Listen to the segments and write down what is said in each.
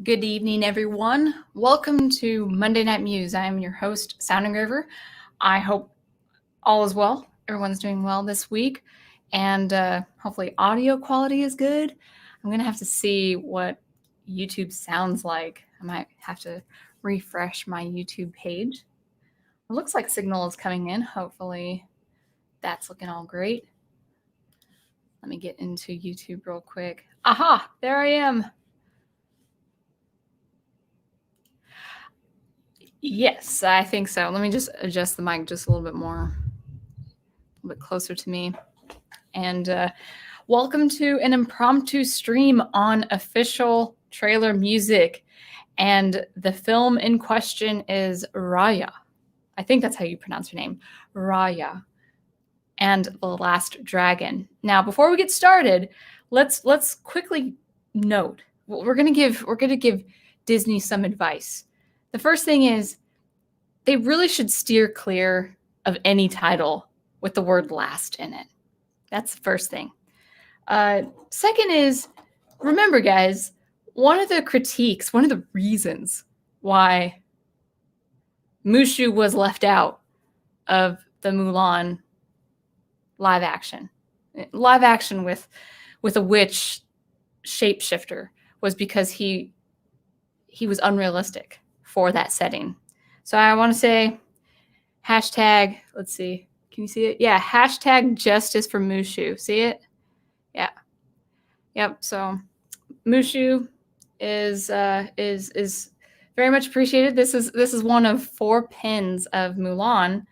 Good evening, everyone. Welcome to Monday Night Muse. I am your host, Engraver. I hope all is well. Everyone's doing well this week, and hopefully audio quality is good. I'm going to have to see what YouTube sounds like. I might have to refresh my YouTube page. It looks like signal is coming in. Hopefully that's looking all great. Let me get into YouTube real quick. Aha, there I am. Yes, I think so. Let me just adjust the mic just a little bit more, a little bit closer to me. And welcome to an impromptu stream on official trailer music. And the film in question is Raya. I think that's how you pronounce her name, Raya, and the Last Dragon. Now, before we get started, let's quickly note we're gonna give Disney some advice. The first thing is they really should steer clear of any title with the word last in it. That's the first thing. Second is, remember, guys, one of the critiques, one of the reasons why Mushu was left out of the Mulan live action with a witch shapeshifter was because he was unrealistic for that setting. So I want to say hashtag, let's see, can you see it? Yeah, hashtag justice for Mushu. See it? Yeah. Yep. So Mushu is very much appreciated. This is one of 4 pins of Mulan,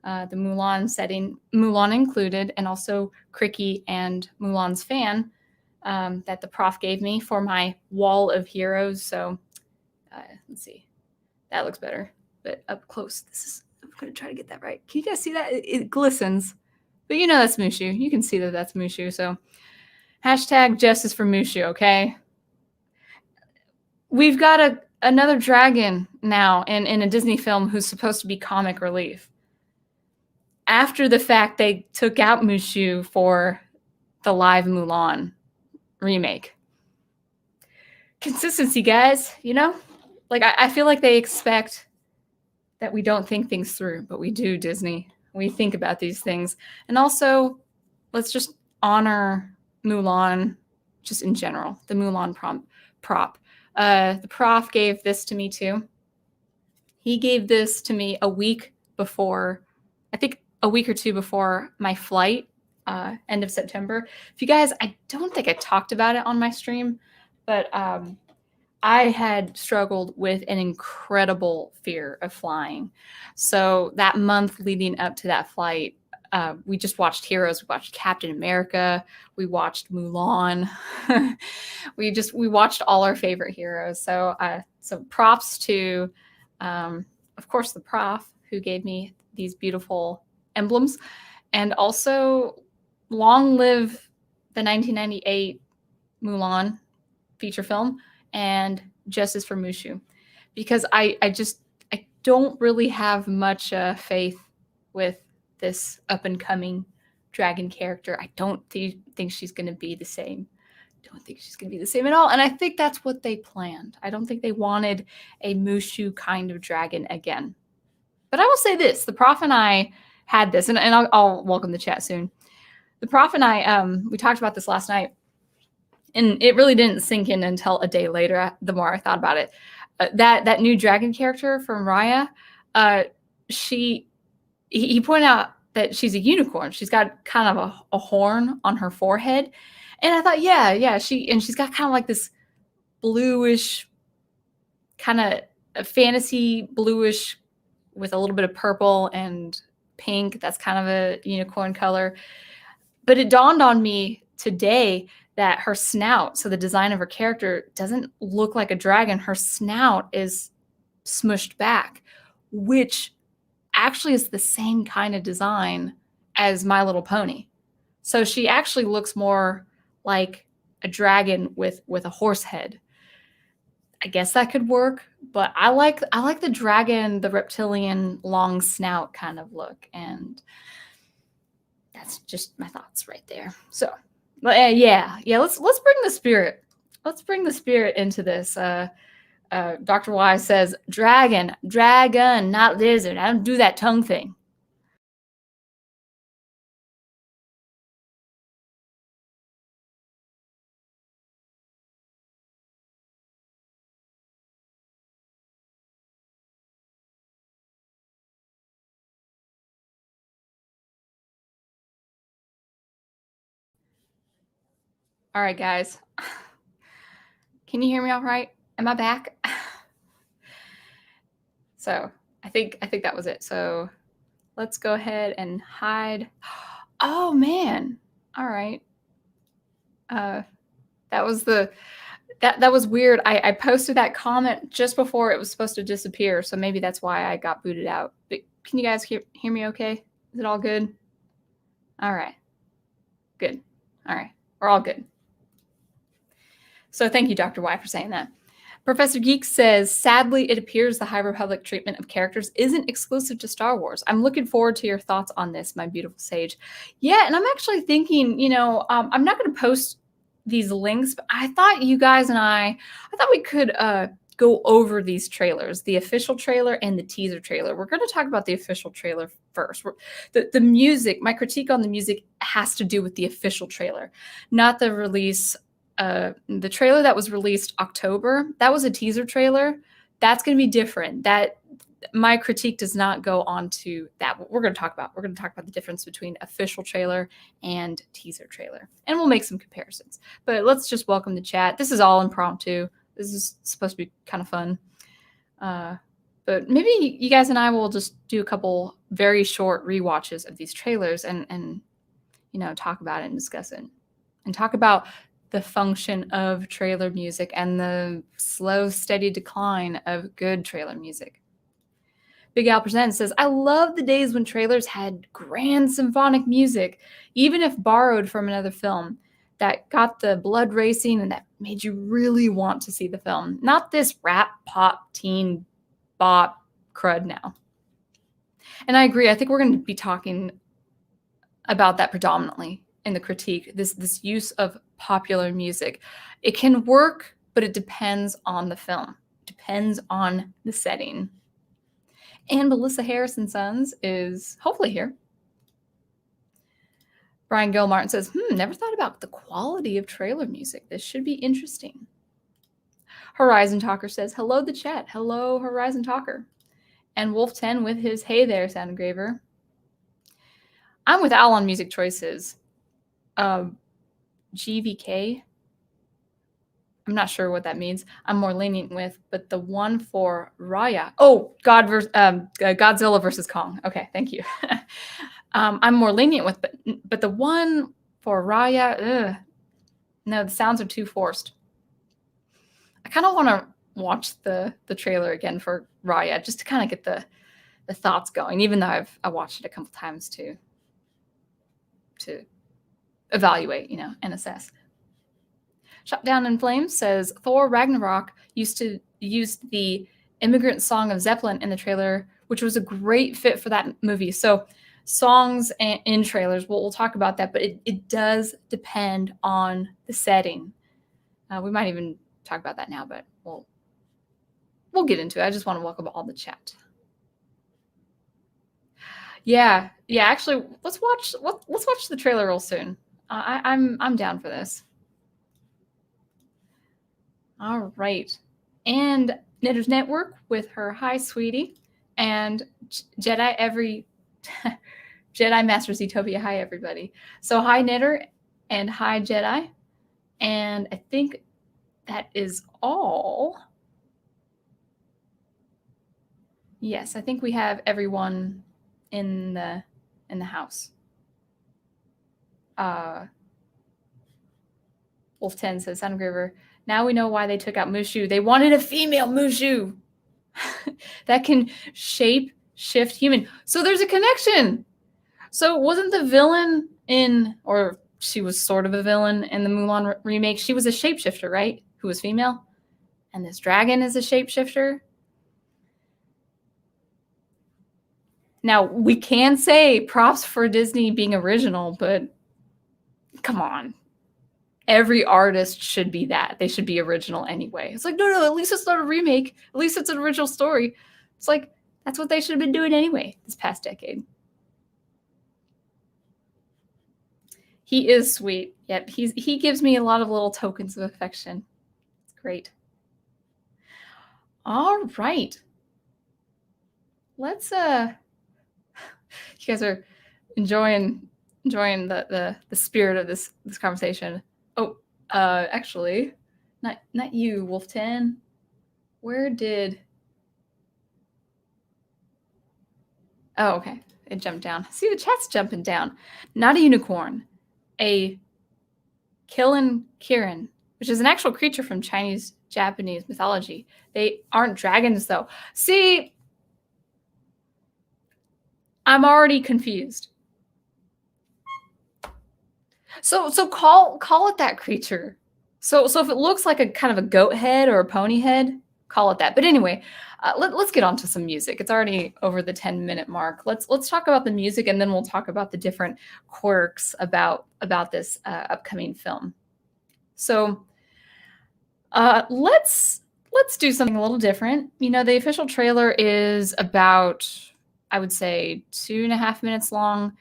the Mulan setting, Mulan included, and also Cricky and Mulan's fan that the prof gave me for my wall of heroes. So let's see. That looks better, but up close, I'm going to try to get that right. Can you guys see that? It glistens, but you know that's Mushu. You can see that that's Mushu. So hashtag justice for Mushu, okay? We've got another dragon now in a Disney film who's supposed to be comic relief. After the fact, they took out Mushu for the live Mulan remake. Consistency, guys, you know? Like, I feel like they expect that we don't think things through, but we do, Disney. We think about these things. And also, let's just honor Mulan just in general, the Mulan prop. The prof gave this to me, too. He gave this to me a week before, I think a week or two before my flight, end of September. If you guys, I don't think I talked about it on my stream, but I had struggled with an incredible fear of flying. So that month leading up to that flight, we just watched heroes. We watched Captain America. We watched Mulan. we watched all our favorite heroes. So props to, of course, the prof who gave me these beautiful emblems, and also long live the 1998 Mulan feature film. And justice for Mushu, because I don't really have much faith with this up and coming dragon character. I don't think she's going to be the same. Don't think she's going to be the same at all. And I think that's what they planned. I don't think they wanted a Mushu kind of dragon again. But I will say this: the prof and I had this, and I'll welcome the chat soon. The prof and I we talked about this last night. And it really didn't sink in until a day later, the more I thought about it. That new dragon character from Raya, he pointed out that she's a unicorn. She's got kind of a horn on her forehead. And I thought, yeah, she's got kind of like this bluish, kind of a fantasy bluish with a little bit of purple and pink. That's kind of a unicorn color. But it dawned on me today that her snout, so the design of her character, doesn't look like a dragon. Her snout is smushed back, which actually is the same kind of design as My Little Pony. So she actually looks more like a dragon with a horse head. I guess that could work, but I like the dragon, the reptilian long snout kind of look, and that's just my thoughts right there. So yeah. Let's bring the spirit. Let's bring the spirit into this. Dr. Y says, dragon, not lizard. I don't do that tongue thing. All right, guys. Can you hear me all right? Am I back? So I think that was it. So let's go ahead and hide. Oh man. All right. That was that was weird. I posted that comment just before it was supposed to disappear, so maybe that's why I got booted out. But can you guys hear me okay? Is it all good? All right. Good. All right. We're all good. So thank you, Dr. Y, for saying that. Professor Geek says, sadly, it appears the High Republic treatment of characters isn't exclusive to Star Wars. I'm looking forward to your thoughts on this, my beautiful sage. Yeah, and I'm actually thinking, I'm not going to post these links, but I thought you guys and I thought we could go over these trailers, the official trailer and the teaser trailer. We're going to talk about the official trailer first. The music, my critique on the music has to do with the official trailer, not the release. The trailer that was released October, that was a teaser trailer. That's going to be different. That my critique does not go on to that. What we're going to talk about. We're going to talk about the difference between official trailer and teaser trailer, and we'll make some comparisons. But let's just welcome the chat. This is all impromptu. This is supposed to be kind of fun. But maybe you guys and I will just do a couple very short rewatches of these trailers and talk about it and discuss it and talk about the function of trailer music and the slow, steady decline of good trailer music. Big Al Presents says, I love the days when trailers had grand symphonic music, even if borrowed from another film, that got the blood racing and that made you really want to see the film. Not this rap, pop, teen, bop crud now. And I agree. I think we're going to be talking about that predominantly in the critique, this use of popular music. It can work, but it depends on the film. It depends on the setting. And Melissa Harrison Sons is hopefully here. Brian Gilmartin says, never thought about the quality of trailer music. This should be interesting. Horizon Talker says, hello, the chat. Hello, Horizon Talker. And Wolf10 with his hey there, Sound Engraver. I'm with Al on music choices. GVK, I'm not sure what that means. I'm more lenient with, but the one for Raya. Oh, Godzilla versus Kong. Okay, thank you. I'm more lenient with, but the one for Raya, no, the sounds are too forced. I kind of want to watch the trailer again for Raya just to kind of get the thoughts going, even though I watched it a couple times to evaluate, and assess. Shot Down in Flames says Thor Ragnarok used to use the Immigrant Song of Zeppelin in the trailer, which was a great fit for that movie. So songs in trailers, we'll talk about that, but it does depend on the setting. We might even talk about that now, but we'll get into it. I just want to welcome all the chat. Yeah. Actually, let's watch the trailer real soon. I'm down for this. All right, and Knitter's Network with her hi sweetie, and Jedi Masters Utopia. Hi everybody. So hi Knitter and hi Jedi, and I think that is all. Yes, I think we have everyone in the house. Wolf 10 says, Sound Engraver, now we know why they took out Mushu. They wanted a female Mushu that can shift human. So there's a connection. So wasn't the villain or she was sort of a villain in the Mulan remake. She was a shapeshifter, right? Who was female. And this dragon is a shapeshifter. Now, we can say props for Disney being original, but come on. every artist should be that. They should be original anyway. It's like, no, at least it's not a remake. At least it's an original story. It's like, that's what they should have been doing anyway this past decade. He is sweet. Yep, he gives me a lot of little tokens of affection. It's great. All right. Let's you guys are enjoying the spirit of this conversation. Oh, actually, not you, Wolf10. Where did? Oh, okay. It jumped down. See, the chat's jumping down. Not a unicorn. A Killen Kirin, which is an actual creature from Japanese mythology. They aren't dragons, though. See, I'm already confused. So call it that creature. So if it looks like a kind of a goat head or a pony head, call it that. But anyway, let's get on to some music. It's already over the 10-minute mark. Let's talk about the music, and then we'll talk about the different quirks about this upcoming film. So let's do something a little different. You know, the official trailer is about, I would say, 2.5 minutes long.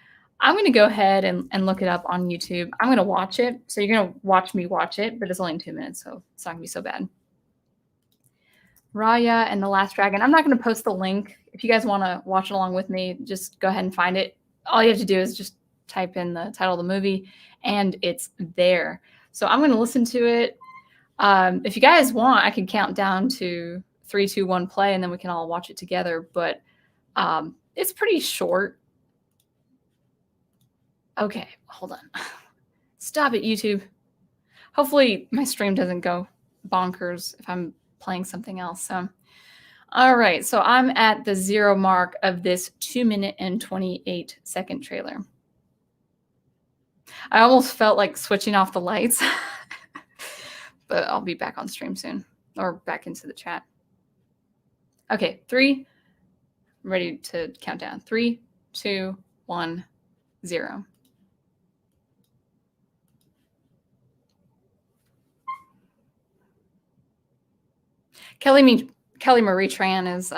I'm going to go ahead and look it up on YouTube. I'm going to watch it. So you're going to watch me watch it, but it's only 2 minutes, so it's not going to be so bad. Raya and the Last Dragon. I'm not going to post the link. If you guys want to watch it along with me, just go ahead and find it. All you have to do is just type in the title of the movie, and it's there. So I'm going to listen to it. If you guys want, I can count down to 3, 2, 1, play, and then we can all watch it together. But it's pretty short. Okay, hold on. Stop it, YouTube. Hopefully my stream doesn't go bonkers if I'm playing something else. So, all right. So I'm at the 0 mark of this 2-minute and 28-second trailer. I almost felt like switching off the lights, but I'll be back on stream soon, or back into the chat. Okay, 3. I'm ready to count down. 3, 2, 1, 0. Kelly Marie Tran is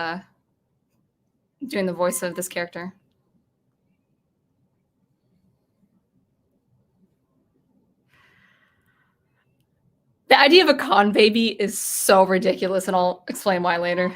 doing the voice of this character. The idea of a con baby is so ridiculous, and I'll explain why later.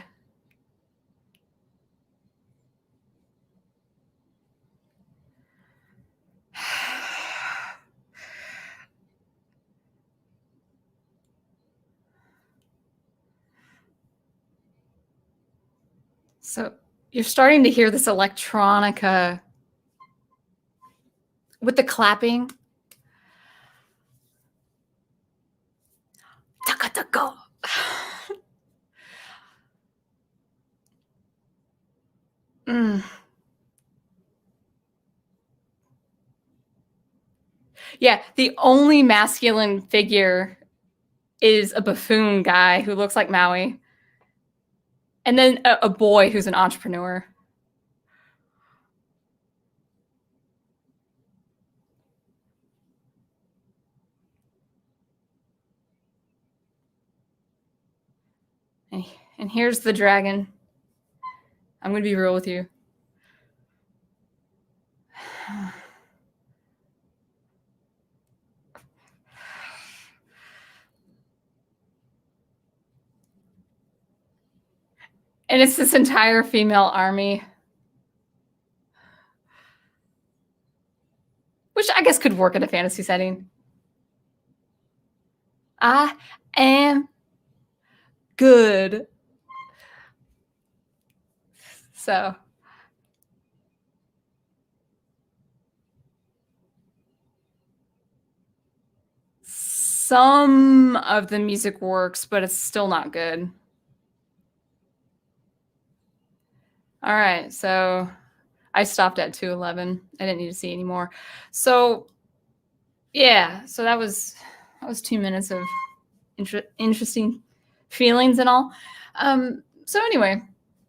So you're starting to hear this electronica with the clapping. Taka-taka. Yeah, the only masculine figure is a buffoon guy who looks like Maui. And then a boy who's an entrepreneur. And here's the dragon. I'm going to be real with you. And it's this entire female army. Which I guess could work in a fantasy setting. I am good. So. Some of the music works, but it's still not good. All right, so I stopped at 2:11. I didn't need to see anymore. So yeah, so that was 2 minutes of interesting feelings and all. So anyway,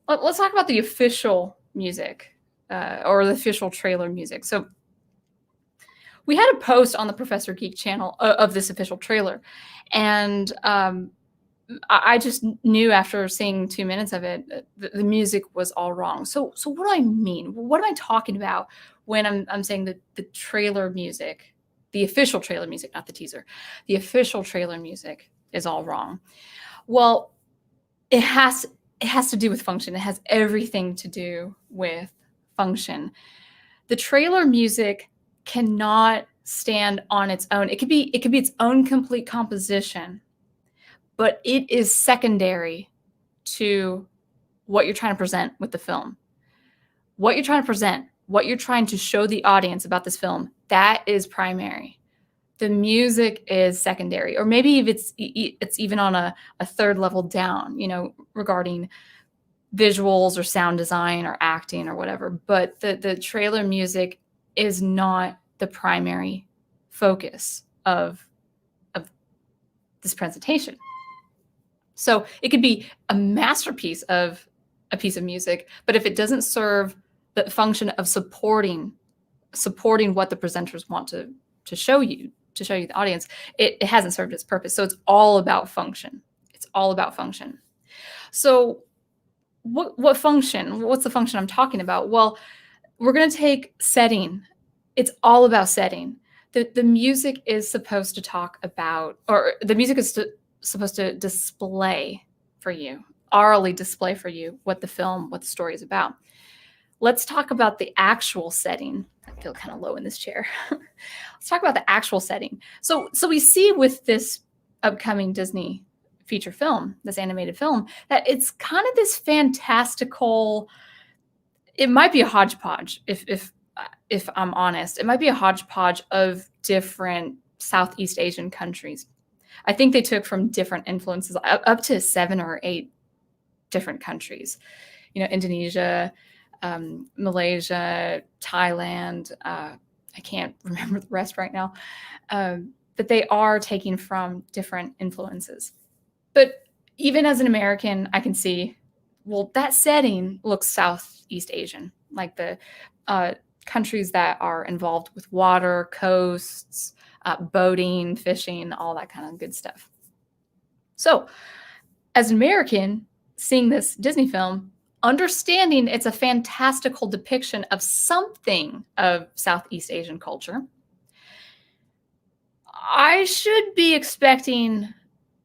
let's talk about the official music or the official trailer music. So we had a post on the Professor Geek channel of this official trailer, and I just knew after seeing 2 minutes of it, the music was all wrong. So what do I mean? What am I talking about when I'm saying that the trailer music, the official trailer music, not the teaser, the official trailer music is all wrong? Well, it has to do with function. It has everything to do with function. The trailer music cannot stand on its own. It could be its own complete composition, but it is secondary to what you're trying to present with the film. What you're trying to present, what you're trying to show the audience about this film, that is primary. The music is secondary, or maybe if it's even on a third level down, regarding visuals or sound design or acting or whatever. But the trailer music is not the primary focus of this presentation. So it could be a masterpiece of a piece of music, but if it doesn't serve the function of supporting what the presenters want to show you, the audience, it hasn't served its purpose. So it's all about function. It's all about function. So what function? What's the function I'm talking about? Well, we're going to take setting. It's all about setting. The music is supposed to talk about, or the music is supposed to display for you, orally display for you what the story is about. Let's talk about the actual setting. I feel kind of low in this chair. Let's talk about the actual setting. So we see with this upcoming Disney feature film, this animated film, that it's kind of this fantastical, it might be a hodgepodge, if I'm honest. It might be a hodgepodge of different Southeast Asian countries. I think they took from different influences, up to 7 or 8 different countries. Indonesia, Malaysia, Thailand. I can't remember the rest right now. But they are taking from different influences. But even as an American, I can see, well, that setting looks Southeast Asian, like the countries that are involved with water, coasts, boating, fishing, all that kind of good stuff. So as an American, seeing this Disney film, understanding it's a fantastical depiction of something of Southeast Asian culture, I should be expecting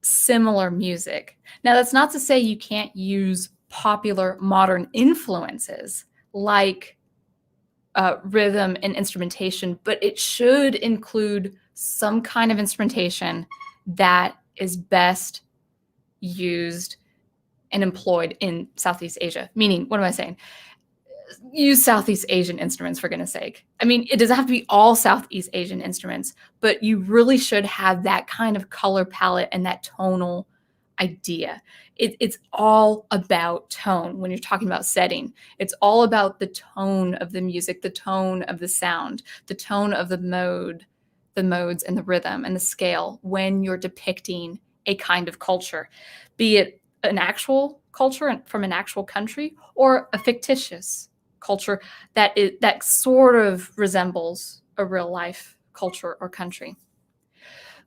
similar music. Now, that's not to say you can't use popular modern influences like rhythm and instrumentation, but it should include some kind of instrumentation that is best used and employed in Southeast Asia. Meaning, what am I saying? Use Southeast Asian instruments, for goodness sake. I mean, it doesn't have to be all Southeast Asian instruments, but you really should have that kind of color palette and that tonal idea. It's all about tone when you're talking about setting. It's all about the tone of the music, the tone of the sound, the tone of the modes and the rhythm and the scale when you're depicting a kind of culture, be it an actual culture from an actual country or a fictitious culture that sort of resembles a real life culture or country.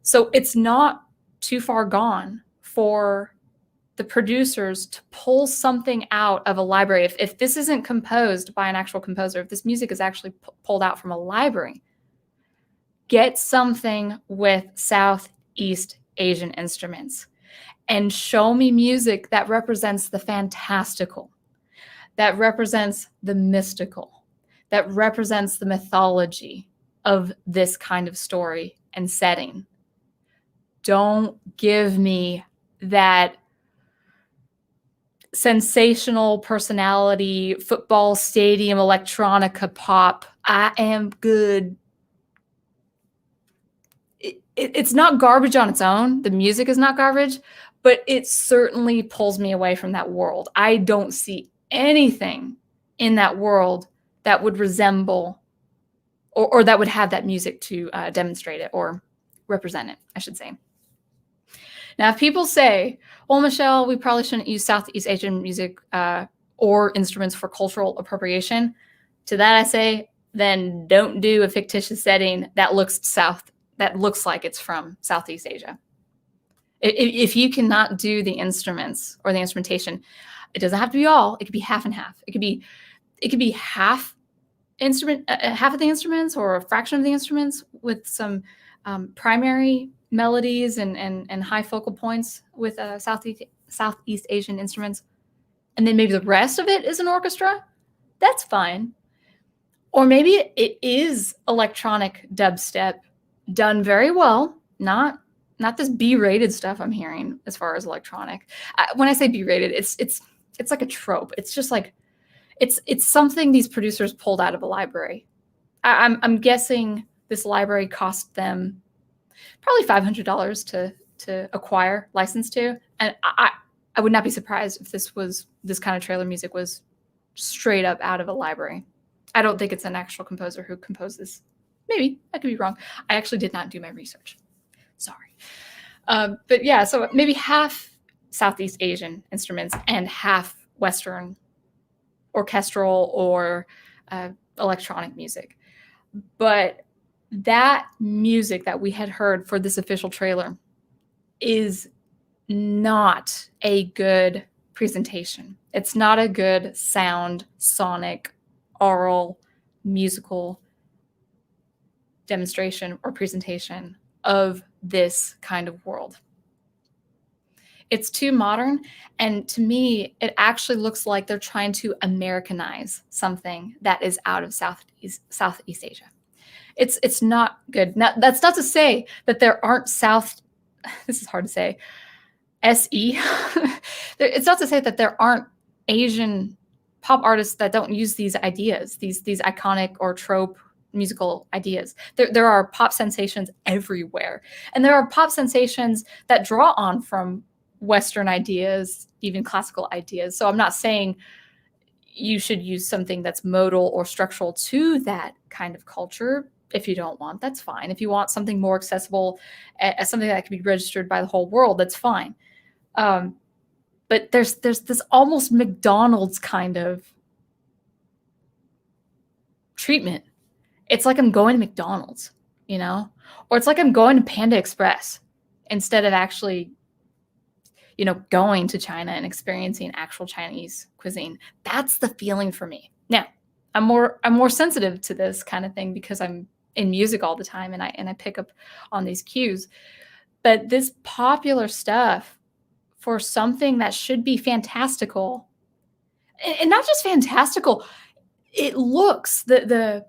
So it's not too far gone for the producers to pull something out of a library. If this isn't composed by an actual composer, if this music is actually pulled out from a library, get something with Southeast Asian instruments and show me music that represents the fantastical, that represents the mystical, that represents the mythology of this kind of story and setting. Don't give me that sensational personality, football stadium, electronica pop. I am good. It's not garbage on its own. The music is not garbage, but it certainly pulls me away from that world. I don't see anything in that world that would resemble or that would have that music to demonstrate it or represent it, I should say. Now, if people say, well, Michelle, we probably shouldn't use Southeast Asian music or instruments for cultural appropriation, to that I say, then don't do a fictitious setting that looks like it's from Southeast Asia. If you cannot do the instruments or the instrumentation, it doesn't have to be all. It could be half and half. It could be half half of the instruments or a fraction of the instruments with some primary melodies and high focal points with Southeast Asian instruments, and then maybe the rest of it is an orchestra. That's fine. Or maybe it is electronic dubstep done very well, not this B-rated stuff I'm hearing as far as electronic. When I say B-rated, it's like a trope. It's just like it's something these producers pulled out of a library. I'm guessing this library cost them probably $500 to acquire, license to, and I would not be surprised if this kind of trailer music was straight up out of a library. I don't think it's an actual composer who composed this. Maybe, I could be wrong. I actually did not do my research. Sorry. But yeah, so maybe half Southeast Asian instruments and half Western orchestral or electronic music. But that music that we had heard for this official trailer is not a good presentation. It's not a good sound, sonic, aural, musical demonstration or presentation of this kind of world. It's too modern, and to me, it actually looks like they're trying to Americanize something that is out of Southeast Asia. It's not good. Now, that's not to say that there aren't this is hard to say, SE. It's not to say that there aren't Asian pop artists that don't use these ideas, these iconic or trope musical ideas. There are pop sensations everywhere. And there are pop sensations that draw on from Western ideas, even classical ideas. So I'm not saying you should use something that's modal or structural to that kind of culture. If you don't want, that's fine. If you want something more accessible, as something that can be registered by the whole world, that's fine. But there's this almost McDonald's kind of treatment. It's like I'm going to McDonald's, or it's like I'm going to Panda Express instead of actually, going to China and experiencing actual Chinese cuisine. That's the feeling for me. Now, I'm more sensitive to this kind of thing because I'm in music all the time and I pick up on these cues. But this popular stuff for something that should be fantastical, and not just fantastical, it looks the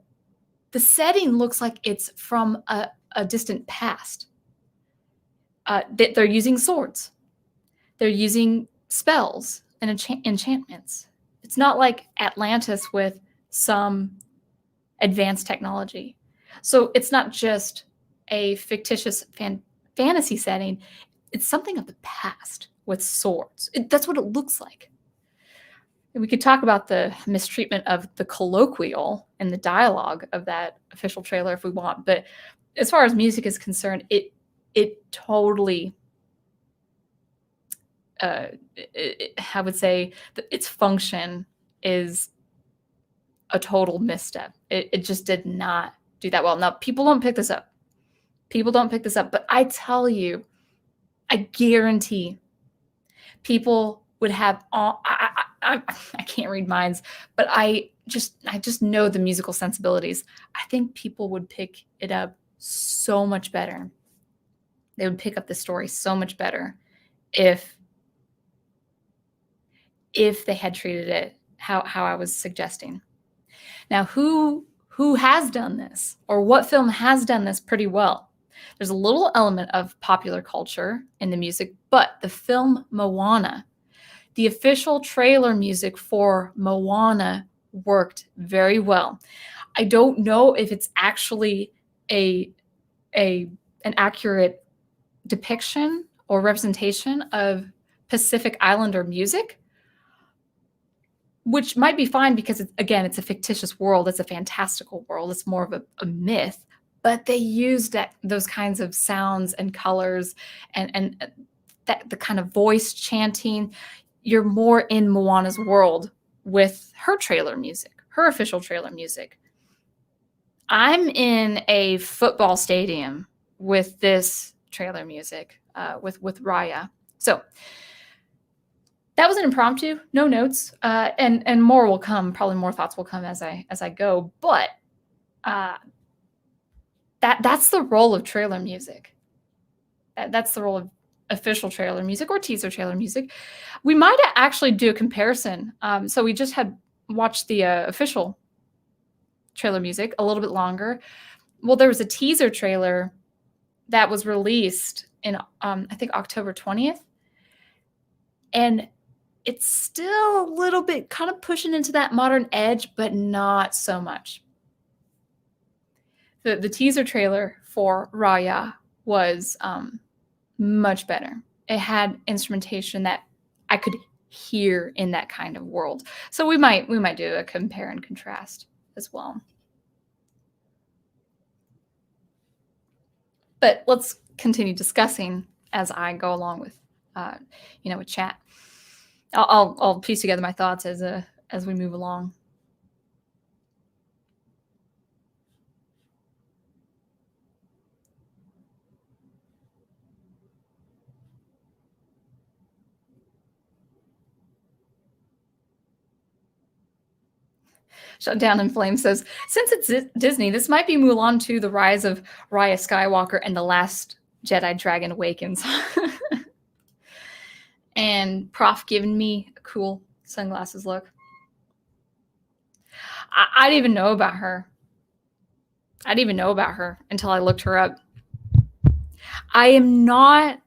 setting looks like it's from a distant past. They're using swords. They're using spells and enchantments. It's not like Atlantis with some advanced technology. So it's not just a fictitious fantasy setting. It's something of the past with swords. That's what it looks like. And we could talk about the mistreatment of the colloquial and the dialogue of that official trailer if we want. But as far as music is concerned, it totally, I would say that its function is a total misstep. It just did not do that well. Now, people don't pick this up. But I tell you, I guarantee people would have all, I can't read minds, but I just know the musical sensibilities. I think people would pick it up so much better. They would pick up the story so much better if they had treated it how I was suggesting. Now, who has done this, or what film has done this pretty well? There's a little element of popular culture in the music, but the film Moana, the official trailer music for Moana, worked very well. I don't know if it's actually an accurate depiction or representation of Pacific Islander music, which might be fine because, it's a fictitious world. It's a fantastical world. It's more of a myth. But they used those kinds of sounds and colors and the kind of voice chanting. You're more in Moana's world with her trailer music, her official trailer music. I'm in a football stadium with this trailer music, with Raya. So that was an impromptu, no notes, and more will come. Probably more thoughts will come as I go. But that's the role of trailer music. That's the role of official trailer music or teaser trailer music. We might actually do a comparison. So we just had watched the official trailer music a little bit longer. Well, there was a teaser trailer that was released in I think October 20th, and it's still a little bit kind of pushing into that modern edge, but not so much. The teaser trailer for Raya was much better. It had instrumentation that I could hear in that kind of world. So we might do a compare and contrast as well. But let's continue discussing as I go along with, a chat. I'll piece together my thoughts as we move along. Shut Down in Flames says, since it's Disney, this might be Mulan 2, The Rise of Raya Skywalker, and The Last Jedi Dragon Awakens. And Prof giving me a cool sunglasses look. I didn't even know about her. I didn't even know about her until I looked her up. I'm not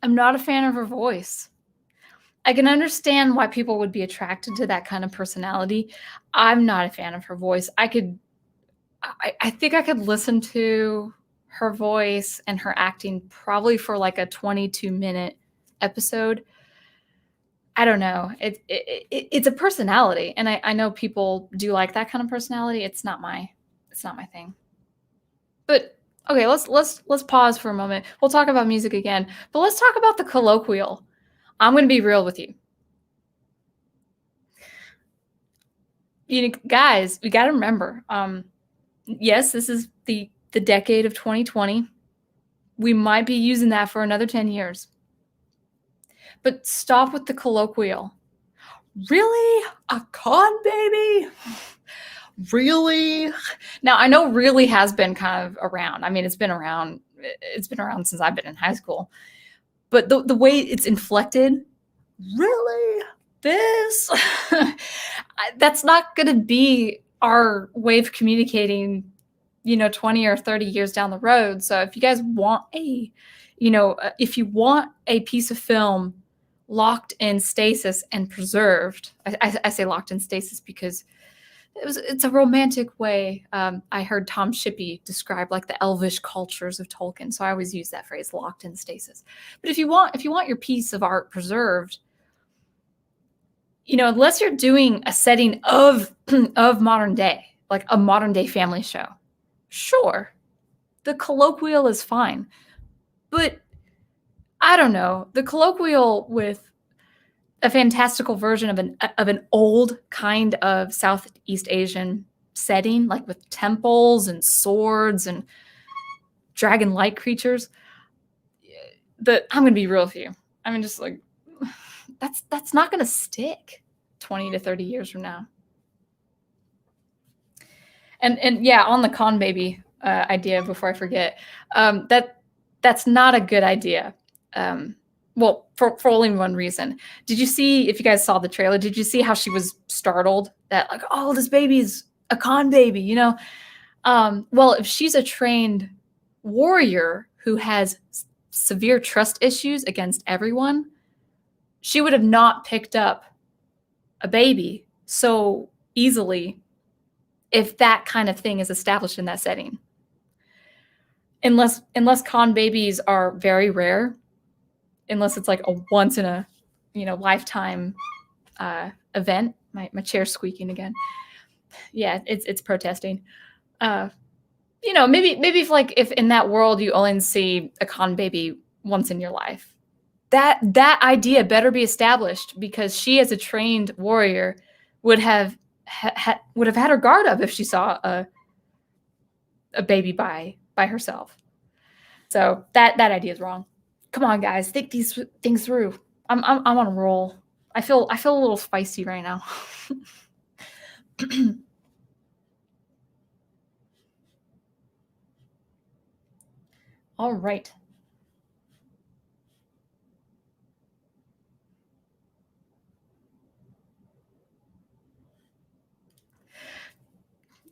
a fan of her voice. I can understand why people would be attracted to that kind of personality. I'm not a fan of her voice. I think I could listen to her voice and her acting probably for like a 22-minute episode. I don't know. It's a personality, and I know people do like that kind of personality. It's not my thing. But okay, let's pause for a moment. We'll talk about music again, but let's talk about the colloquial. I'm going to be real with you. Guys, we got to remember, yes, this is the decade of 2020. We might be using that for another 10 years. But stop with the colloquial. Really? A con baby? Really? Now, I know really has been kind of around. I mean, it's been around since I've been in high school. But the way it's inflected, really? This? That's not going to be our way of communicating, 20 or 30 years down the road. So if you guys want if you want a piece of film locked in stasis and preserved, I say locked in stasis because it's a romantic way. I heard Tom Shippey describe like the elvish cultures of Tolkien, so I always use that phrase, locked in stasis. But if you want your piece of art preserved, unless you're doing a setting of modern day, like a modern day family show, sure, the colloquial is fine. But I don't know, the colloquial with a fantastical version of an old kind of Southeast Asian setting, like with temples and swords and dragon-like creatures. I'm going to be real with you. I mean, just like that's not going to stick 20 to 30 years from now. And yeah, on the con baby idea, before I forget, that's not a good idea. Well, for only one reason. Did you see, if you guys saw the trailer, did you see how she was startled that like, oh, this baby's a con baby, Well, if she's a trained warrior who has severe trust issues against everyone, she would have not picked up a baby so easily if that kind of thing is established in that setting. Unless con babies are very rare, unless it's like a once in a lifetime event. My chair's squeaking again. Yeah, it's protesting. Maybe if in that world you only see a con baby once in your life, that idea better be established, because she, as a trained warrior, would have had her guard up if she saw a baby by herself. So that idea is wrong. Come on, guys, think these things through. I'm on a roll. I feel a little spicy right now. All right.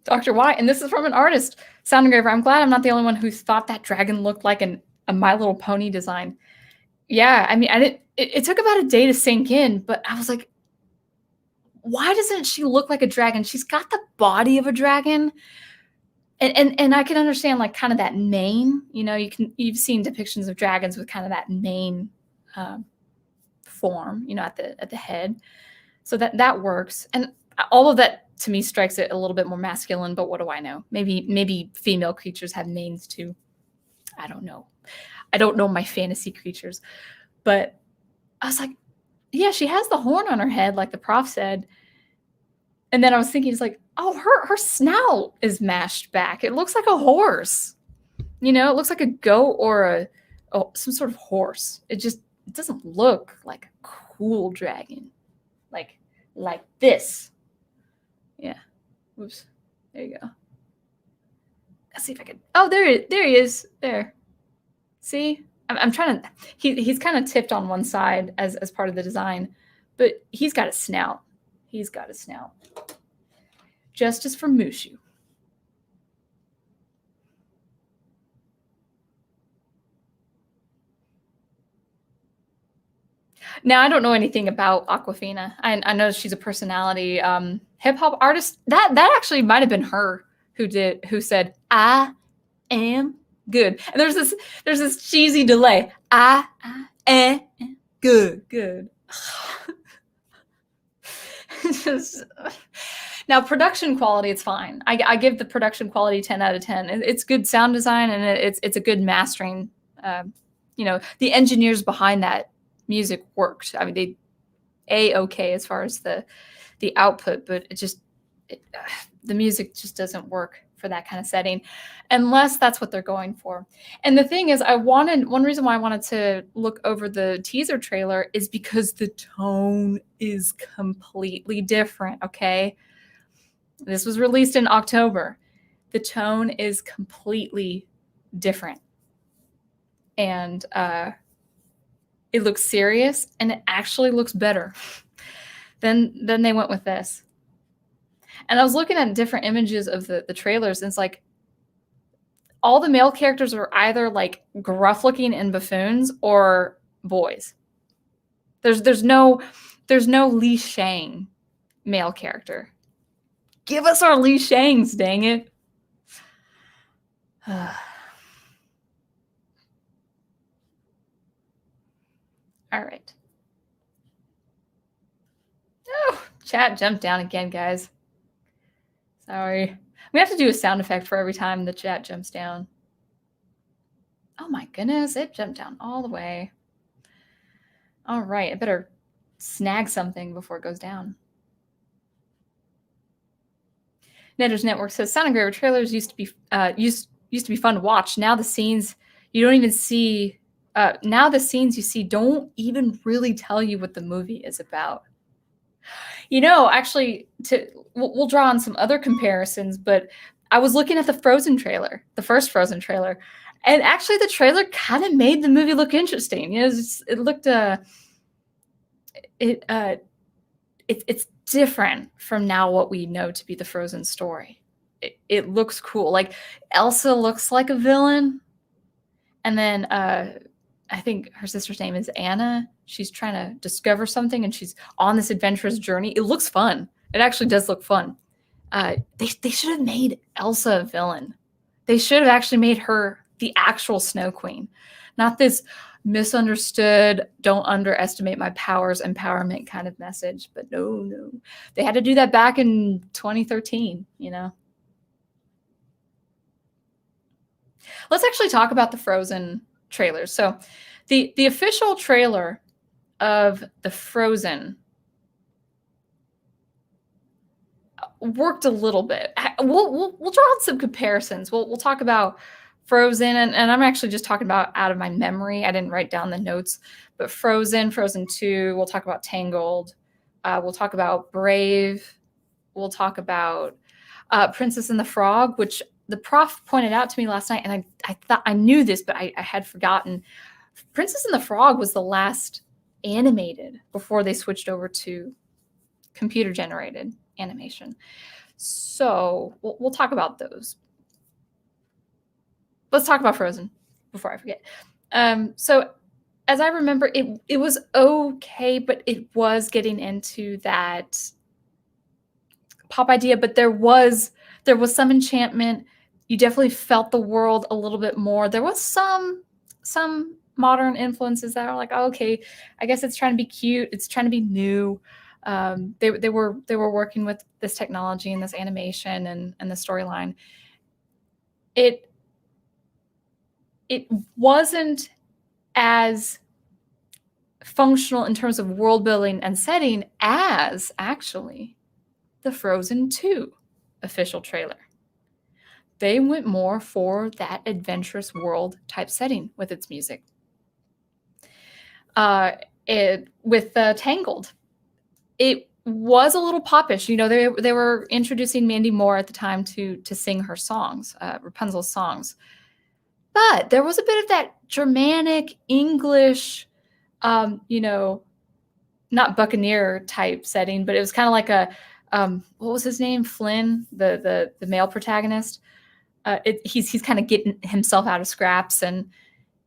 Dr. Y, and this is from an artist, Sound Engraver. I'm glad I'm not the only one who thought that dragon looked like a My Little Pony design. Yeah, I mean, I didn't. It took about a day to sink in, but I was like, why doesn't she look like a dragon? She's got the body of a dragon, and I can understand like kind of that mane. You know, you've seen depictions of dragons with kind of that mane form. You know, at the head, so that works, and all of that to me strikes it a little bit more masculine. But what do I know? Maybe female creatures have manes too. I don't know. I don't know my fantasy creatures, but I was like, yeah, she has the horn on her head, like the prof said. And then I was thinking, it's like, oh, her snout is mashed back. It looks like a horse. You know, it looks like a goat or some sort of horse. It doesn't look like a cool dragon, like this. Yeah. Oops. There you go. Let's see if I can. Oh, there he is. There. See, I'm trying to. He's kind of tipped on one side as part of the design, but he's got a snout. He's got a snout. Justice for Mushu. Now, I don't know anything about Aquafina. I know she's a personality, hip hop artist. That actually might have been her who said, "I am good." And there's this cheesy delay. I am good. Just, now, production quality, it's fine. I give the production quality 10 out of 10. It's good sound design, and it's a good mastering. You know, the engineers behind that music worked. I mean, they A-okay as far as the output, but the music just doesn't work for that kind of setting unless that's what they're going for. And the thing is, one reason why I wanted to look over the teaser trailer is because the tone is completely different. Okay, this was released in October. The tone is completely different, and it looks serious, and it actually looks better than they went with this. And I was looking at different images of the trailers, and it's like all the male characters are either like gruff looking and buffoons or boys. There's no Li Shang male character. Give us our Li Shangs, dang it. All right. Oh, chat jumped down again, guys. Sorry. We have to do a sound effect for every time the chat jumps down. Oh my goodness, it jumped down all the way. All right, I better snag something before it goes down. Netters Network says Sound Engraver trailers used to be fun to watch. Now the scenes you don't even see. Now the scenes you see don't even really tell you what the movie is about. You know, actually, we'll draw on some other comparisons, but I was looking at the Frozen trailer, the first Frozen trailer, and actually the trailer kind of made the movie look interesting. You know, it looked it's different from now what we know to be the Frozen story. It looks cool. Like Elsa looks like a villain, and then I think her sister's name is Anna. She's trying to discover something, and she's on this adventurous journey. It looks fun. It actually does look fun. They should have made Elsa a villain. They should have actually made her the actual Snow Queen, not this misunderstood, don't underestimate my powers empowerment kind of message. But no. They had to do that back in 2013, you know. Let's actually talk about the Frozen trailers. So the official trailer of the Frozen, worked a little bit. We'll draw out some comparisons. We'll talk about Frozen, and I'm actually just talking about out of my memory. I didn't write down the notes, but Frozen 2. We'll talk about Tangled. We'll talk about Brave. We'll talk about Princess and the Frog, which the prof pointed out to me last night, and I thought I knew this, but I had forgotten. Princess and the Frog was the last animated before they switched over to computer-generated animation. So we'll talk about those. Let's talk about Frozen before I forget. So as I remember, it was okay, but it was getting into that pop idea, but there was some enchantment. You definitely felt the world a little bit more. There was some modern influences that are like, oh, okay, I guess it's trying to be cute. It's trying to be new. They were working with this technology and this animation and the storyline. It wasn't as functional in terms of world building and setting as actually the Frozen 2 official trailer. They went more for that adventurous world type setting with its music. With Tangled, it was a little popish. You know, they were introducing Mandy Moore at the time to sing her songs, Rapunzel's songs. But there was a bit of that Germanic English, you know, not Buccaneer type setting, but it was kind of like a what was his name? Flynn, the male protagonist. He's kind of getting himself out of scraps, and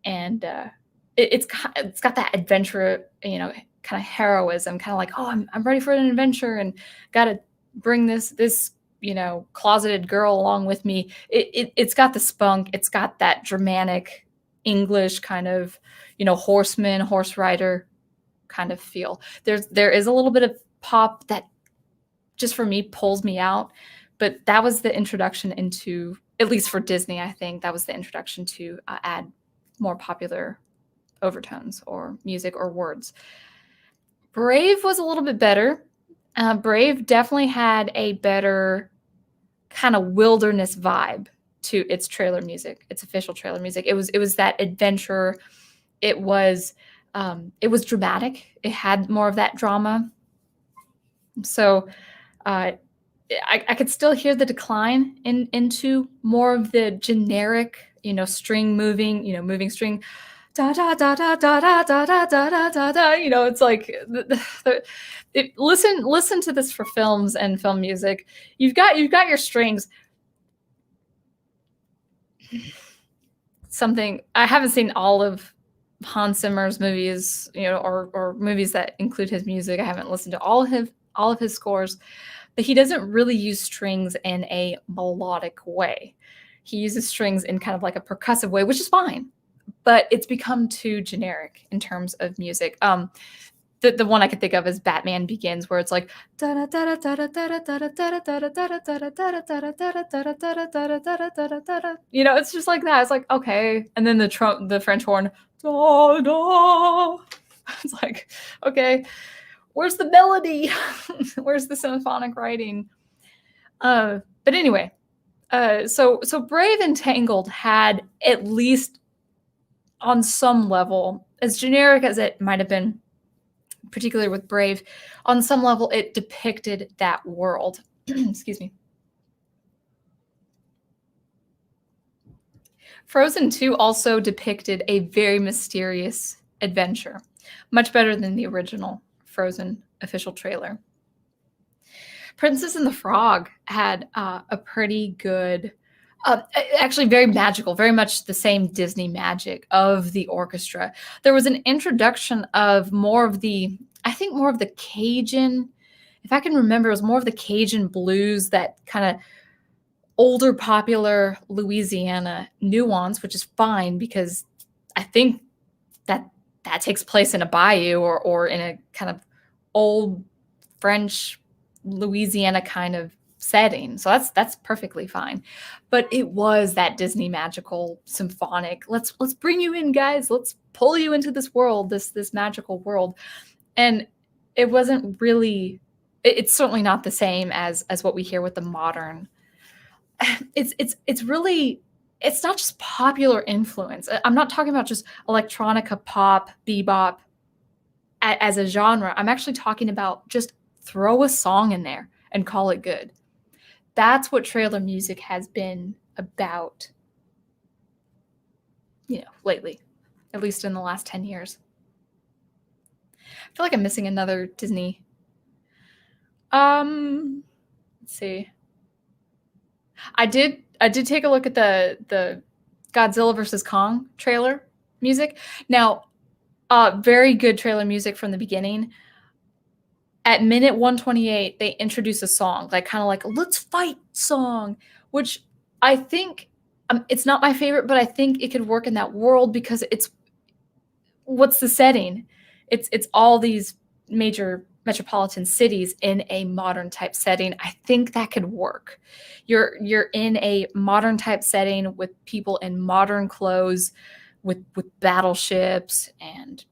it's got that adventure, you know, kind of heroism, kind of like, oh, I'm ready for an adventure and got to bring this you know, closeted girl along with me. It's got the spunk. It's got that Germanic English kind of, you know, horseman, horse rider kind of feel. There is a little bit of pop that just for me pulls me out, but that was the introduction into, at least for Disney, I think that was the introduction to add more popular overtones or music or words. Brave was a little bit better. Brave definitely had a better kind of wilderness vibe to its trailer music, its official trailer music. It was that adventure. It was dramatic. It had more of that drama. So I could still hear the decline into more of the generic, you know, string moving, you know, moving string. Da da da da da da da da da da da. You know, it's like listen to this for films and film music. You've got your strings. Something I haven't seen all of Hans Zimmer's movies, you know, or movies that include his music. I haven't listened to all of his scores, but he doesn't really use strings in a melodic way. He uses strings in kind of like a percussive way, which is fine. But it's become too generic in terms of music. The one I could think of is Batman Begins, where it's like you know, it's just like that. It's like, okay, and then the French horn, da, da. It's like, okay, where's the melody? Where's the symphonic writing? But anyway, so Brave and Tangled had at least on some level, as generic as it might have been, particularly with Brave, on some level it depicted that world. Excuse me. Frozen 2 also depicted a very mysterious adventure, much better than the original Frozen official trailer. Princess and the Frog had a pretty good, actually very magical, very much the same Disney magic of the orchestra. There was an introduction of more of the Cajun, if I can remember, it was more of the Cajun blues, that kind of older popular Louisiana nuance, which is fine because I think that takes place in a bayou or in a kind of old French Louisiana kind of setting. So that's perfectly fine. But it was that Disney magical symphonic, let's bring you in, guys. Let's pull you into this world, this magical world. And it wasn't really it's certainly not the same as what we hear with the modern. It's really, it's not just popular influence. I'm not talking about just electronica, pop, bebop as a genre. I'm actually talking about just throw a song in there and call it good. That's what trailer music has been about, lately, at least in the last 10 years. I feel like I'm missing another Disney. Let's see. I did take a look at the Godzilla vs. Kong trailer music. Now, very good trailer music from the beginning. At minute 128, they introduce a song, like kind of like a "Let's fight" song, which I think it's not my favorite, but I think it could work in that world because what's the setting? It's all these major metropolitan cities in a modern type setting. I think that could work. You're in a modern type setting with people in modern clothes, with battleships and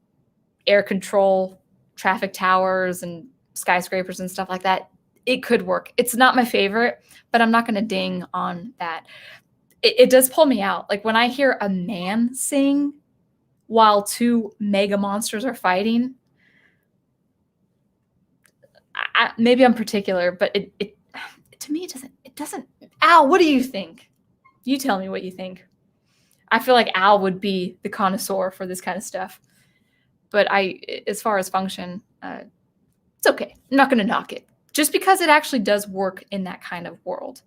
air control, traffic towers and skyscrapers and stuff like that. It could work. It's not my favorite, but I'm not going to ding on that. It does pull me out. Like when I hear a man sing while two mega monsters are fighting, maybe I'm particular, but it to me it doesn't. Al, what do you think? You tell me what you think. I feel like Al would be the connoisseur for this kind of stuff, but as far as function, it's okay. I'm not going to knock it just because it actually does work in that kind of world.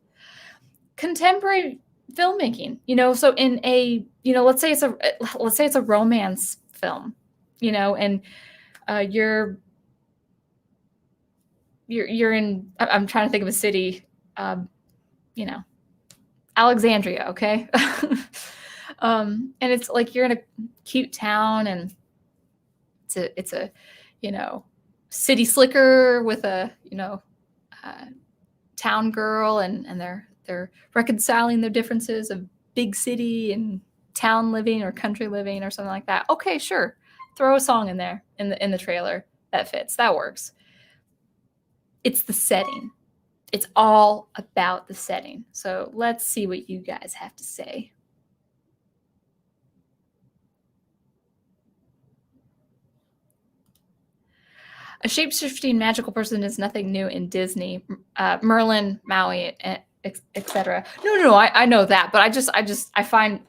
Contemporary filmmaking, so in a, let's say it's a romance film, and you're in, I'm trying to think of a city, Alexandria, okay? And it's like you're in a cute town, and it's a city slicker with a town girl, and they're reconciling their differences of big city and town living or country living or something like that. Okay, sure. Throw a song in there in the trailer. That fits. That works. It's the setting. It's all about the setting. So let's see what you guys have to say. A shape-shifting magical person is nothing new in Disney. Merlin, Maui, etc. No, I know that, but I find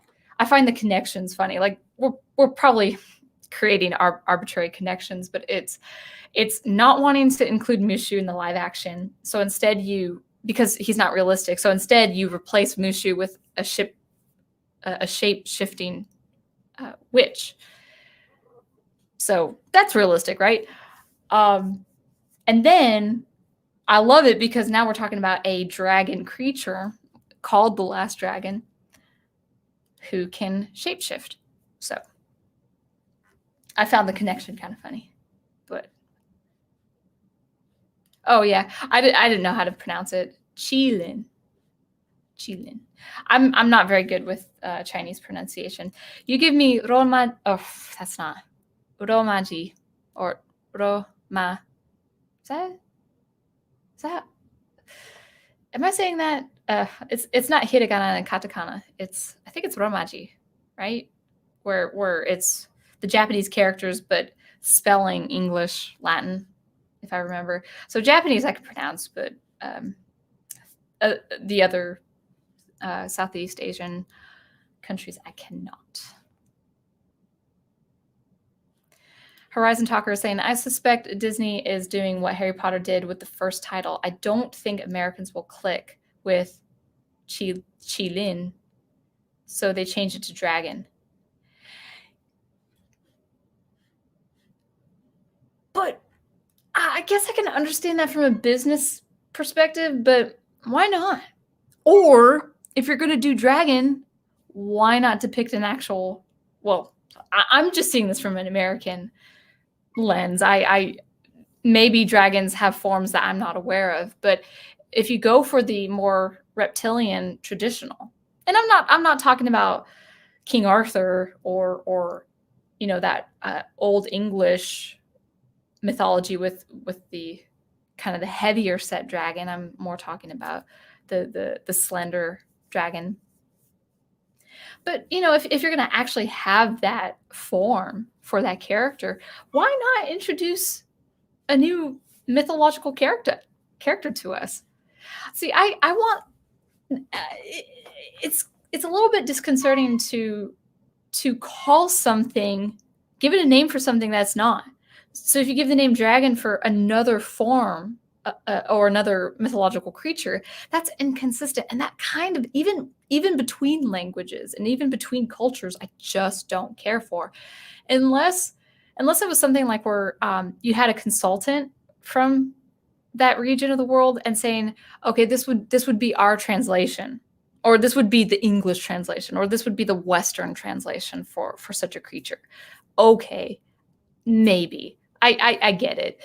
the connections funny. Like we're probably creating arbitrary connections, but it's not wanting to include Mushu in the live action. So instead because he's not realistic. So instead you replace Mushu with a shape-shifting witch. So that's realistic, right? And then I love it because now we're talking about a dragon creature called the Last Dragon who can shapeshift. So I found the connection kind of funny, but oh yeah, I didn't know how to pronounce it. Qilin. I'm not very good with Chinese pronunciation. You give me Roma. Oh, that's not Romaji or Roma. Is that? Am I saying that? It's not hiragana and katakana. I think it's Romaji, right? Where it's the Japanese characters but spelling English Latin, if I remember. So Japanese I can pronounce, but the other Southeast Asian countries I cannot. Horizon Talker is saying, I suspect Disney is doing what Harry Potter did with the first title. I don't think Americans will click with Qilin, so they changed it to Dragon. But I guess I can understand that from a business perspective, but why not? Or if you're going to do Dragon, why not depict an actual, well, I'm just seeing this from an American lens. I maybe dragons have forms that I'm not aware of, but if you go for the more reptilian traditional, and I'm not talking about King Arthur or that old English mythology with the kind of the heavier set dragon. I'm more talking about the slender dragon. But if you're going to actually have that form for that character, why not introduce a new mythological character to us? See, I want it's a little bit disconcerting to call something, give it a name for something that's not. So if you give the name dragon for another form or another mythological creature, that's inconsistent. And that kind of, even between languages and even between cultures, I just don't care for. Unless it was something like where you had a consultant from that region of the world and saying, okay, this would be our translation, or this would be the English translation, or this would be the Western translation for such a creature. Okay, maybe. I get it.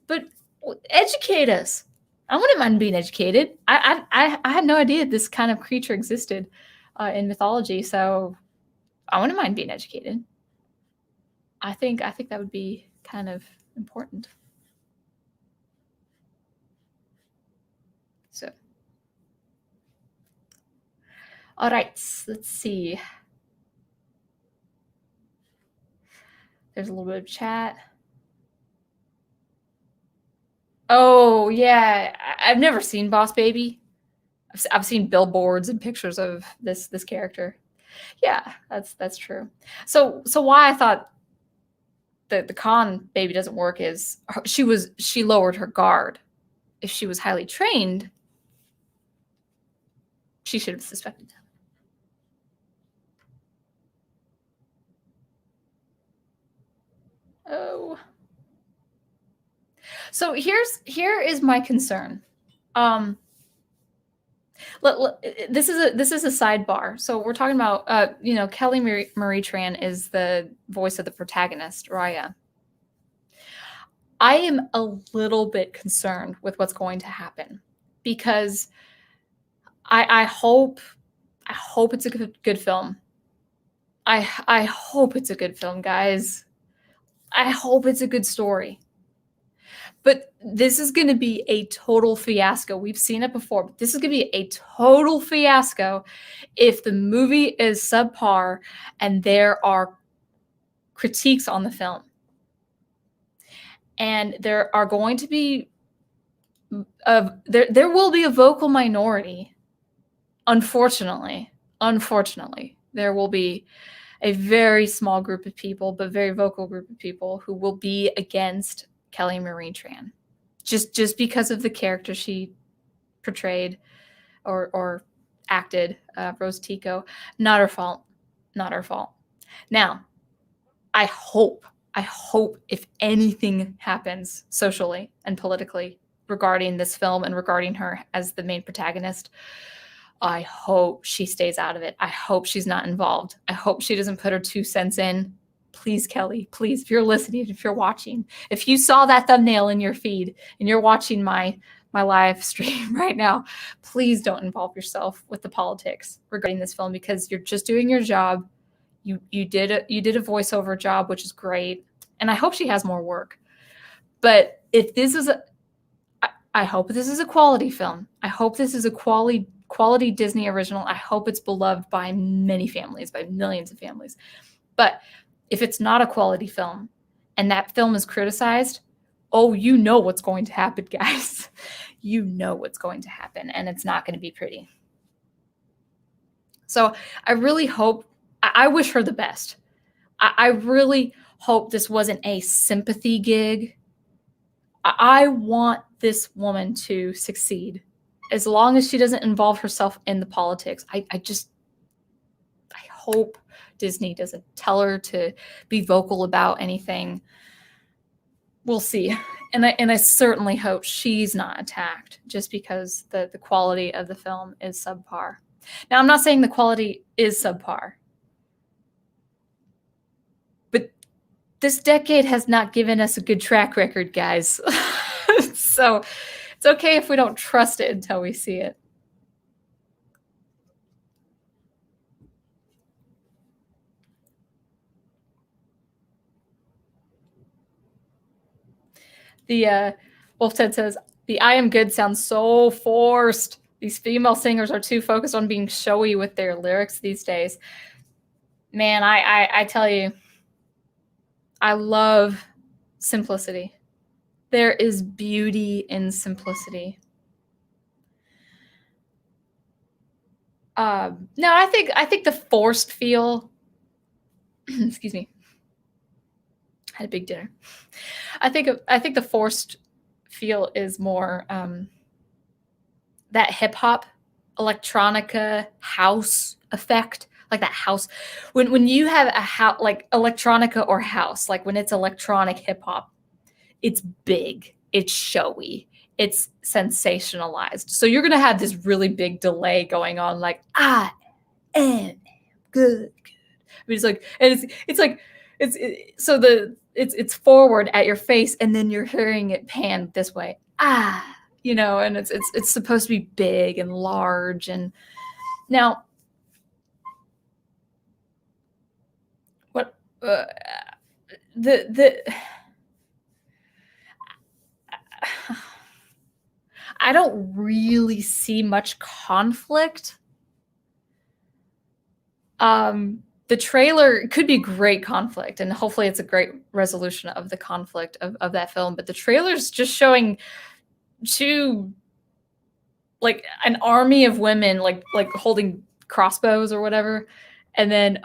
But educate us. I wouldn't mind being educated. I had no idea this kind of creature existed in mythology, so I wouldn't mind being educated. I think that would be kind of important. So, all right, let's see. There's a little bit of chat. Oh yeah, I've never seen Boss Baby. I've seen billboards and pictures of this character. Yeah, that's true. So why I thought the con baby doesn't work is she lowered her guard. If she was highly trained, she should have suspected that. Oh. So here is my concern. This is a sidebar. So we're talking about Kelly Marie Tran is the voice of the protagonist, Raya. I am a little bit concerned with what's going to happen because I hope it's a good film. I hope it's a good film, guys. I hope it's a good story. But this is going to be a total fiasco. We've seen it before, but this is going to be a total fiasco if the movie is subpar and there are critiques on the film. And there are going to be there will be a vocal minority. Unfortunately, there will be a very small group of people, but very vocal group of people who will be against Kelly Marie Tran, just because of the character she portrayed or acted, Rose Tico. Not her fault. Now, I hope if anything happens socially and politically regarding this film and regarding her as the main protagonist, I hope she stays out of it. I hope she's not involved. I hope she doesn't put her 2 cents in. Please, Kelly, please, if you're listening, if you're watching, if you saw that thumbnail in your feed and you're watching my live stream right now, please don't involve yourself with the politics regarding this film, because you're just doing your job. You did a voiceover job, which is great, and I hope she has more work. But if this is I hope this is a quality film. I hope this is a quality Disney original. I hope it's beloved by many families, by millions of families. But if it's not a quality film and that film is criticized, oh, you know what's going to happen, guys. You know what's going to happen, and it's not going to be pretty. So I really hope, I wish her the best. I really hope this wasn't a sympathy gig. I want this woman to succeed, as long as she doesn't involve herself in the politics. I hope Disney doesn't tell her to be vocal about anything. We'll see. And I certainly hope she's not attacked just because the quality of the film is subpar. Now, I'm not saying the quality is subpar, but this decade has not given us a good track record, guys. So it's okay if we don't trust it until we see it. The Wolf Ted says, The I am good sounds so forced. These female singers are too focused on being showy with their lyrics these days. Man, I tell you, I love simplicity. There is beauty in simplicity. No, I think the forced feel. Excuse me. I had a big dinner. I think the forced feel is more that hip hop, electronica, house effect, like that house. When you have a house like electronica or house, like when it's electronic hip hop, it's big, it's showy, it's sensationalized. So you're gonna have this really big delay going on, like I am good. I mean, it's like, and it's like so it's forward at your face, and then you're hearing it pan this way. You know, and it's supposed to be big and large. And now, what I don't really see much conflict. The trailer could be great conflict, and hopefully it's a great resolution of the conflict of that film. But the trailer's just showing two, like an army of women, like holding crossbows or whatever, and then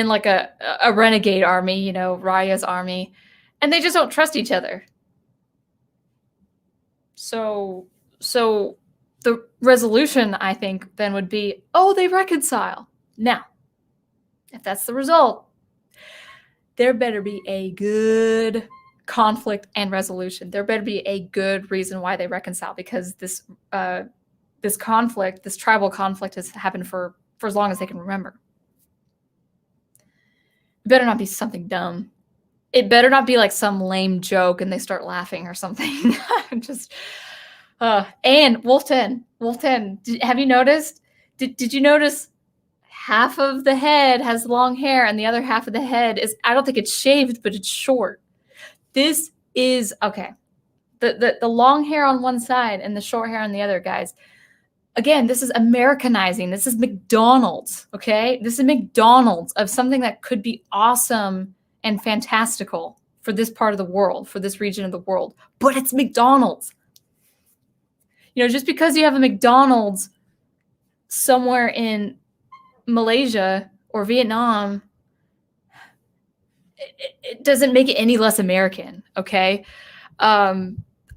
like a renegade army, you know, Raya's army, and they just don't trust each other. So the resolution, I think, then would be, oh, they reconcile. Now, if that's the result, there better be a good conflict and resolution. There better be a good reason why they reconcile, because this conflict, this tribal conflict, has happened for as long as they can remember. It better not be something dumb. It better not be like some lame joke and they start laughing or something. Just and Wolf 10, have you noticed? Did you notice half of the head has long hair and the other half of the head is, I don't think it's shaved, but it's short. This is okay. The long hair on one side and the short hair on the other, guys. Again, this is Americanizing. This is McDonald's, okay? This is McDonald's of something that could be awesome and fantastical for this part of the world, for this region of the world. But it's McDonald's. You know, just because you have a McDonald's somewhere in Malaysia or Vietnam, it doesn't make it any less American, okay? I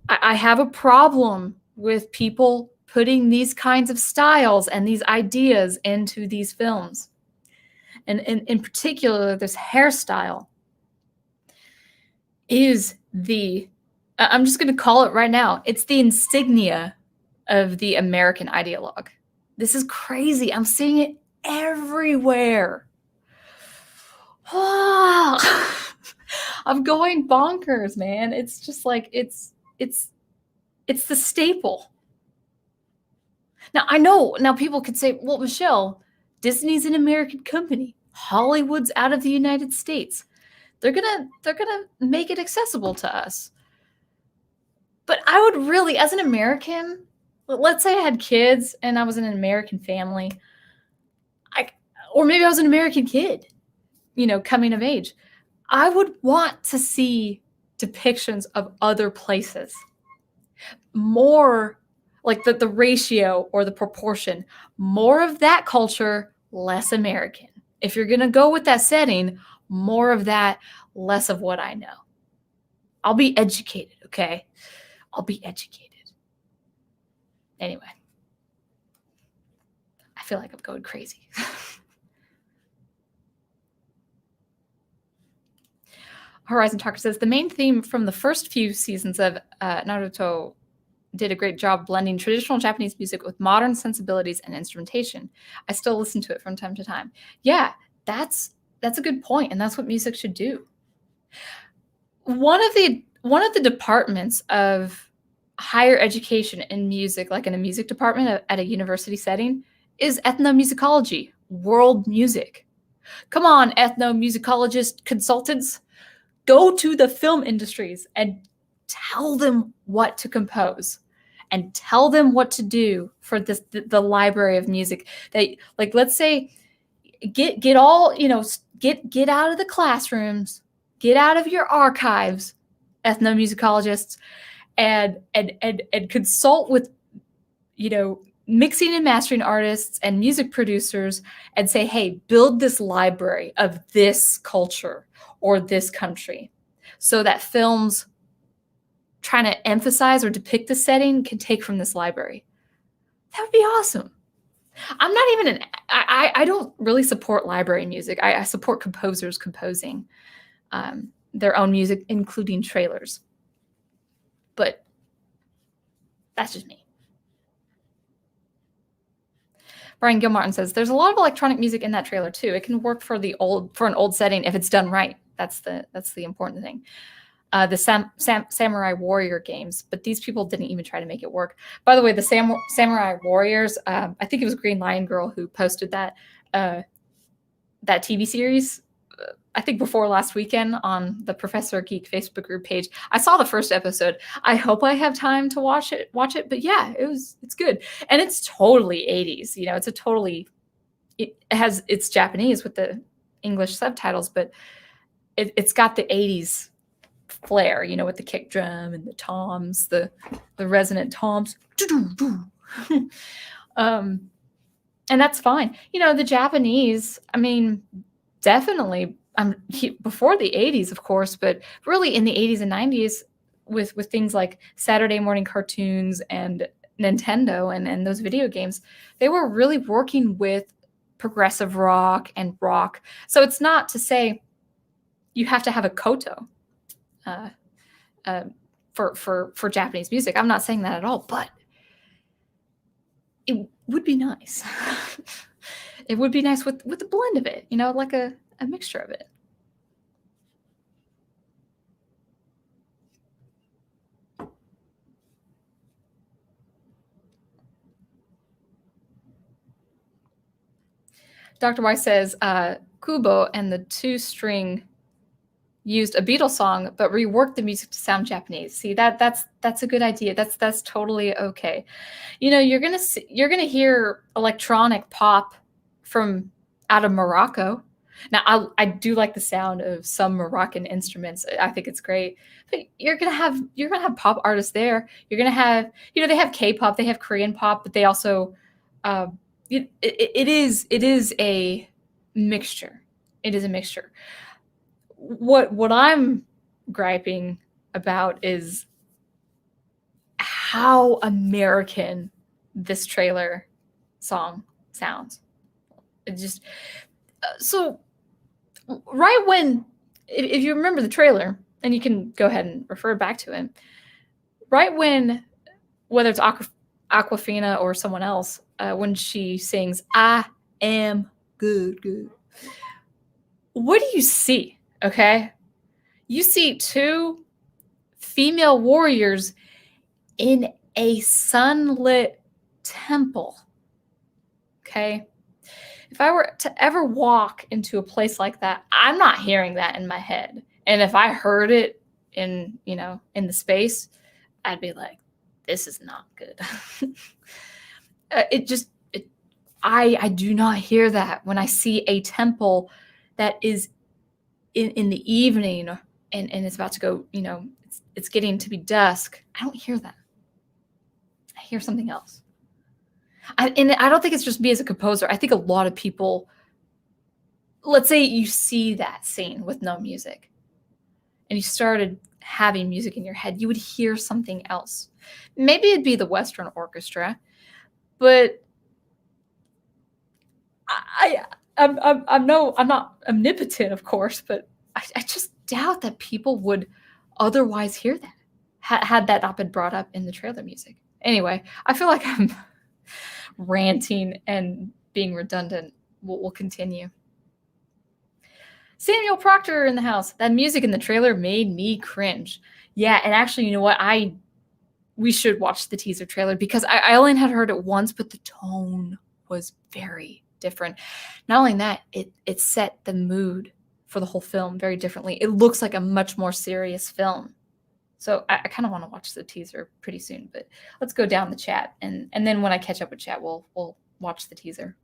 have a problem with people putting these kinds of styles and these ideas into these films. And in particular, this hairstyle is I'm just going to call it right now, it's the insignia of the American ideologue. This is crazy. I'm seeing it everywhere. I'm going bonkers, man. It's just like, it's the staple. Now, I know, now people could say, well, Michelle, Disney's an American company. Hollywood's out of the United States. They're gonna make it accessible to us. But I would really, as an American, let's say I had kids and I was in an American family, or maybe I was an American kid, you know, coming of age, I would want to see depictions of other places. More like the ratio or the proportion, more of that culture, less American. If you're going to go with that setting, more of that, less of what I know. I'll be educated, okay? I'll be educated. Anyway, I feel like I'm going crazy. Horizon Talker says, the main theme from the first few seasons of Naruto did a great job blending traditional Japanese music with modern sensibilities and instrumentation. I still listen to it from time to time. Yeah, that's a good point, and that's what music should do. One of the departments of higher education in music, like in a music department at a university setting, is ethnomusicology, world music. Come on, ethnomusicologist consultants. Go to the film industries and tell them what to compose and tell them what to do for the library of music. That, like, let's say, get all, get out of the classrooms, get out of your archives, ethnomusicologists, and consult with, mixing and mastering artists and music producers, and say, hey, build this library of this culture or this country, so that films trying to emphasize or depict the setting can take from this library. That would be awesome. I'm not even I don't really support library music. I support composers composing their own music, including trailers. But that's just me. Brian Gilmartin says, there's a lot of electronic music in that trailer too. It can work for an old setting if it's done right. That's the important thing. The Samurai Warrior games, but these people didn't even try to make it work. By the way, the Samurai Warriors, I think it was Green Lion Girl who posted that TV series, I think before last weekend, on the Professor Geek Facebook group page. I saw the first episode. I hope I have time to watch it. But yeah, it's good. And it's totally 80s. It's Japanese with the English subtitles, but it's got the 80s flair, with the kick drum and the toms, the resonant toms. And that's fine. The Japanese, definitely before the 80s, of course, but really in the 80s and 90s with things like Saturday morning cartoons and Nintendo and those video games, they were really working with progressive rock and rock. So it's not to say you have to have a koto for Japanese music. I'm not saying that at all, but it would be nice. It would be nice with a blend of it, like a mixture of it. Dr. Y says, Kubo and the 2-string used a Beatles song, but reworked the music to sound Japanese. See, that's a good idea. That's totally okay. You're gonna hear electronic pop from out of Morocco. Now, I do like the sound of some Moroccan instruments. I think it's great. But you're gonna have pop artists there. You're gonna have, they have K-pop, they have Korean pop, but they also it is a mixture. It is a mixture. What I'm griping about is how American this trailer song sounds. It just so right when, if you remember the trailer, and you can go ahead and refer back to it, right when, whether it's Aquafina or someone else, when she sings "I am good," what do you see? Okay, you see 2 female warriors in a sunlit temple. Okay, if I were to ever walk into a place like that, I'm not hearing that in my head. And if I heard it in the space, I'd be like, this is not good. I do not hear that when I see a temple that is in the evening and it's about to go, it's getting to be dusk. I don't hear that. I hear something else. And I don't think it's just me as a composer. I think a lot of people, let's say you see that scene with no music and you started having music in your head, you would hear something else. Maybe it'd be the Western orchestra, but I'm not omnipotent, of course, but I just doubt that people would otherwise hear that had that not been brought up in the trailer music. Anyway, I feel like I'm ranting and being redundant. We'll continue. Samuel Proctor in the house. That music in the trailer made me cringe. Yeah, and actually, you know what? We should watch the teaser trailer because I only had heard it once, but the tone was very different. Not only that, it set the mood for the whole film very differently. It looks like a much more serious film. So I kind of want to watch the teaser pretty soon, but let's go down the chat, and then when I catch up with chat, we'll watch the teaser.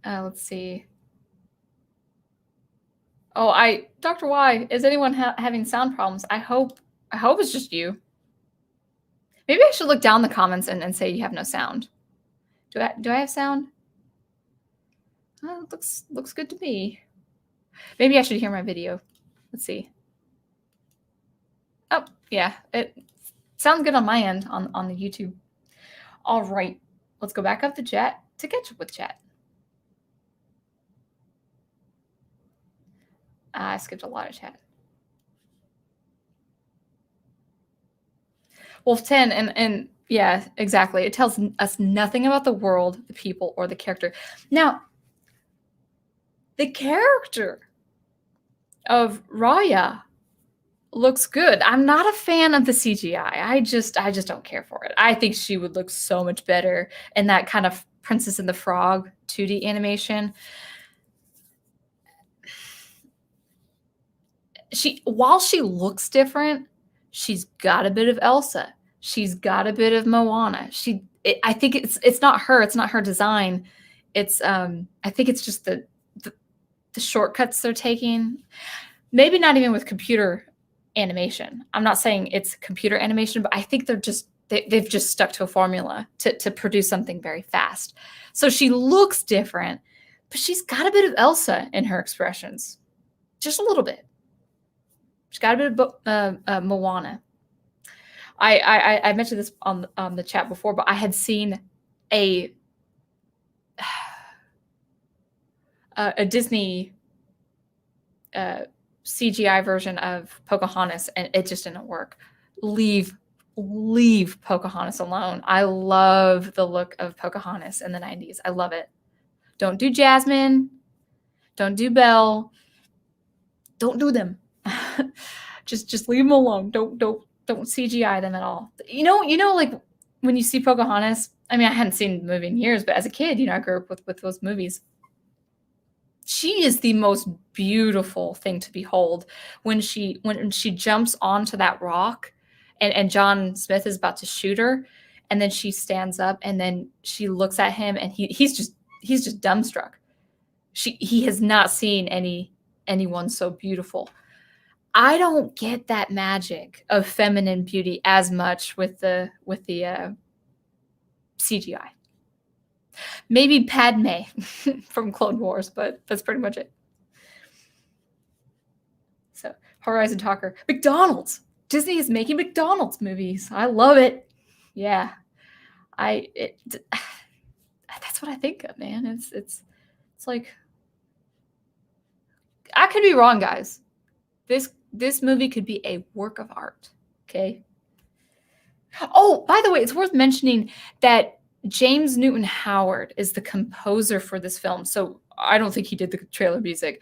Let's see. Oh, Dr. Y, is anyone having sound problems? I hope it's just you. Maybe I should look down the comments and say you have no sound. Do I have sound? Oh, it looks good to me. Maybe I should hear my video. Let's see. Oh, yeah, it sounds good on my end on the YouTube. All right, let's go back up the chat to catch up with chat. I skipped a lot of chat. Wolf 10 and yeah, exactly. It tells us nothing about the world, the people, or the character. Now, the character of Raya looks good. I'm not a fan of the CGI. I just don't care for it. I think she would look so much better in that kind of Princess and the Frog 2D animation. While she looks different, she's got a bit of Elsa. She's got a bit of Moana. I think it's not her. It's not her design. It's I think it's just the shortcuts they're taking. Maybe not even with computer animation. I'm not saying it's computer animation, but I think they've just stuck to a formula to produce something very fast. So she looks different, but she's got a bit of Elsa in her expressions, just a little bit. She's got a bit of Moana. I mentioned this on the chat before, but I had seen a Disney CGI version of Pocahontas, and it just didn't work. Leave Pocahontas alone. I love the look of Pocahontas in the 90s. I love it. Don't do Jasmine. Don't do Belle. Don't do them. just leave them alone. Don't CGI them at all. You know, like when you see Pocahontas, I mean, I hadn't seen the movie in years, but as a kid, I grew up with those movies. She is the most beautiful thing to behold when she jumps onto that rock and John Smith is about to shoot her, and then she stands up and then she looks at him and he's just dumbstruck. He has not seen anyone so beautiful. I don't get that magic of feminine beauty as much with the CGI. Maybe Padme from Clone Wars, but that's pretty much it. So, Horizon Talker. McDonald's. Disney is making McDonald's movies. I love it. Yeah. That's what I think of, man. It's like, I could be wrong, guys. This movie could be a work of art, okay? Oh, by the way, it's worth mentioning that James Newton Howard is the composer for this film. So I don't think he did the trailer music.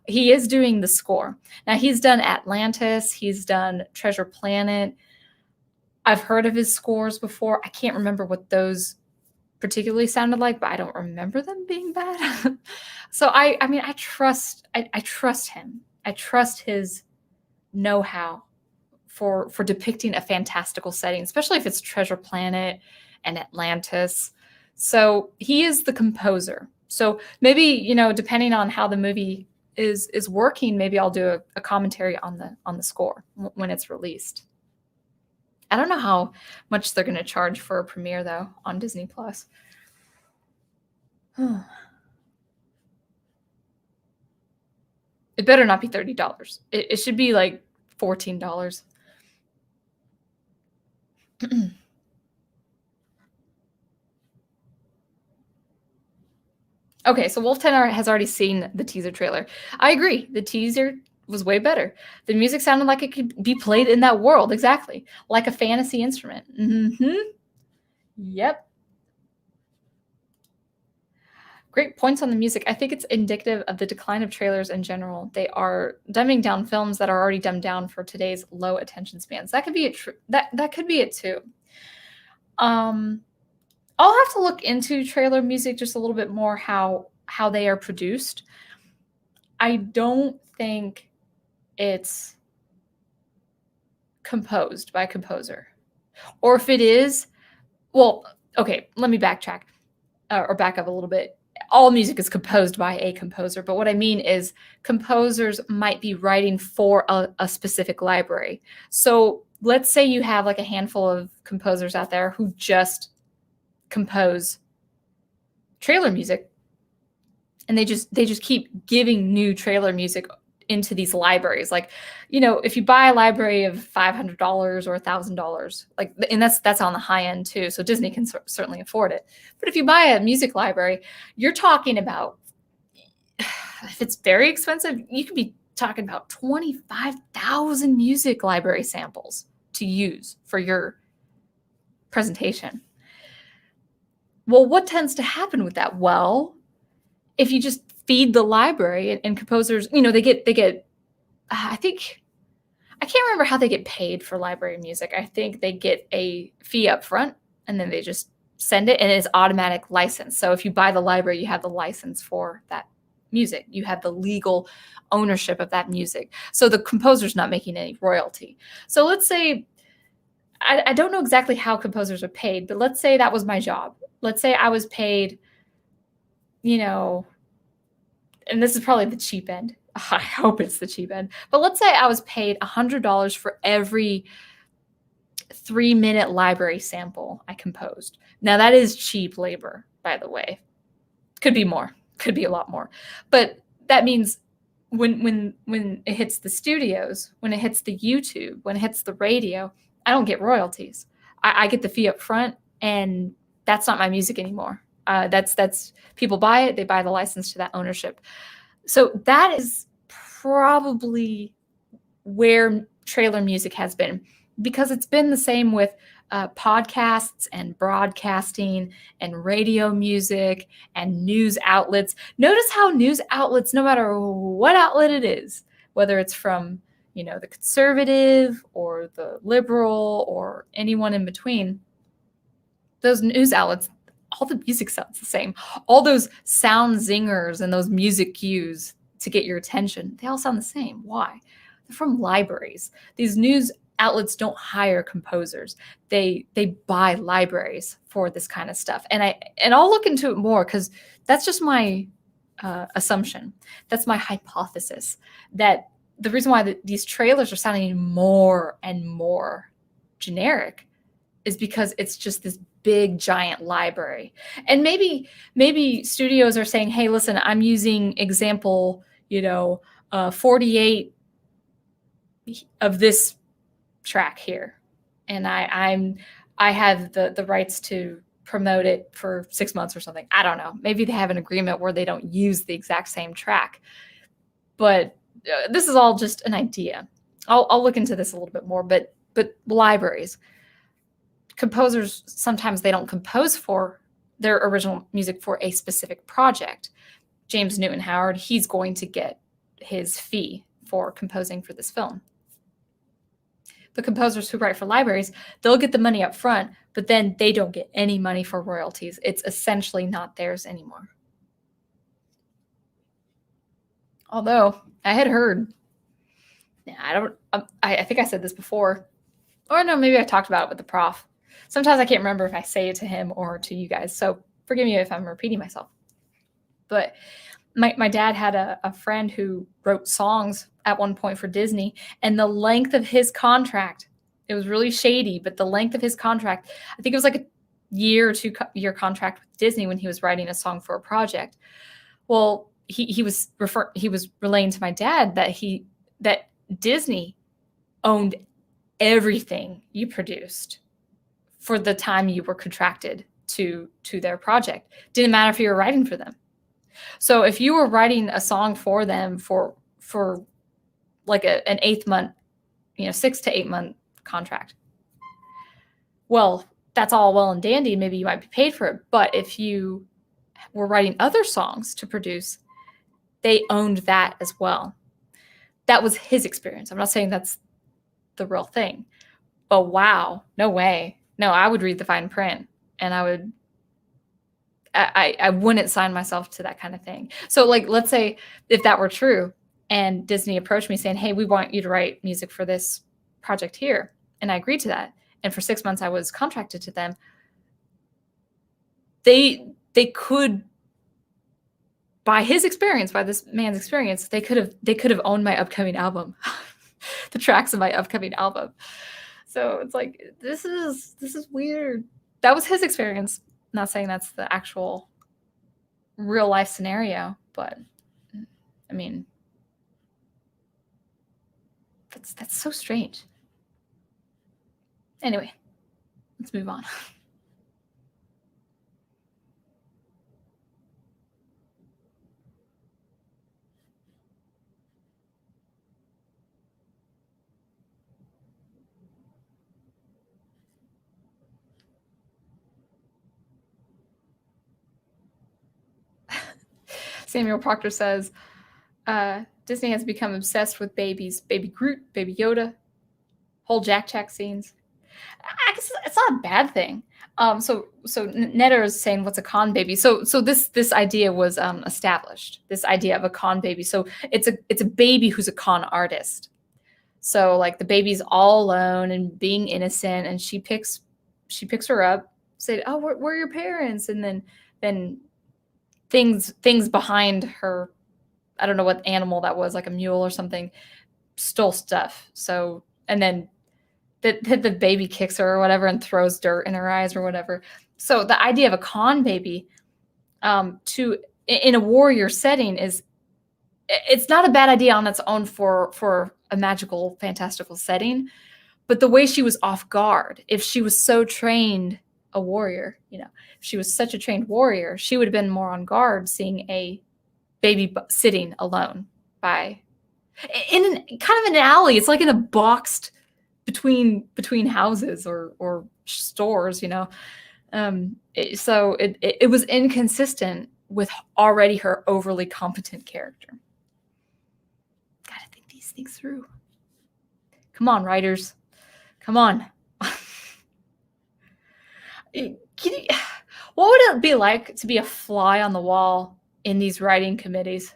He is doing the score. Now, he's done Atlantis. He's done Treasure Planet. I've heard of his scores before. I can't remember what those particularly sounded like, but I don't remember them being bad. So I mean, I trust him. I trust his know-how for depicting a fantastical setting, especially if it's Treasure Planet and Atlantis. So he is the composer. So maybe, depending on how the movie is working, maybe I'll do a commentary on the score when it's released. I don't know how much they're going to charge for a premiere though on Disney Plus. It better not be $30. It should be like $14. Okay, so Wolf 10 has already seen the teaser trailer. I agree. The teaser was way better. The music sounded like it could be played in that world, exactly. Like a fantasy instrument. Yep. Great points on the music. I think it's indicative of the decline of trailers in general. They are dumbing down films that are already dumbed down for today's low attention spans. That could be it. That could be it too. I'll have to look into trailer music just a little bit more, how they are produced. I don't think it's composed by a composer. Or if it is, well, okay, let me backtrack or back up a little bit. All music is composed by a composer, but what I mean is composers might be writing for a specific library. So let's say you have like a handful of composers out there who just compose trailer music, and they just keep giving new trailer music into these libraries. Like, if you buy a library of $500 or $1,000, like, and that's on the high end too, so Disney can certainly afford it. But if you buy a music library, you're talking about, if it's very expensive, you could be talking about 25,000 music library samples to use for your presentation. Well, what tends to happen with that? Well, if you just feed the library, and composers, they get, I think, I can't remember how they get paid for library music. I think they get a fee up front, and then they just send it, and it's automatic license. So if you buy the library, you have the license for that music. You have the legal ownership of that music. So the composer's not making any royalty. So let's say, I don't know exactly how composers are paid, but let's say that was my job. Let's say I was paid, and this is probably the cheap end. I hope it's the cheap end. But let's say I was paid $100 for every 3-minute library sample I composed. Now that is cheap labor, by the way. Could be more, could be a lot more. But that means when it hits the studios, when it hits the YouTube, when it hits the radio, I don't get royalties. I get the fee up front, and that's not my music anymore. That's people buy it, they buy the license to that ownership. So that is probably where trailer music has been, because it's been the same with podcasts and broadcasting and radio music and news outlets. Notice how news outlets, no matter what outlet it is, whether it's from the conservative or the liberal or anyone in between, those news outlets, all the music sounds the same. All those sound zingers and those music cues to get your attention, they all sound the same. Why? They're from libraries. These news outlets don't hire composers. They buy libraries for this kind of stuff. And I'll look into it more, because that's just my assumption. That's my hypothesis, that the reason why these trailers are sounding more and more generic is because it's just this big giant library. And maybe studios are saying, hey, listen, I'm using example 48 of this track here, and I have the rights to promote it for 6 months or something. I don't know, maybe they have an agreement where they don't use the exact same track, but this is all just an idea. I'll look into this a little bit more. But libraries, composers, sometimes they don't compose for their original music for a specific project. James Newton Howard, he's going to get his fee for composing for this film. The composers who write for libraries, they'll get the money up front, but then they don't get any money for royalties. It's essentially not theirs anymore. Although I had heard, I think I said this before, or no, maybe I talked about it with the prof. Sometimes I can't remember if I say it to him or to you guys, so forgive me if I'm repeating myself. But my dad had a friend who wrote songs at one point for Disney, and the length of his contract, it was really shady, but the length of his contract, I think it was like a year or 2 year contract with Disney when he was writing a song for a project. Well, he was relaying to my dad that Disney owned everything you produced for the time you were contracted to their project. Didn't matter if you were writing for them. So if you were writing a song for them for like an 8 month, 6 to 8 month contract, well, that's all well and dandy. Maybe you might be paid for it. But if you were writing other songs to produce, they owned that as well. That was his experience. I'm not saying that's the real thing, but wow, no way. No, I would read the fine print, and I would I wouldn't sign myself to that kind of thing. So like, let's say if that were true and Disney approached me saying, hey, we want you to write music for this project here. And I agreed to that. And for 6 months I was contracted to them. They could, by his experience, by this man's experience, they could have owned my upcoming album, the tracks of my upcoming album. So it's like, this is weird. That was his experience. Not saying that's the actual real life scenario, but I mean, that's so strange. Anyway, let's move on. Samuel Proctor says, Disney has become obsessed with babies. Baby Groot, Baby Yoda, whole Jack scenes. I guess it's not a bad thing. So Netter is saying, what's a con baby? So this idea was established. This idea of a con baby. So it's a baby who's a con artist. So like the baby's all alone and being innocent, and she picks her up, said, oh, where are your parents? And then things behind her, I don't know what animal that was, like a mule or something, stole stuff. So, and then the baby kicks her or whatever and throws dirt in her eyes or whatever. So the idea of a con baby in a warrior setting it's not a bad idea on its own for a magical, fantastical setting. But the way she was off guard, if she was so trained a warrior, if she was such a trained warrior, she would have been more on guard seeing a baby sitting alone in kind of an alley. It's like in a boxed between houses or stores, so it was inconsistent with already her overly competent character. Gotta think these things through. Come on, writers. Come on. What would it be like to be a fly on the wall in these writing committees?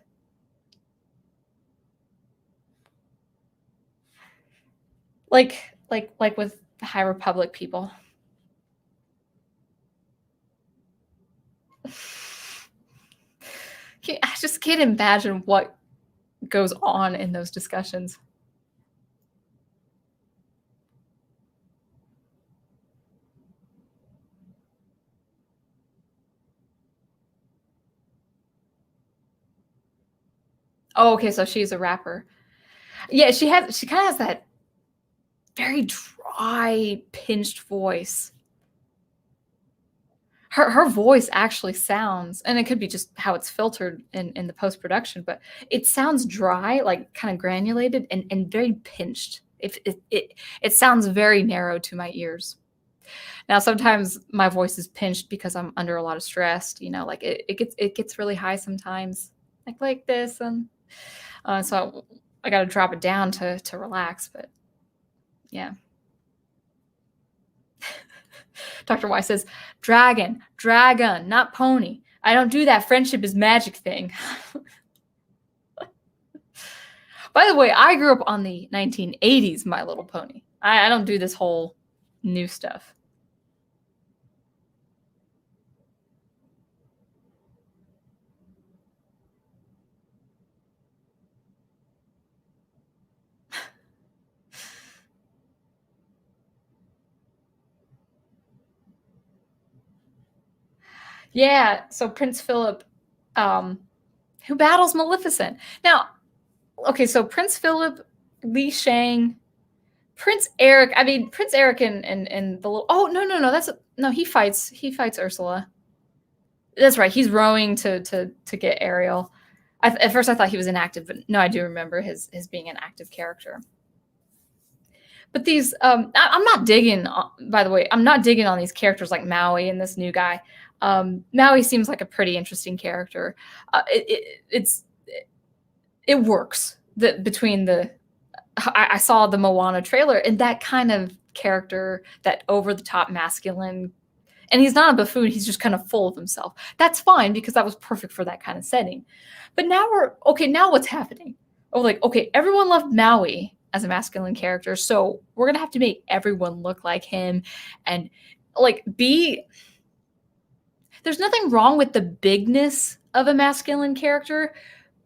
Like with the High Republic people. I just can't imagine what goes on in those discussions. Oh, okay, so she's a rapper. Yeah, she kind of has that very dry, pinched voice. Her voice actually sounds, and it could be just how it's filtered in the post-production, but it sounds dry, like kind of granulated and very pinched. It sounds very narrow to my ears. Now, sometimes my voice is pinched because I'm under a lot of stress, like it gets really high sometimes, like this, and so I got to drop it down to relax, but yeah. Dr. Y says, dragon, not pony. I don't do that friendship is magic thing. By the way, I grew up on the 1980s My Little Pony. I don't do this whole new stuff. Yeah, so Prince Philip, who battles Maleficent. Now, okay, so Prince Philip, Li Shang, Prince Eric. I mean, Prince Eric and the little. Oh no, he fights Ursula. That's right. He's rowing to get Ariel. At first, I thought he was inactive, but no, I do remember his being an active character. But these, I'm not digging. By the way, I'm not digging on these characters like Maui and this new guy. Maui seems like a pretty interesting character. It works between the. I saw the Moana trailer, and that kind of character, that over the top masculine, And he's not a buffoon. He's just kind of full of himself. That's fine because that was perfect for that kind of setting. But now now what's happening? Oh, like, okay, everyone loved Maui as a masculine character. So we're going to have to make everyone look like him and like there's nothing wrong with the bigness of a masculine character,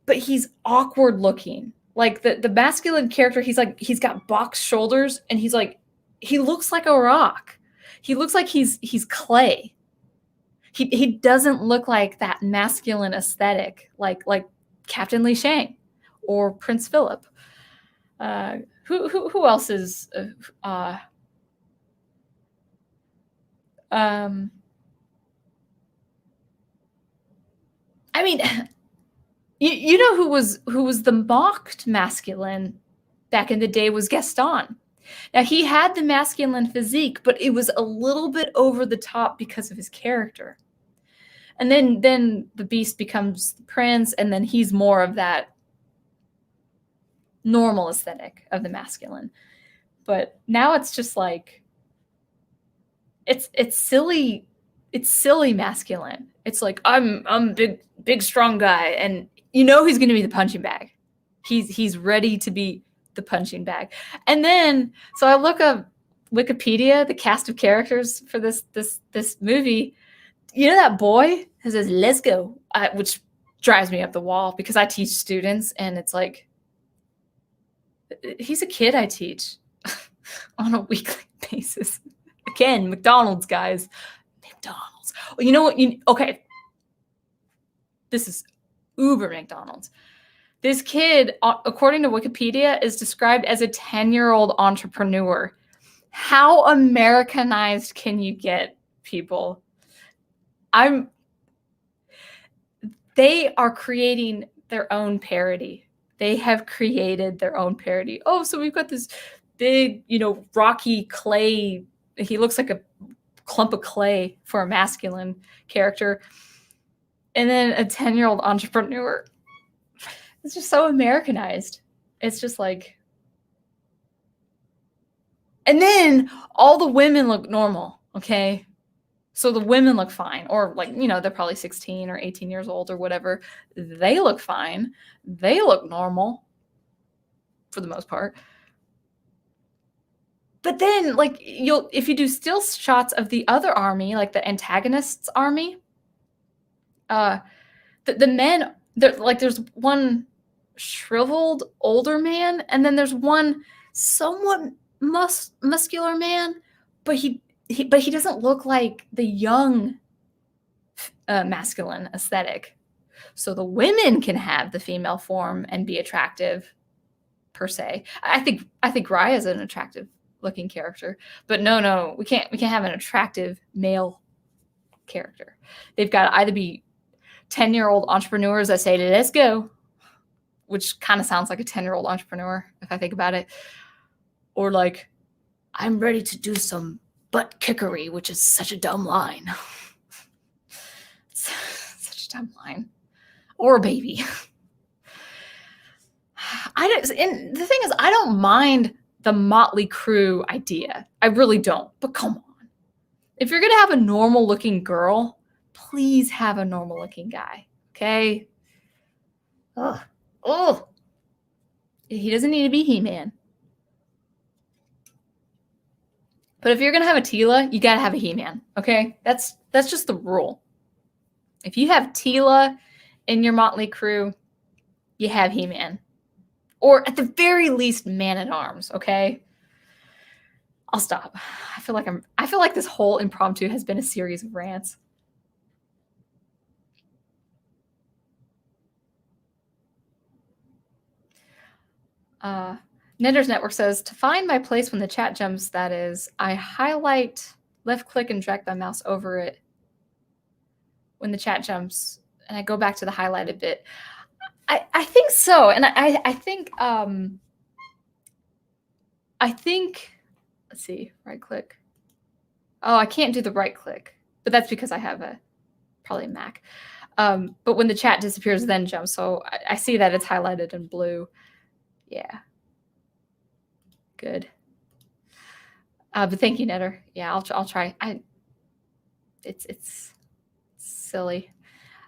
but he's awkward looking. Like the masculine character, he's got box shoulders and he looks like a rock. He looks like he's clay. He doesn't look like that masculine aesthetic like Captain Li Shang or Prince Philip. Who else is I mean, you know who was the mocked masculine back in the day was Gaston. Now he had the masculine physique, but it was a little bit over the top because of his character. And then the Beast becomes the Prince, and then he's more of that normal aesthetic of the masculine. But now it's just like it's silly. It's silly masculine. It's like I'm big strong guy, and you know he's going to be the punching bag. He's ready to be the punching bag. And then so I look up Wikipedia, the cast of characters for this movie. You know that boy who says "Let's go," which drives me up the wall because I teach students, and it's like he's a kid I teach on a weekly basis. Again, McDonald's guys, McDonald's. Well, you know what? Okay, this is uber McDonald's. This kid, according to Wikipedia, is described as a 10-year-old entrepreneur. How Americanized can you get, people? They are creating their own parody. They have created their own parody. Oh, so we've got this big, rocky clay. He looks like a clump of clay for a masculine character. And then a 10-year-old entrepreneur. It's just so Americanized. It's just like, and then all the women look normal, okay? So the women look fine, or like, they're probably 16 or 18 years old or whatever. They look fine. They look normal for the most part. But then like if you do still shots of the other army, like the antagonist's army, the men, there's one shriveled older man, and then there's one somewhat muscular man, but he doesn't look like the young masculine aesthetic. So the women can have the female form and be attractive per se. I think Raya is an attractive looking character, but no, we can't have an attractive male character. They've got to either be 10-year-old entrepreneurs that say, "Let's go," which kind of sounds like a 10-year-old entrepreneur if I think about it, or like, "I'm ready to do some butt kickery," which is such a dumb line. Such a dumb line. Or a baby. And the thing is, I don't mind the Motley Crue idea. I really don't. But come on. If you're going to have a normal looking girl, please have a normal looking guy. Okay? Ugh. Oh. He doesn't need to be He-Man. But if you're going to have a Tila, you got to have a He-Man. Okay? That's just the rule. If you have Tila in your Motley Crue, you have He-Man. Or at the very least, Man-at-Arms, okay? I'll stop. I feel like this whole impromptu has been a series of rants. Netter's Network says, to find my place when the chat jumps, that is, I highlight, left click, and drag my mouse over it when the chat jumps, and I go back to the highlighted bit. I think so, and I think, let's see, right click. Oh, I can't do the right click, but that's because I have probably a Mac. But when the chat disappears, then jumps. So I see that it's highlighted in blue. Yeah. Good. But thank you, Netter. Yeah, I'll try. it's silly.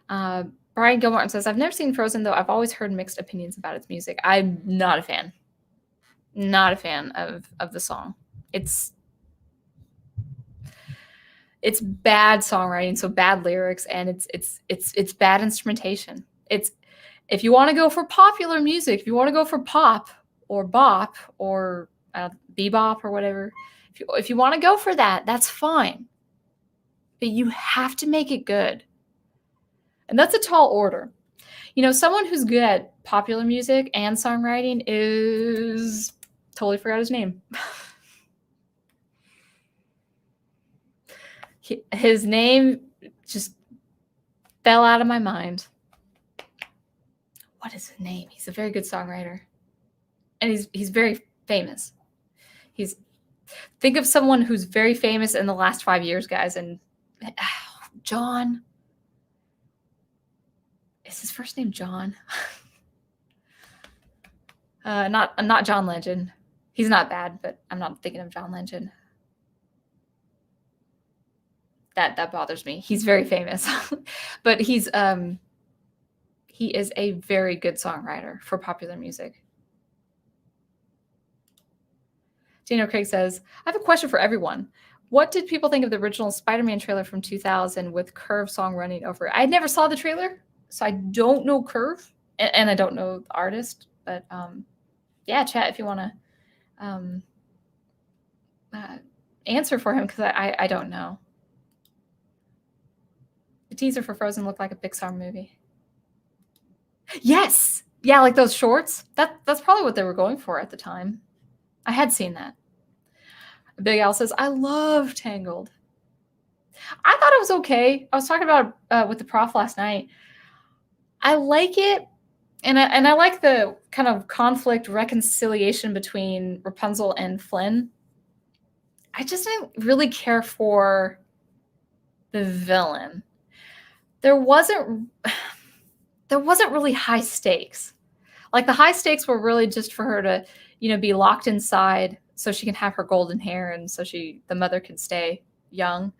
Brian Gilmartin says, I've never seen Frozen, though I've always heard mixed opinions about its music. I'm not a fan. Not a fan of the song. It's bad songwriting, so bad lyrics, and it's bad instrumentation. It's, if you want to go for popular music, if you want to go for pop or bop or bebop or whatever, if you want to go for that, that's fine. But you have to make it good. And that's a tall order. You know, someone who's good at popular music and songwriting is, totally forgot his name. His name just fell out of my mind. What is his name? He's a very good songwriter. And he's very famous. Think of someone who's very famous in the last 5 years, guys, and John. Is his first name John? Not John Legend. He's not bad, but I'm not thinking of John Legend. That bothers me. He's very famous, but he is a very good songwriter for popular music. Daniel Craig says, I have a question for everyone. What did people think of the original Spider-Man trailer from 2000 with Curve song running over it? I never saw the trailer, so I don't know Curve, and I don't know the artist, but yeah, chat if you want to answer for him, because I don't know. The teaser for Frozen looked like a Pixar movie. Yes! Yeah, like those shorts. That's probably what they were going for at the time. I had seen that. Big Al says, I love Tangled. I thought it was okay. I was talking about it with the prof last night. I like it, and I like the kind of conflict reconciliation between Rapunzel and Flynn. I just didn't really care for the villain. There wasn't really high stakes. Like, the high stakes were really just for her to, be locked inside so she can have her golden hair and so the mother can stay young,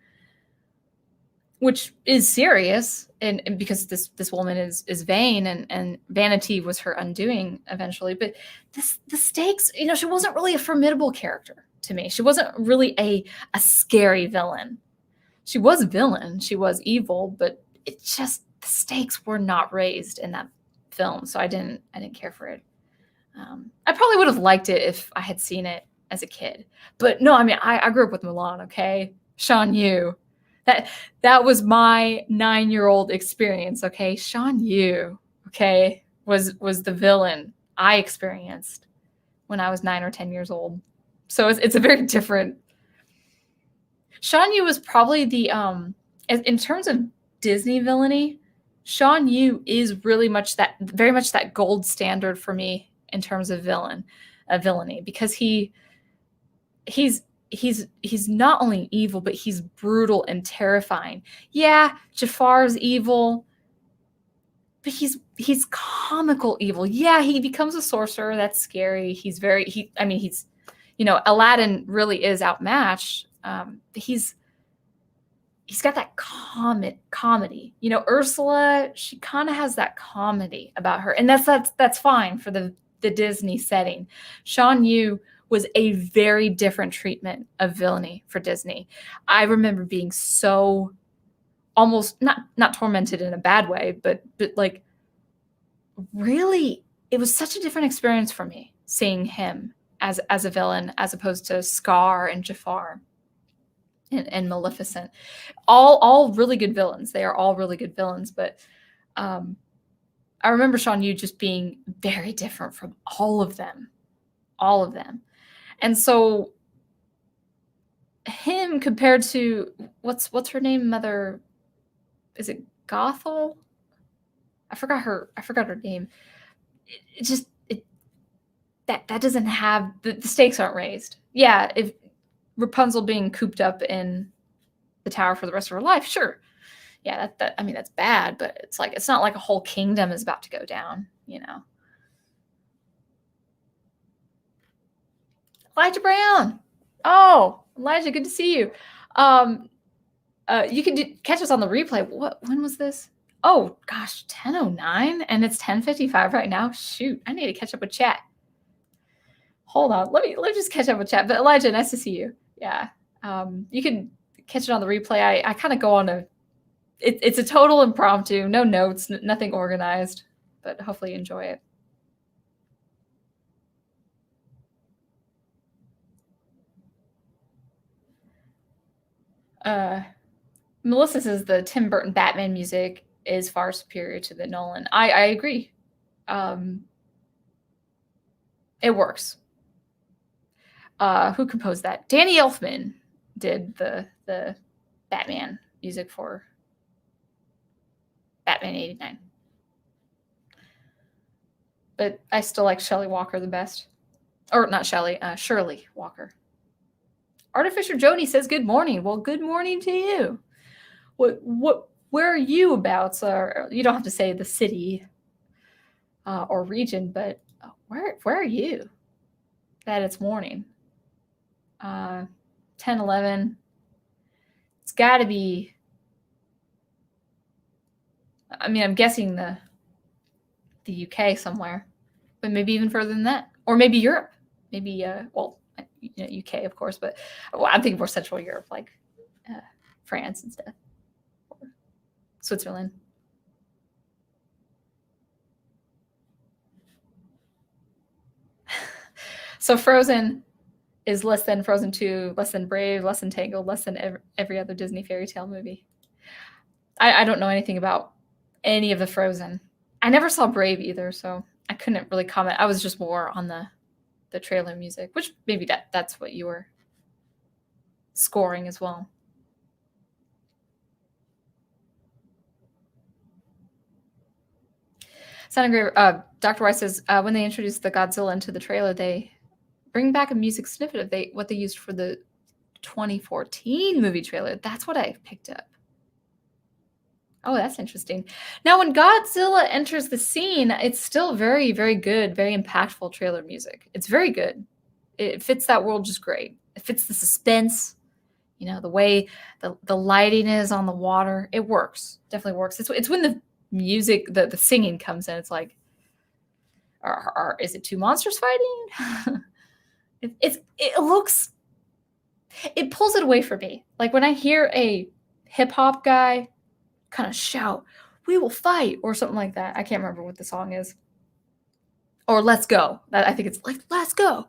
which is serious, and because this woman is vain, and vanity was her undoing eventually. But the stakes, she wasn't really a formidable character to me. She wasn't really a scary villain. She was a villain. She was evil, but it's just the stakes were not raised in that film, so I didn't care for it. I probably would have liked it if I had seen it as a kid, but no, I mean, I grew up with Mulan. Okay, Shan Yu, that was my 9-year-old experience. Okay, Shan Yu, okay, was the villain I experienced when I was 9 or 10 years old. So it's a very different. Shan Yu was probably the in terms of Disney villainy, Shan Yu is very much that gold standard for me in terms of villainy, because he's not only evil, but he's brutal and terrifying. Yeah, Jafar's evil, but he's comical evil. Yeah, he becomes a sorcerer. That's scary. Aladdin really is outmatched. He's got that comedy. Ursula, she kind of has that comedy about her, and that's fine for the Disney setting. Shan Yu was a very different treatment of villainy for Disney. I remember being so almost not tormented in a bad way, but like, really, it was such a different experience for me seeing him as a villain as opposed to Scar and Jafar and Maleficent. All really good villains. They are all really good villains, but I remember Shan Yu just being very different from all of them. And so him compared to what's her name? Mother, is it Gothel? I forgot her name. That doesn't have the stakes aren't raised. Yeah, if Rapunzel being cooped up in the tower for the rest of her life, sure. Yeah, that's bad, but it's not like a whole kingdom is about to go down, Elijah Brown. Oh, Elijah, good to see you. You can catch us on the replay. When was this? Oh gosh, 10:09, and it's 10:55 right now. Shoot, I need to catch up with chat. Hold on, let me just catch up with chat. But Elijah, nice to see you. Yeah, you can catch it on the replay. I kind of go on it's a total impromptu, no notes, nothing organized, but hopefully you enjoy it. Melissa says the Tim Burton Batman music is far superior to the Nolan. I agree. It works. Who composed that? Danny Elfman did the Batman music for Batman '89. But I still like Shelley Walker the best. Or not Shelley, Shirley Walker. Artificial Joni says good morning. Well, good morning to you. Where are you about? You don't have to say the city or region, but where are you that it's morning? 10, 11. It's got to be, I mean, I'm guessing the UK somewhere, but maybe even further than that. Or maybe Europe. Maybe, UK, of course, but I'm thinking more Central Europe, like France and stuff. Or Switzerland. So Frozen is less than Frozen 2, less than Brave, less than Tangled, less than every other Disney fairy tale movie. I don't know anything about any of the Frozen. I never saw Brave either, so I couldn't really comment. I was just more on the trailer music, which maybe that's what you were scoring as well. Engraver, Dr. Weiss says when they introduced the Godzilla into the trailer, they bring back a music snippet of what they used for the 2014 movie trailer. That's what I picked up. Oh, that's interesting. Now, when Godzilla enters the scene, it's still very, very good, very impactful trailer music. It's very good. It fits that world just great. It fits the suspense, the way the lighting is on the water. It works. Definitely works. It's when the music, the singing comes in. It's like, is it two monsters fighting? It pulls it away from me. Like when I hear a hip hop guy kind of shout, "We will fight," or something like that. I can't remember what the song is. Or "Let's go." I think it's like "Let's go."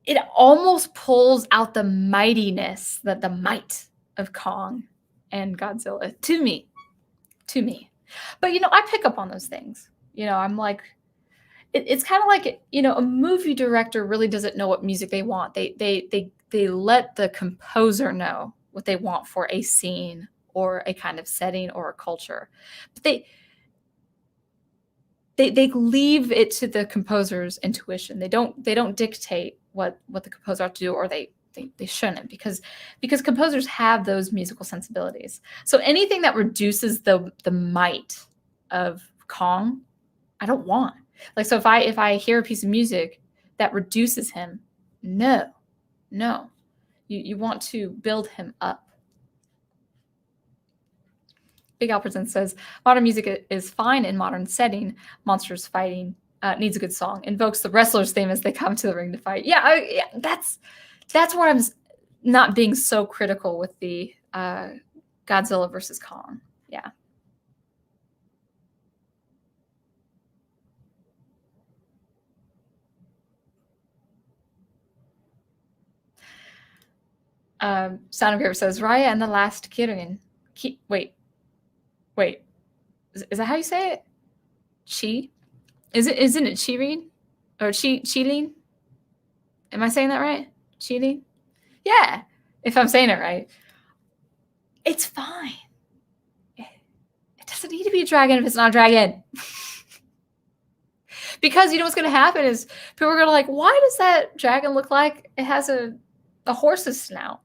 It almost pulls out the mightiness, the might of Kong and Godzilla to me. But I pick up on those things. I'm like, it's kind of like a movie director really doesn't know what music they want. They let the composer know what they want for a scene or a kind of setting or a culture, but they leave it to the composer's intuition. They don't dictate what the composer ought to do, or they shouldn't, because composers have those musical sensibilities. So anything that reduces the might of Kong, I don't want. Like, so if I hear a piece of music that reduces him, no, you want to build him up. Big Al Presents says, modern music is fine in modern setting. Monsters fighting needs a good song. Invokes the wrestlers' theme as they come to the ring to fight. Yeah, that's where I'm not being so critical with the Godzilla versus Kong. Yeah. Sound of Graver says, Raya and the Last Kirin. Wait. Is that how you say it? Chi? Isn't it Chirin? Or Chilin? Am I saying that right? Chilin? Yeah, if I'm saying it right. It's fine. It doesn't need to be a dragon if it's not a dragon. Because what's going to happen is people are going to like, why does that dragon look like it has a horse's snout?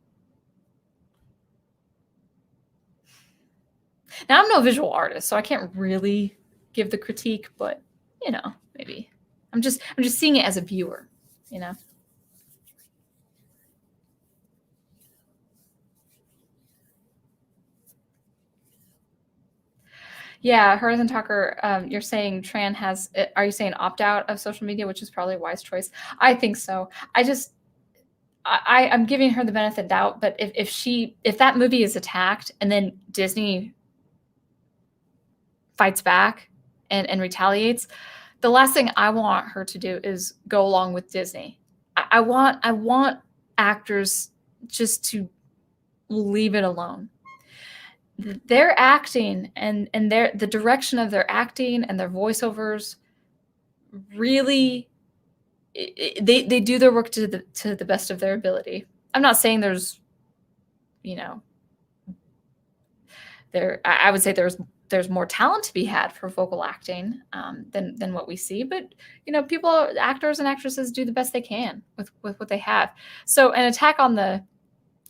Now, I'm no visual artist, so I can't really give the critique, but maybe I'm just seeing it as a viewer, Yeah, Horizon Talker, you're saying Tran has, are you saying opt out of social media, which is probably a wise choice? I think so. I'm giving her the benefit of the doubt, but if that movie is attacked and then Disney fights back and retaliates, the last thing I want her to do is go along with Disney. I want actors just to leave it alone. Their acting and the direction of their acting and their voiceovers really, they do their work to the best of their ability. I'm not saying there's, you know, I would say there's more talent to be had for vocal acting than what we see, but actors and actresses do the best they can with what they have. So an attack on the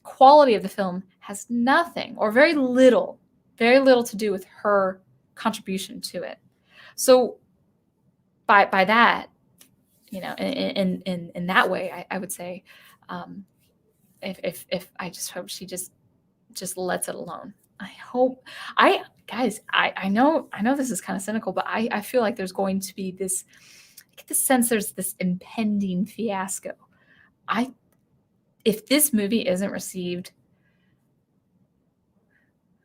quality of the film has nothing or very little to do with her contribution to it. So by that, in that way, I would say, if I just hope she just lets it alone. I know this is kind of cynical, but I feel like there's going to be this, I get the sense there's this impending fiasco. If this movie isn't received,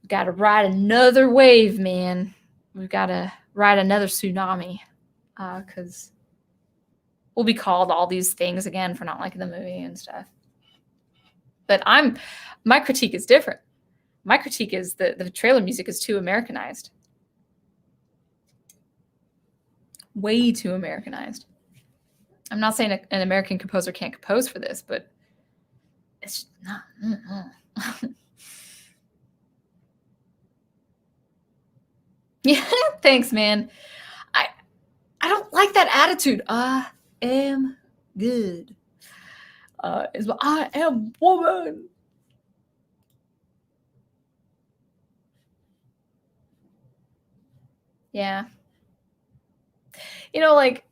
we've got to ride another wave, man. We've got to ride another tsunami, because we'll be called all these things again for not liking the movie and stuff. But my critique is different. My critique is that the trailer music is too Americanized. Way too Americanized. I'm not saying an American composer can't compose for this, but it's just not. Yeah, thanks, man. I don't like that attitude. I am good. I am woman. Yeah. I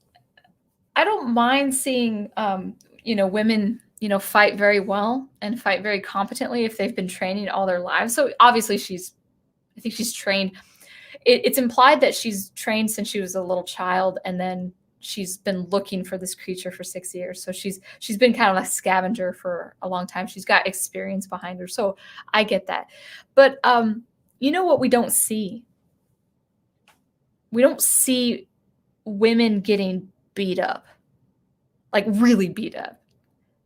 don't mind seeing, women, fight very well and fight very competently if they've been training all their lives. So obviously I think she's trained. It's implied that she's trained since she was a little child, and then she's been looking for this creature for 6 years. So she's been kind of a scavenger for a long time. She's got experience behind her. So I get that. But what we don't see? We don't see women getting beat up, like really beat up.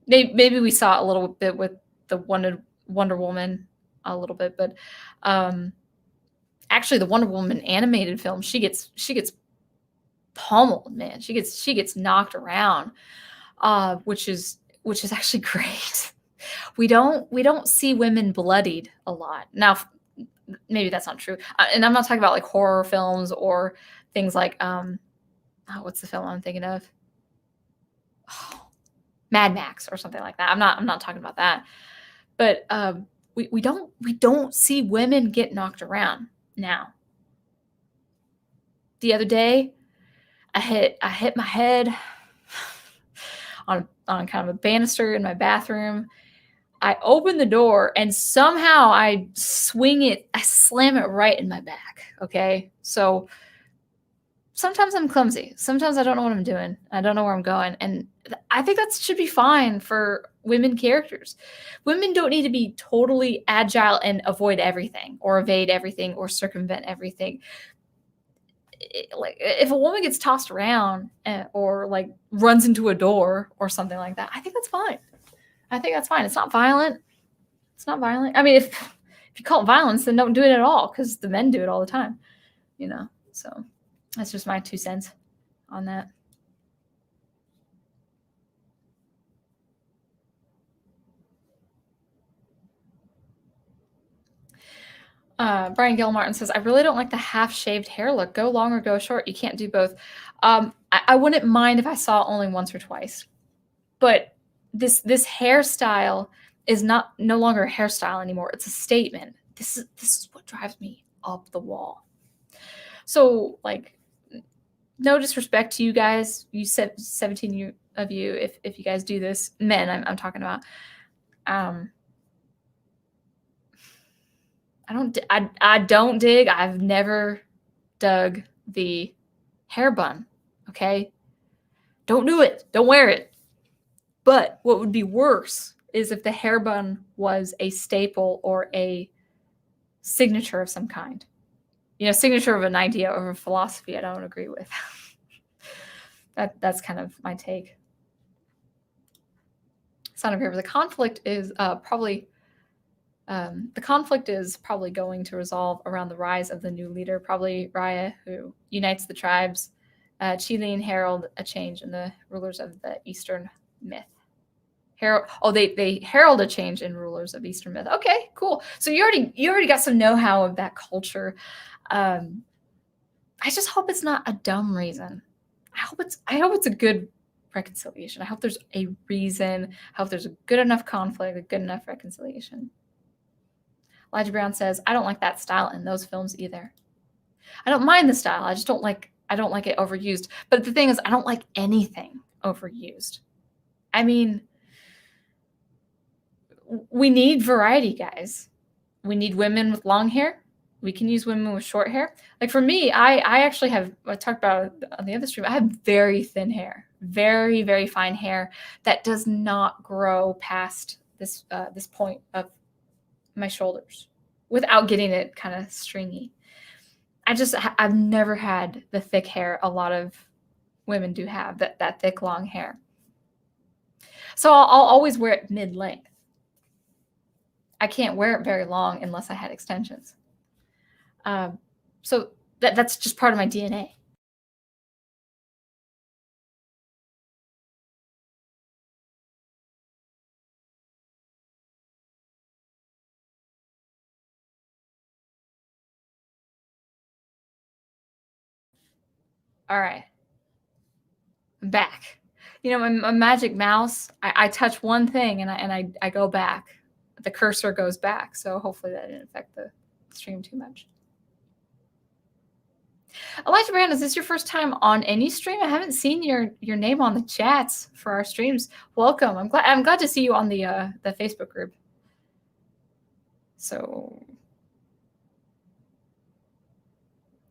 Maybe we saw a little bit with the Wonder Woman a little bit, but actually the Wonder Woman animated film, she gets pummeled, man. She gets knocked around, which is actually great. We don't see women bloodied a lot. Now, maybe that's not true. And I'm not talking about like horror films or things like what's the film I'm thinking of? Oh, Mad Max or something like that. I'm not talking about that. But we don't see women get knocked around now. The other day, I hit my head on kind of a banister in my bathroom. I open the door and somehow I slam it right in my back. Okay. So sometimes I'm clumsy. Sometimes I don't know what I'm doing. I don't know where I'm going. And I think that should be fine for women characters. Women don't need to be totally agile and avoid everything or evade everything or circumvent everything. Like if a woman gets tossed around or like runs into a door or something like that, I think that's fine. It's not violent. I mean, if you call it violence, then don't do it at all, because the men do it all the time, So that's just my 2 cents on that. Brian Gilmartin says, I really don't like the half-shaved hair look. Go long or go short. You can't do both. I wouldn't mind if I saw only once or twice. But this hairstyle is no longer a hairstyle anymore. It's a statement. This is what drives me up the wall. So, like, no disrespect to you guys. You said 17 of you, if you guys do this, men, I'm talking about. I don't dig. I've never dug the hair bun, okay? Don't do it. Don't wear it. But what would be worse is if the hair bun was a staple or a signature of some kind. Signature of an idea or a philosophy I don't agree with. That's kind of my take. Sound of Engraver. The conflict is probably going to resolve around the rise of the new leader, probably Raya, who unites the tribes. Chilean herald a change in the rulers of the Eastern myth. They herald a change in rulers of Eastern myth. Okay, cool. So you already got some know-how of that culture. I just hope it's not a dumb reason. I hope it's a good reconciliation. I hope there's a reason. I hope there's a good enough conflict, a good enough reconciliation. Elijah Brown says, I don't like that style in those films either. I don't mind the style. I don't like it overused. But the thing is, I don't like anything overused. I mean, we need variety, guys. We need women with long hair. We can use women with short hair. Like for me, I actually have, I talked about it on the other stream, I have very thin hair, very, very fine hair that does not grow past this point of my shoulders without getting it kind of stringy. I've never had the thick hair a lot of women do have, that thick, long hair. So I'll always wear it mid-length. I can't wear it very long unless I had extensions. So that's just part of my DNA. All right. I'm back. My magic mouse, I touch one thing and I go back. The cursor goes back. So hopefully that didn't affect the stream too much. Elijah Brand, is this your first time on any stream? I haven't seen your name on the chats for our streams. Welcome. I'm glad to see you on the Facebook group. So,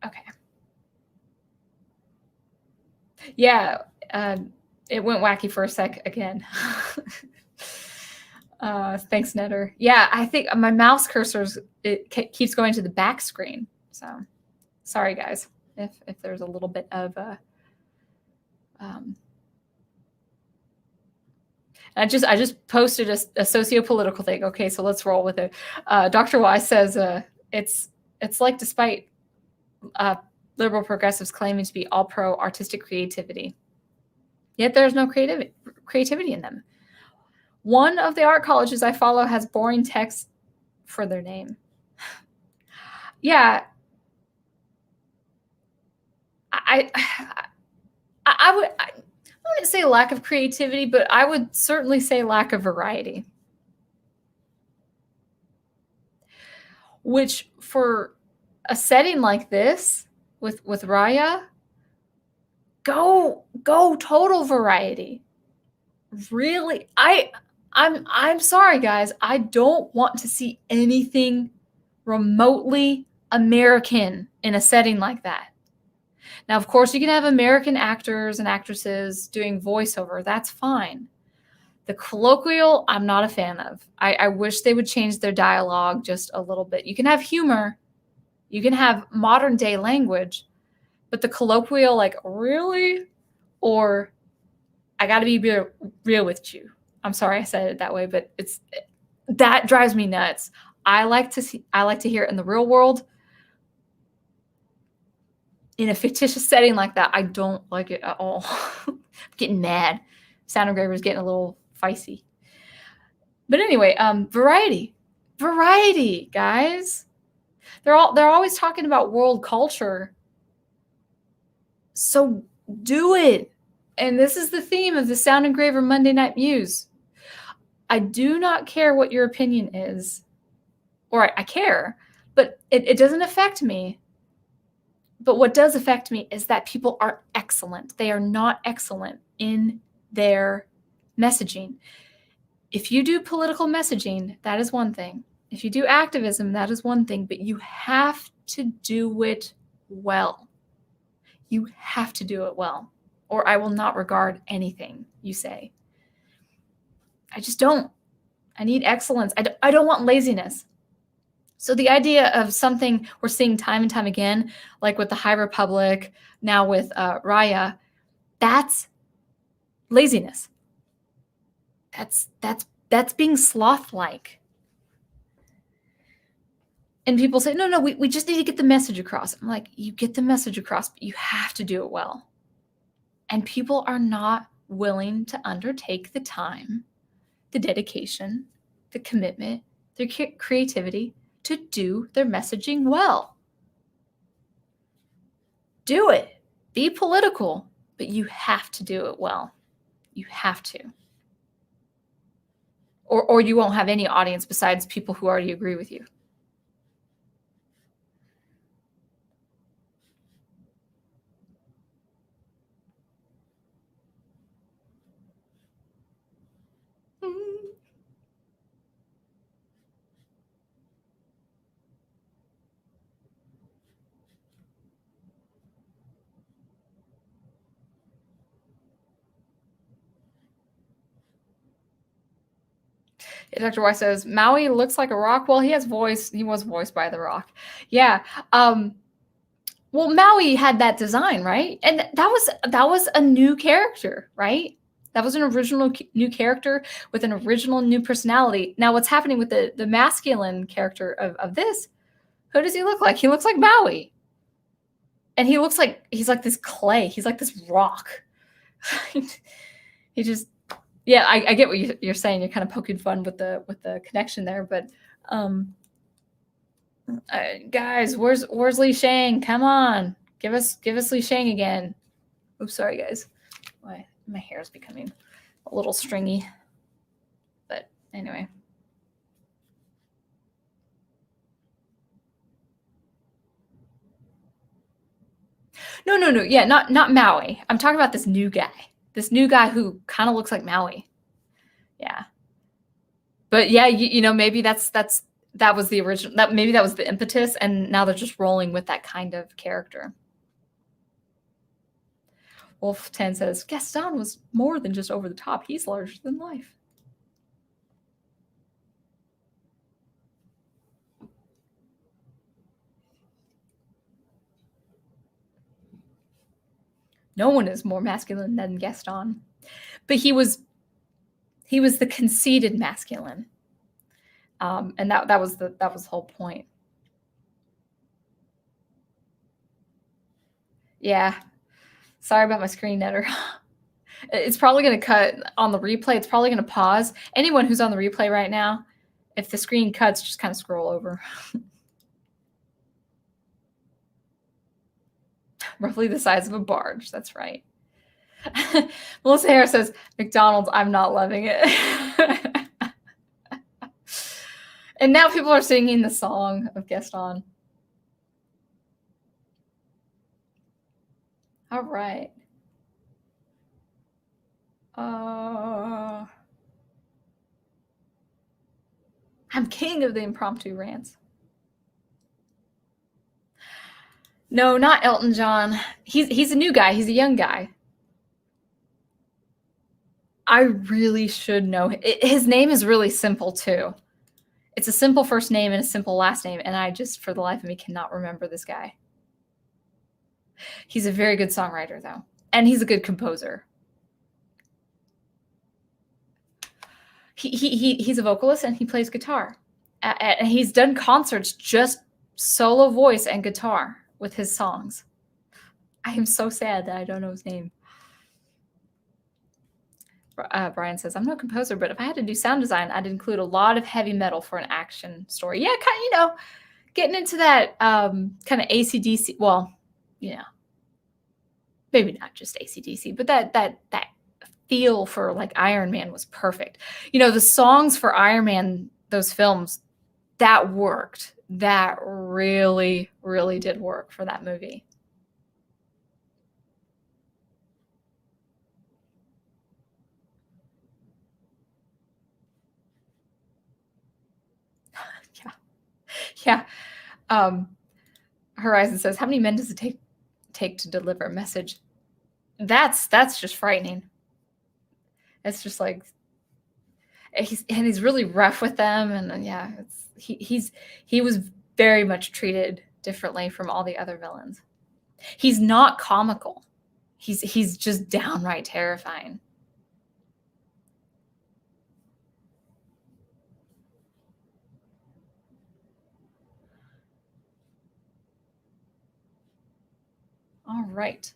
okay. Yeah, it went wacky for a sec again. Thanks, Netter. Yeah, I think my mouse cursors, it keeps going to the back screen. So sorry, guys, if there's a little bit of I just posted a socio-political thing. Okay, so let's roll with it. Dr. Wise says it's like despite liberal progressives claiming to be all pro artistic creativity, yet there's no creativity in them. One of the art colleges I follow has boring text for their name. Yeah, I wouldn't say lack of creativity, but I would certainly say lack of variety. Which for a setting like this with Raya, go total variety. Really, I'm sorry, guys. I don't want to see anything remotely American in a setting like that. Now, of course, you can have American actors and actresses doing voiceover. That's fine. The colloquial, I'm not a fan of. I wish they would change their dialogue just a little bit. You can have humor. You can have modern day language. But the colloquial, like, really? Or I got to be real with you. I'm sorry I said it that way, but that drives me nuts. I like to hear it in the real world. In a fictitious setting like that, I don't like it at all. I'm getting mad. Sound Engraver is getting a little feisty. But anyway, variety, guys. They're always talking about world culture. So do it. And this is the theme of the Sound Engraver Monday Night Muse. I do not care what your opinion is, or I care, but it doesn't affect me. But what does affect me is that people are excellent. They are not excellent in their messaging. If you do political messaging, that is one thing. If you do activism, that is one thing. But you have to do it well. You have to do it well, or I will not regard anything you say. I just don't. I need excellence. I don't want laziness. So the idea of something we're seeing time and time again, like with the High Republic, now with Raya, that's laziness. That's being sloth-like. And people say, no, we just need to get the message across. I'm like, you get the message across, but you have to do it well. And people are not willing to undertake the time, the dedication, the commitment, their creativity to do their messaging well. Do it. Be political, but you have to do it well. You have to. Or you won't have any audience besides people who already agree with you. Dr. Y says, Maui looks like a rock. Well, he has voice. He was voiced by The Rock. Yeah. Well, Maui had that design, right? And that was a new character, right? That was an original new character with an original new personality. Now, what's happening with the masculine character of this? Who does he look like? He looks like Maui. And he looks like he's like this clay. He's like this rock. He just, yeah, I get what you're saying. You're kind of poking fun with the connection there, but guys, where's Li Shang? Come on, give us Li Shang again. Oops, sorry guys. My hair is becoming a little stringy, but anyway. No. Yeah, not Maui. I'm talking about this new guy. This new guy who kind of looks like Maui. Yeah. But yeah, you know, maybe that was the original. Maybe that was the impetus, and now they're just rolling with that kind of character. Wolf 10 says Gaston was more than just over the top. He's larger than life. No one is more masculine than Gaston, but he was the conceited masculine, and that was the whole point. Yeah, sorry about my screen netter. It's probably going to cut on the replay. It's probably going to pause. Anyone who's on the replay right now, if the screen cuts, just kind of scroll over. Roughly the size of a barge. That's right. Melissa Harris says, McDonald's, I'm not loving it. And now people are singing the song of Gaston. All right. I'm king of the impromptu rants. No, not Elton John. He's a new guy. He's a young guy. I really should know. His name is really simple, too. It's a simple first name and a simple last name, and I just, for the life of me, cannot remember this guy. He's a very good songwriter, though, and he's a good composer. He's a vocalist, and he plays guitar. And he's done concerts just solo voice and guitar with his songs. I am so sad that I don't know his name. Brian says, I'm no composer, but if I had to do sound design, I'd include a lot of heavy metal for an action story. Yeah, kind of, you know, getting into that kind of AC/DC. Well, you know, maybe not just AC/DC, but that feel for like Iron Man was perfect. You know, the songs for Iron Man, those films, that worked. That really, really did work for that movie. Yeah. All Horizon says, how many men does it take to deliver a message? That's just frightening. It's just like, he's really rough with them, and yeah, he was very much treated differently from all the other villains. He's not comical. He's just downright terrifying. All right.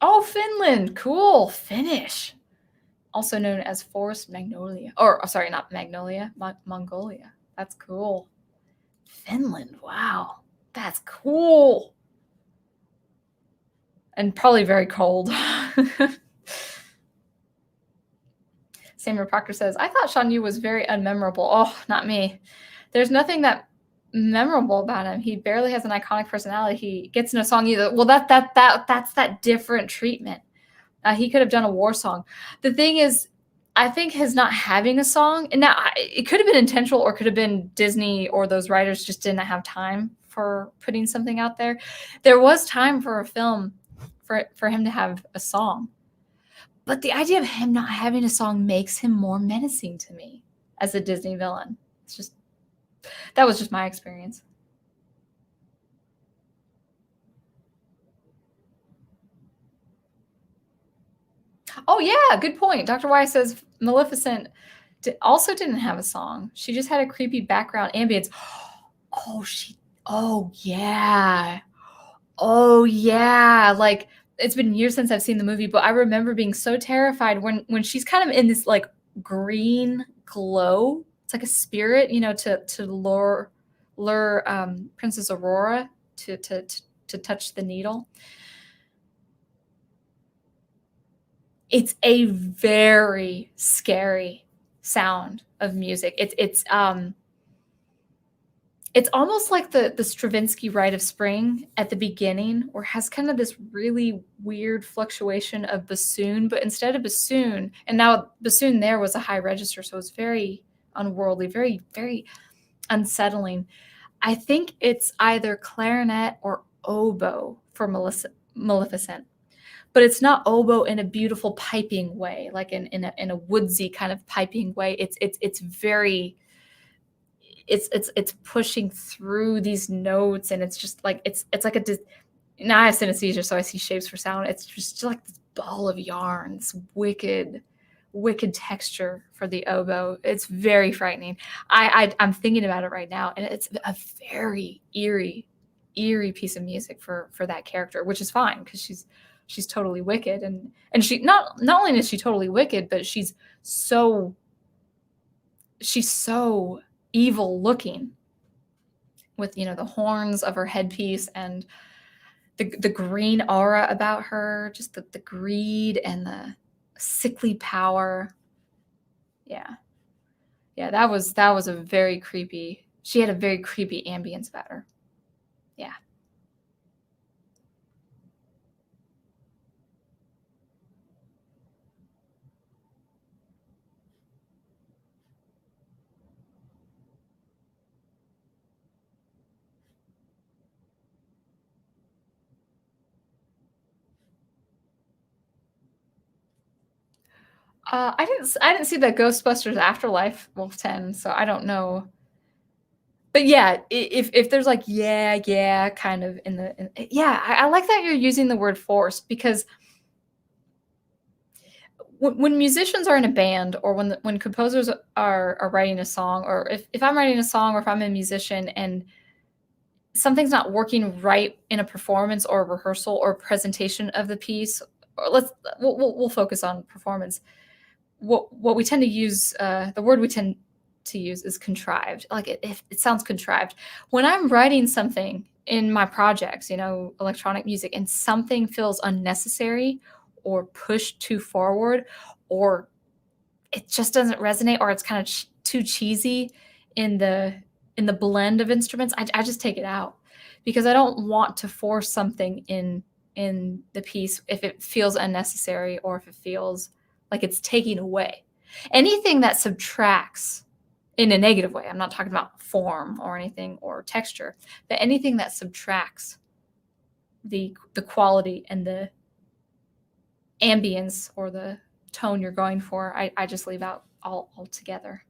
Oh, Finland. Cool. Finnish. Also known as Forest Magnolia. Or, sorry, not Magnolia, Mongolia. That's cool. Finland. Wow. That's cool. And probably very cold. Samuel Proctor says, I thought Shan Yu was very unmemorable. Oh, not me. There's nothing that memorable about him. He barely has an iconic personality. He gets in a song either. Well, that's that different treatment. He could have done a war song. The thing is, I think his not having a song, and now it could have been intentional or could have been Disney or those writers just didn't have time for putting something out there. There was time for a film for him to have a song. But the idea of him not having a song makes him more menacing to me as a Disney villain. That was just my experience. Oh yeah, good point. Dr. Y says Maleficent also didn't have a song. She just had a creepy background ambience. Oh yeah. Like, it's been years since I've seen the movie, but I remember being so terrified when she's kind of in this like green glow. It's like a spirit, to lure Princess Aurora to touch the needle. It's a very scary sound of music. It's almost like the Stravinsky Rite of Spring at the beginning, where it has kind of this really weird fluctuation of bassoon, but instead of bassoon, and now bassoon there was a high register, so it's very unworldly, very, very unsettling. I think it's either clarinet or oboe for Maleficent, but it's not oboe in a beautiful piping way, like in a woodsy kind of piping way. It's very, it's pushing through these notes, and it's just like it's like now I have synesthesia, so I see shapes for sound. It's just like this ball of yarn, this wicked texture for the oboe. It's very frightening. I'm thinking about it right now, and it's a very eerie piece of music for that character, which is fine because she's totally wicked, and she not only is she totally wicked, but she's so evil looking with the horns of her headpiece and the green aura about her, just the greed and the sickly power. Yeah, that was a very creepy. She had a very creepy ambience about her. Yeah. I didn't see the Ghostbusters Afterlife Wolf 10, so I don't know. But yeah, if there's like kind of I like that you're using the word forced, because when musicians are in a band, or when composers are writing a song, or if I'm writing a song, or if I'm a musician and something's not working right in a performance or a rehearsal or presentation of the piece, or we'll focus on performance. What we tend to use, the word we tend to use is contrived. Like it sounds contrived. When I'm writing something in my projects, electronic music, and something feels unnecessary or pushed too forward, or it just doesn't resonate, or it's kind of too cheesy in the blend of instruments, I just take it out, because I don't want to force something in the piece if it feels unnecessary, or if it feels like it's taking away. Anything that subtracts in a negative way. I'm not talking about form or anything or texture, but anything that subtracts the quality and the ambience or the tone you're going for, I just leave out altogether.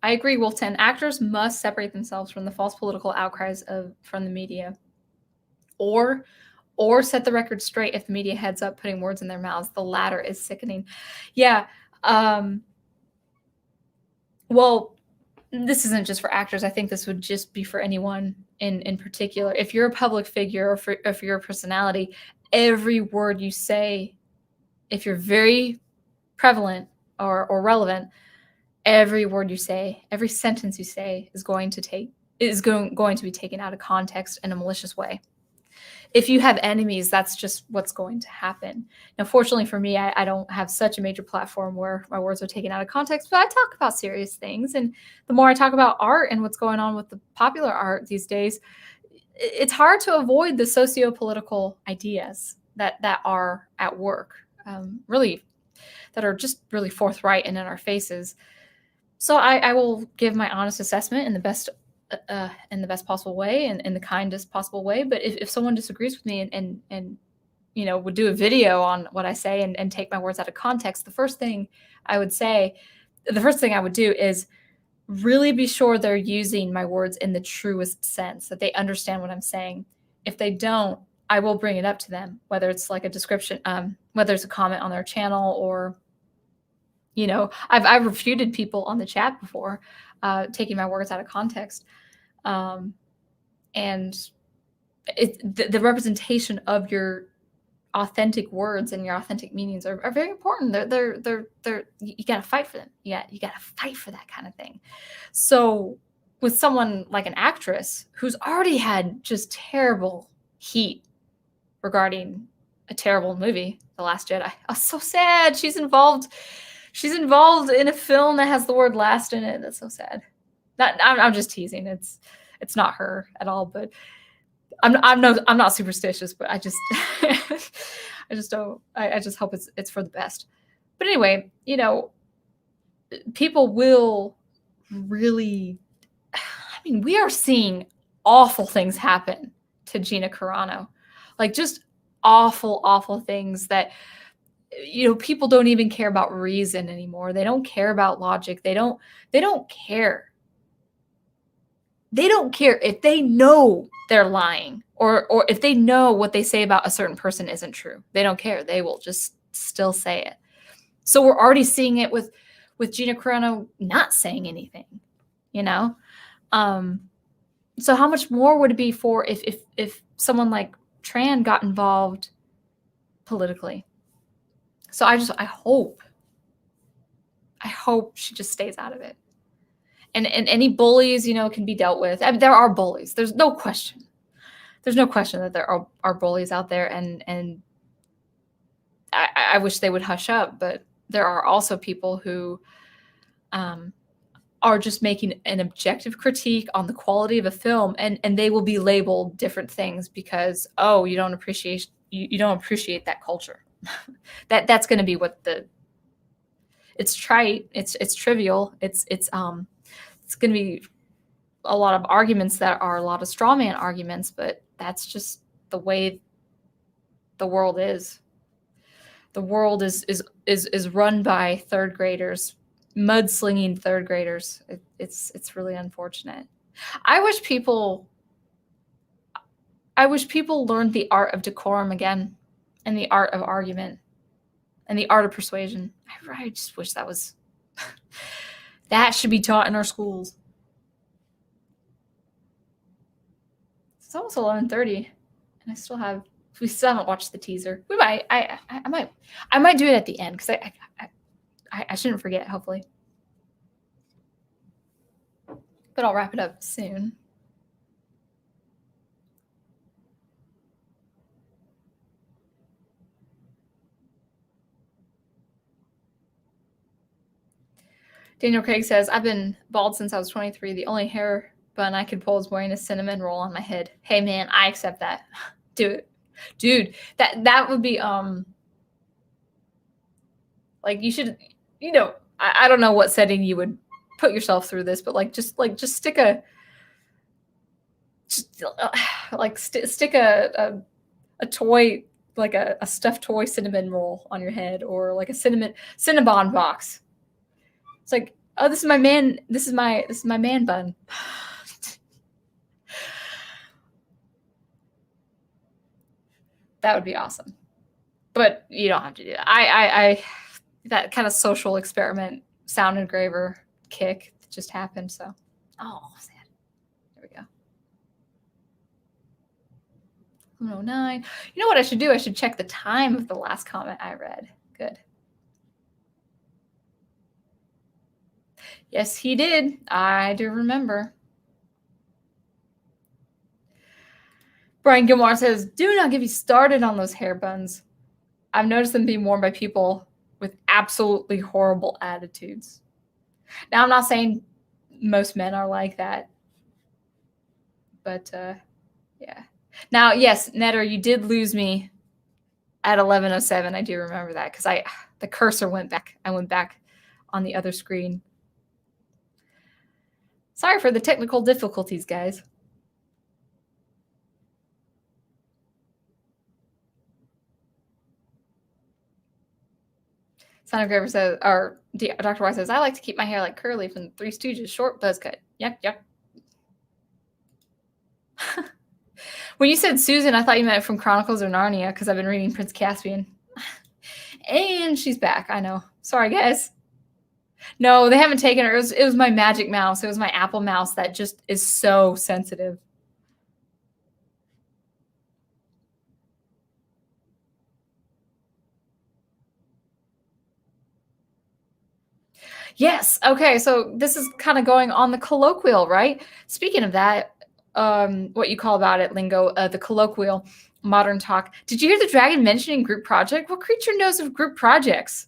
I agree, Wolf10. Actors must separate themselves from the false political outcries from the media, or set the record straight if the media heads up putting words in their mouths. The latter is sickening. Yeah. Well, this isn't just for actors. I think this would just be for anyone in particular. If you're a public figure, or if you're a personality, every word you say, if you're very prevalent or relevant, every word you say, every sentence you say is going to be taken out of context in a malicious way. If you have enemies, that's just what's going to happen. Now, fortunately for me, I don't have such a major platform where my words are taken out of context, but I talk about serious things. And the more I talk about art and what's going on with the popular art these days, it's hard to avoid the socio-political ideas that are at work, really, that are just really forthright and in our faces. So I will give my honest assessment in the best possible way and in the kindest possible way. But if someone disagrees with me and would do a video on what I say and take my words out of context, the first thing I would do is really be sure they're using my words in the truest sense, that they understand what I'm saying. If they don't, I will bring it up to them, whether it's like a description, whether it's a comment on their channel, or I've refuted people on the chat before, taking my words out of context. And the representation of your authentic words and your authentic meanings are very important. They're you gotta fight for them. You gotta fight for that kind of thing. So with someone like an actress who's already had just terrible heat regarding a terrible movie, The Last Jedi, oh, so sad. She's involved in a film that has the word last in it. That's so sad. I'm just teasing. It's not her at all, but I'm not superstitious, but I just I just hope it's for the best. But anyway, people will really, we are seeing awful things happen to Gina Carano. Like, just awful things that people don't even care about reason anymore. They don't care about logic. They don't care. They don't care if they know they're lying or if they know what they say about a certain person isn't true. They don't care. They will just still say it. So we're already seeing it with Gina Carano not saying anything, So how much more would it be for if someone like Tran got involved politically? So I hope she just stays out of it. And any bullies, can be dealt with. There are bullies. There's no question. There's no question that there are bullies out there, and I wish they would hush up. But there are also people who are just making an objective critique on the quality of a film, and they will be labeled different things because, oh, you don't appreciate that culture. That's going to be what it's trite, it's trivial, it's going to be a lot of arguments that are a lot of straw man arguments, but that's just the way the world is. The world is run by third graders, mudslinging third graders. It's really unfortunate. I wish people learned the art of decorum again, and the art of argument, and the art of persuasion. I just wish that should be taught in our schools. It's almost 11:30, and we still haven't watched the teaser. We might. I might do it at the end because I shouldn't forget, hopefully. But I'll wrap it up soon. Daniel Craig says, I've been bald since I was 23. The only hair bun I could pull is wearing a cinnamon roll on my head. Hey, man, I accept that. Do it. Dude, that would be like you should, I don't know what setting you would put yourself through this, but just stick a stick a toy, like a stuffed toy cinnamon roll on your head, or like a Cinnabon box. It's like, oh, this is my man bun. That would be awesome. But you don't have to do that. I that kind of social experiment sound engraver kick just happened. So, oh, sad. There we go. 109. You know what I should do? I should check the time of the last comment I read. Good. Yes, he did. I do remember. Brian Gilmore says, do not get me started on those hair buns. I've noticed them being worn by people with absolutely horrible attitudes. Now, I'm not saying most men are like that, but yeah. Now, yes, Netter, you did lose me at 11:07. I do remember that because the cursor went back. I went back on the other screen. Sorry for the technical difficulties, guys. Sound Engraver says, or Dr. Y says, I like to keep my hair like Curly from the Three Stooges, short buzz cut. Yep. When you said Susan, I thought you meant from Chronicles of Narnia because I've been reading Prince Caspian. And she's back. I know. Sorry, guys. No, they haven't taken her. It was my magic mouse. It was my Apple mouse that just is so sensitive. Yes. Okay. So this is kind of going on the colloquial, right? Speaking of that, what you call about it lingo, the colloquial modern talk. Did you hear the dragon mentioning group project? What creature knows of group projects?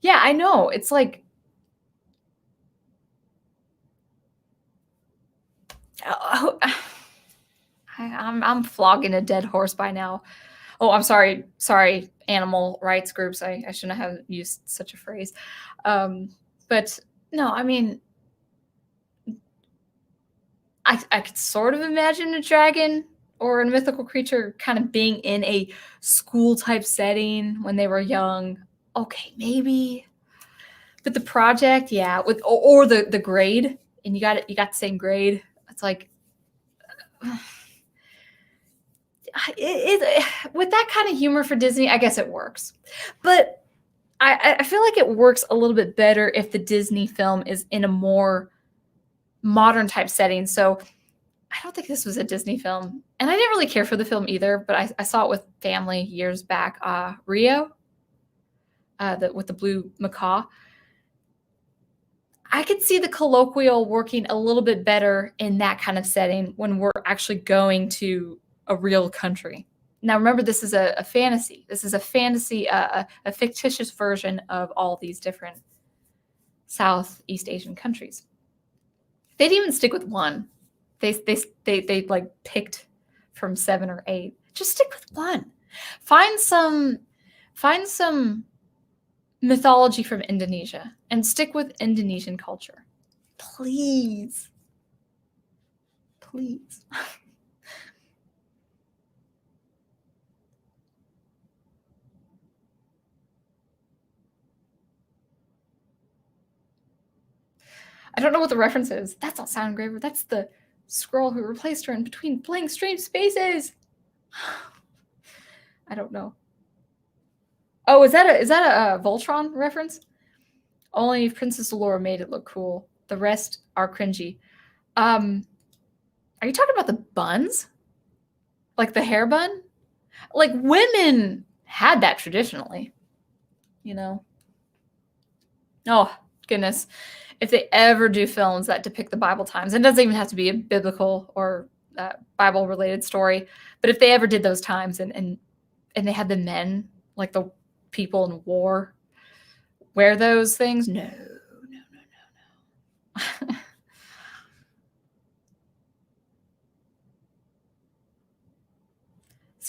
Yeah, I know. It's like, I'm flogging a dead horse by now. Oh, I'm sorry. Sorry, animal rights groups. I shouldn't have used such a phrase. But no, I mean, I could sort of imagine a dragon or a mythical creature kind of being in a school type setting when they were young. Okay, maybe. But the project, yeah, or the grade, and you got the same grade. It's like with that kind of humor for Disney, I guess it works. But I feel like it works a little bit better if the Disney film is in a more modern type setting. So I don't think this was a Disney film. And I didn't really care for the film either, but I saw it with family years back. Rio, with the blue macaw. I could see the colloquial working a little bit better in that kind of setting when we're actually going to a real country. Now, remember, this is a fantasy. This is a fantasy, a fictitious version of all these different Southeast Asian countries. They didn't even stick with one. They like picked from 7 or 8. Just stick with one. Find some mythology from Indonesia and stick with Indonesian culture. Please. Please. I don't know what the reference is. That's not Sound Engraver. That's the scroll who replaced her in between blank stream spaces. I don't know. Oh, is that a Voltron reference? Only if Princess Allura made it look cool. The rest are cringy. Are you talking about the buns? Like the hair bun? Like women had that traditionally, you know? Oh, goodness. If they ever do films that depict the Bible times, and it doesn't even have to be a biblical or Bible related story, but if they ever did those times and they had the men, like the people in war, wear those things, no.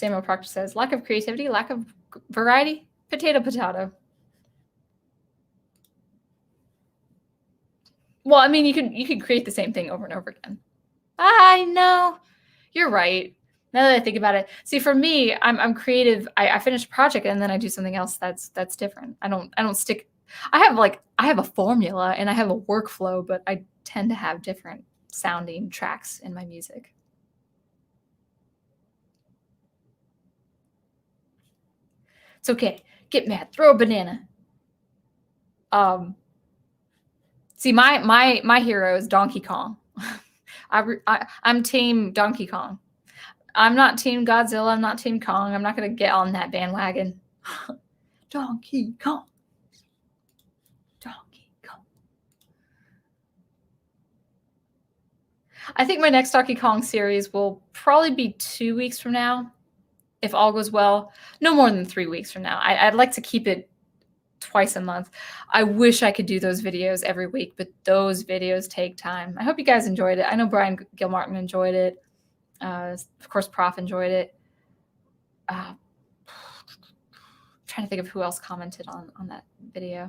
Samuel Proctor says, lack of creativity, lack of variety, potato, potato. Well, I mean, you could create the same thing over and over again. I know. You're right. Now that I think about it. See, for me, I'm creative. I finish a project and then I do something else that's different. I don't stick. I have a formula and I have a workflow, but I tend to have different sounding tracks in my music. It's okay. Get mad. Throw a banana. See, my hero is Donkey Kong. I'm team Donkey Kong. I'm not team Godzilla. I'm not team Kong. I'm not going to get on that bandwagon. Donkey Kong. Donkey Kong. I think my next Donkey Kong series will probably be 2 weeks from now, if all goes well. No more than 3 weeks from now. I'd like to keep it twice a month. I wish I could do those videos every week, but those videos take time. I hope you guys enjoyed it. I know Brian Gilmartin enjoyed it. Of course, Prof enjoyed it. Trying to think of who else commented on that video.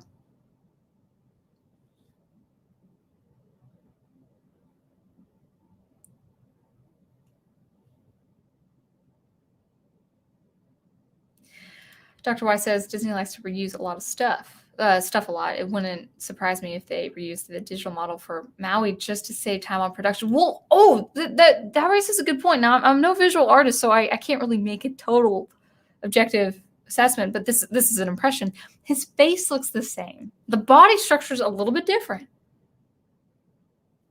Dr. Y says Disney likes to reuse a lot of stuff a lot. It wouldn't surprise me if they reused the digital model for Maui just to save time on production. Well, that raises a good point. Now, I'm no visual artist, so I can't really make a total objective assessment, but this is an impression. His face looks the same. The body structure is a little bit different,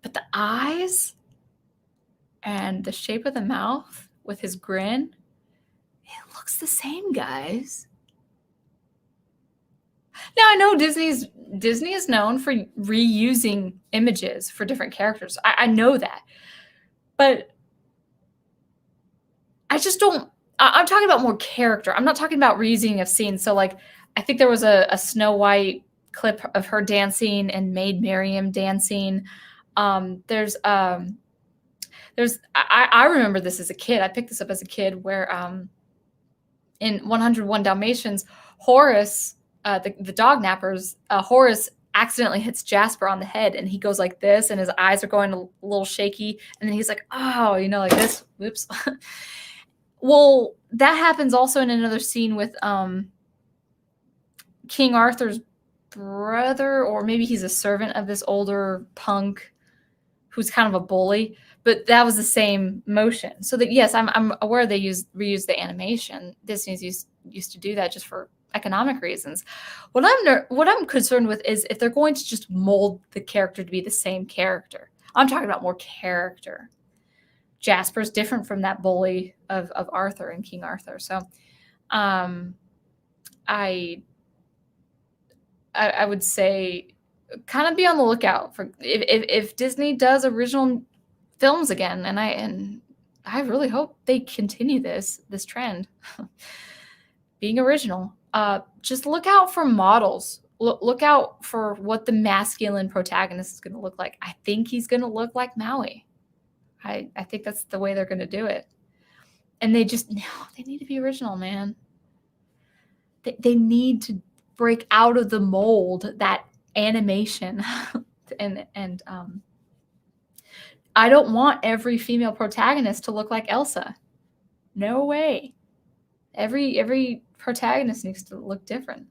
but the eyes and the shape of the mouth with his grin, it looks the same, guys. Now, I know Disney is known for reusing images for different characters. I know that. But I just don't – I'm talking about more character. I'm not talking about reusing of scenes. So, like, I think there was a Snow White clip of her dancing and Maid Marian dancing. I remember this as a kid. I picked this up as a kid where in 101 Dalmatians, Horace – the dog nappers, Horace accidentally hits Jasper on the head and he goes like this and his eyes are going a little shaky and then he's like, oh, like this. Whoops. Well, that happens also in another scene with King Arthur's brother, or maybe he's a servant of this older punk who's kind of a bully, but that was the same motion. So that, yes, I'm aware they reuse the animation. Disney's used to do that just for economic reasons. What I'm concerned with is if they're going to just mold the character to be the same character. I'm talking about more character. Jasper's different from that bully of Arthur and King Arthur. So I would say kind of be on the lookout for if Disney does original films again, and I really hope they continue this trend. Being original. Just look out for models. Look out for what the masculine protagonist is going to look like. I think he's going to look like Maui. I think that's the way they're going to do it. And they need to be original, man. They need to break out of the mold, that animation. and I don't want every female protagonist to look like Elsa. No way. Every protagonist needs to look different.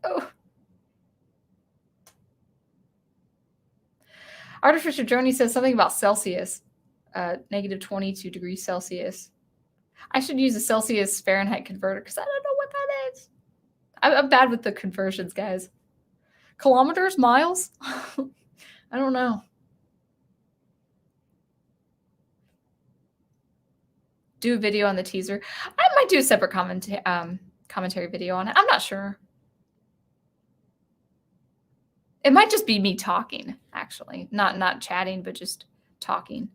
Oh. Artificial Journey says something about Celsius, negative 22 degrees Celsius. I should use a Celsius Fahrenheit converter because I don't know what that is. I'm bad with the conversions, guys. Kilometers, miles? I don't know. Do a video on the teaser. I might do a separate commentary video on it. I'm not sure. It might just be me talking, actually. Not chatting, but just talking.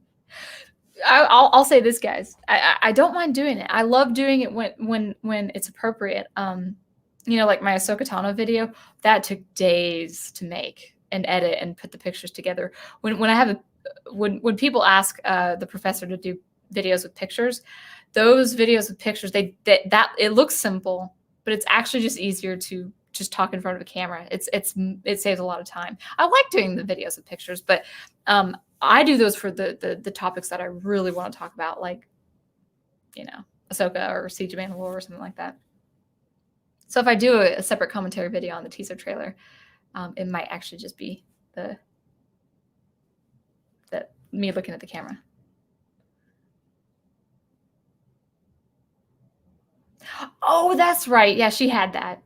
I'll say this, guys. I don't mind doing it. I love doing it when it's appropriate. you know, like my Ahsoka Tano video, that took days to make and edit and put the pictures together. When I have when people ask the professor to do videos with pictures, those videos with pictures, that it looks simple, but it's actually just easier to just talk in front of a camera. It saves a lot of time. I like doing the videos with pictures, but I do those for the topics that I really want to talk about, like, you know, Ahsoka or Siege of Mandalore or something like that. So if I do a separate commentary video on the teaser trailer, it might actually just be the me looking at the camera. Oh, that's right. Yeah, she had that.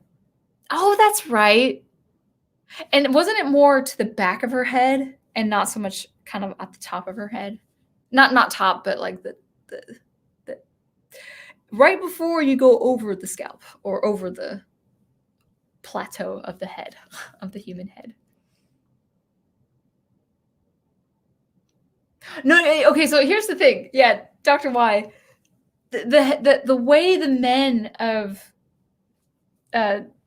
Oh, that's right. And wasn't it more to the back of her head and not so much kind of at the top of her head? Not top, but like the right before you go over the scalp or over the plateau of the head, of the human head. No, okay, so here's the thing. Yeah, Dr. Y, the way the men of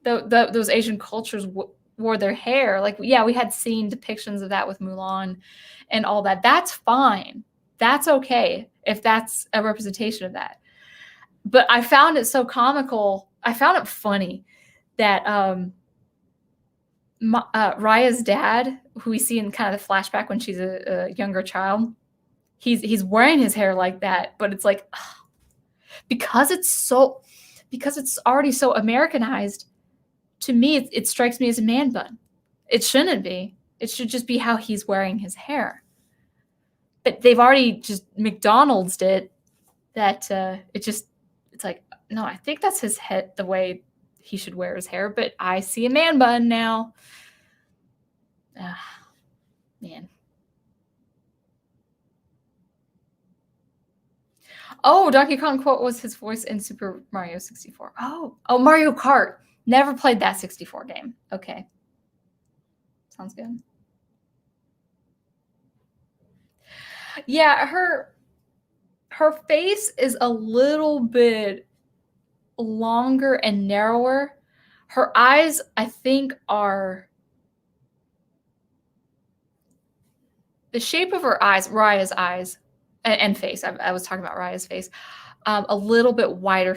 those Asian cultures wore their hair, like, yeah, we had seen depictions of that with Mulan and all that. That's fine. That's okay if that's a representation of that. But I found it so comical. I found it funny that Raya's dad, who we see in kind of the flashback when she's a younger child, he's wearing his hair like that, but it's like, because it's already so Americanized. To me, it strikes me as a man bun. It shouldn't be. It should just be how he's wearing his hair. But they've already just McDonald'sed it that it's like, no, I think that's his head, the way he should wear his hair, but I see a man bun now. Man. Oh, Donkey Kong quote was his voice in Super Mario 64. Oh, Mario Kart. Never played that 64 game. Okay. Sounds good. Yeah, her face is a little bit longer and narrower. Her eyes, I think, are the shape of her eyes, Raya's eyes, and face. I was talking about Raya's face. A little bit wider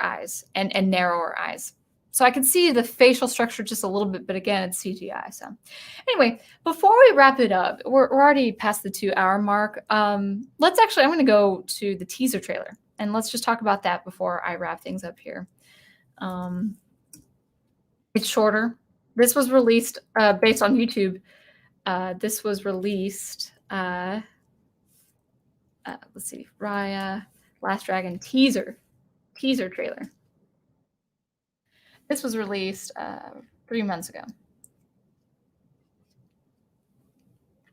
eyes and narrower eyes. So I can see the facial structure just a little bit, but again, it's CGI. So anyway, before we wrap it up, we're already past the 2-hour mark. I'm going to go to the teaser trailer, and let's just talk about that before I wrap things up here. It's shorter. This was released based on YouTube. This was released, let's see, Raya, Last Dragon teaser trailer. This was released 3 months ago.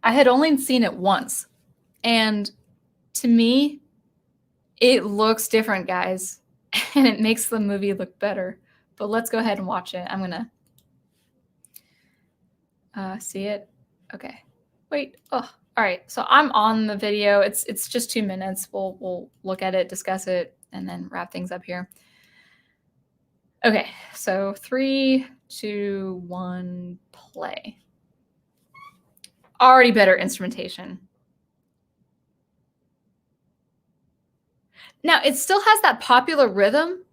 I had only seen it once, and to me, it looks different, guys, and it makes the movie look better. But let's go ahead and watch it. I'm gonna see it. Okay, wait. Oh, all right. So I'm on the video. It's just 2 minutes. We'll look at it, discuss it, and then wrap things up here. Okay, so 3, 2, 1, play. Already better instrumentation. Now, it still has that popular rhythm,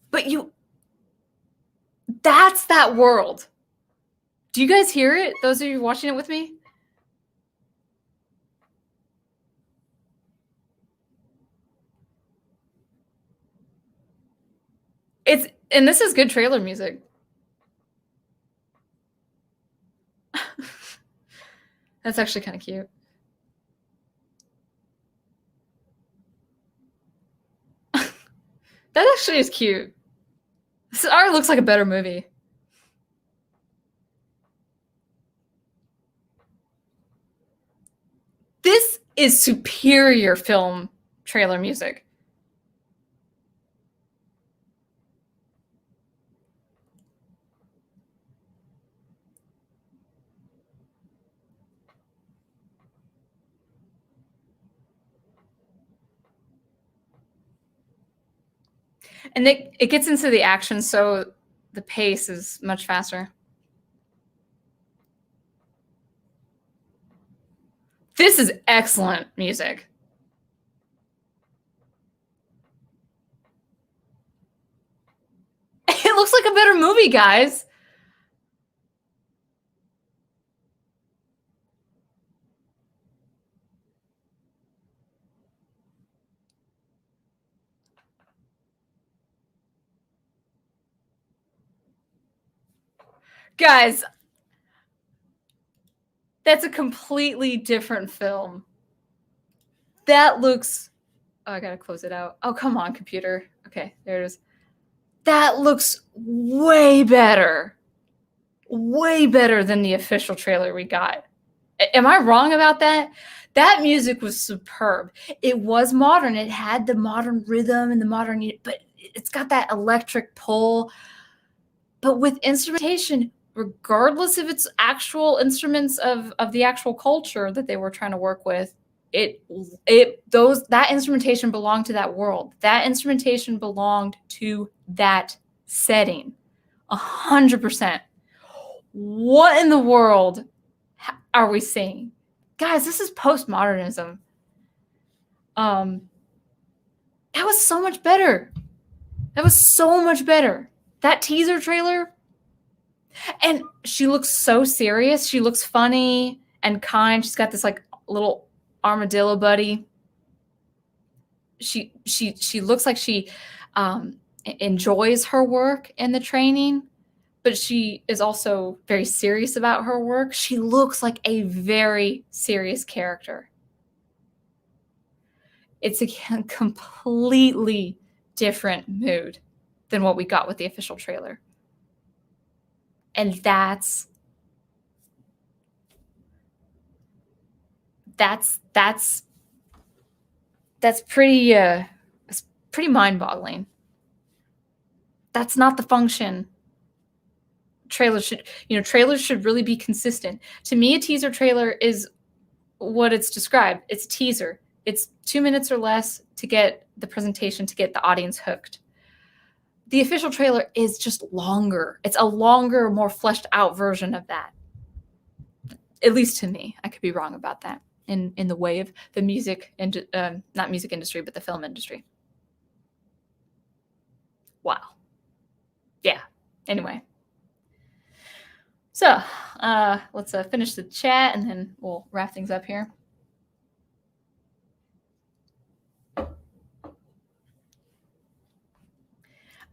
but that's that world. Do you guys hear it? Those of you watching it with me? And this is good trailer music. That's actually kind of cute. That actually is cute. This already looks like a better movie. This is superior film trailer music. And it gets into the action, so the pace is much faster. This is excellent music. It looks like a better movie, guys. Guys, that's a completely different film. That looks... Oh, I gotta close it out. Oh, come on, computer. Okay, there it is. That looks way better. Way better than the official trailer we got. Am I wrong about that? That music was superb. It was modern. It had the modern rhythm and the modern, but it's got that electric pull. But with instrumentation, regardless of its actual instruments of the actual culture that they were trying to work with, that instrumentation belonged to that world. That instrumentation belonged to that setting. 100%. What in the world are we seeing? Guys, this is postmodernism. That was so much better. That was so much better. That teaser trailer. And she looks so serious. She looks funny and kind. She's got this like little armadillo buddy. She looks like she enjoys her work in the training, but she is also very serious about her work. She looks like a very serious character. It's a completely different mood than what we got with the official trailer. And that's pretty mind-boggling. That's not the function. Trailers should really be consistent. To me, a teaser trailer is what it's described. It's a teaser. It's 2 minutes or less to get the presentation, to get the audience hooked. The official trailer is just longer. It's a longer, more fleshed out version of that. At least to me. I could be wrong about that in the way of the music, and not music industry, but the film industry. Wow. Yeah. Anyway. So let's finish the chat and then we'll wrap things up here.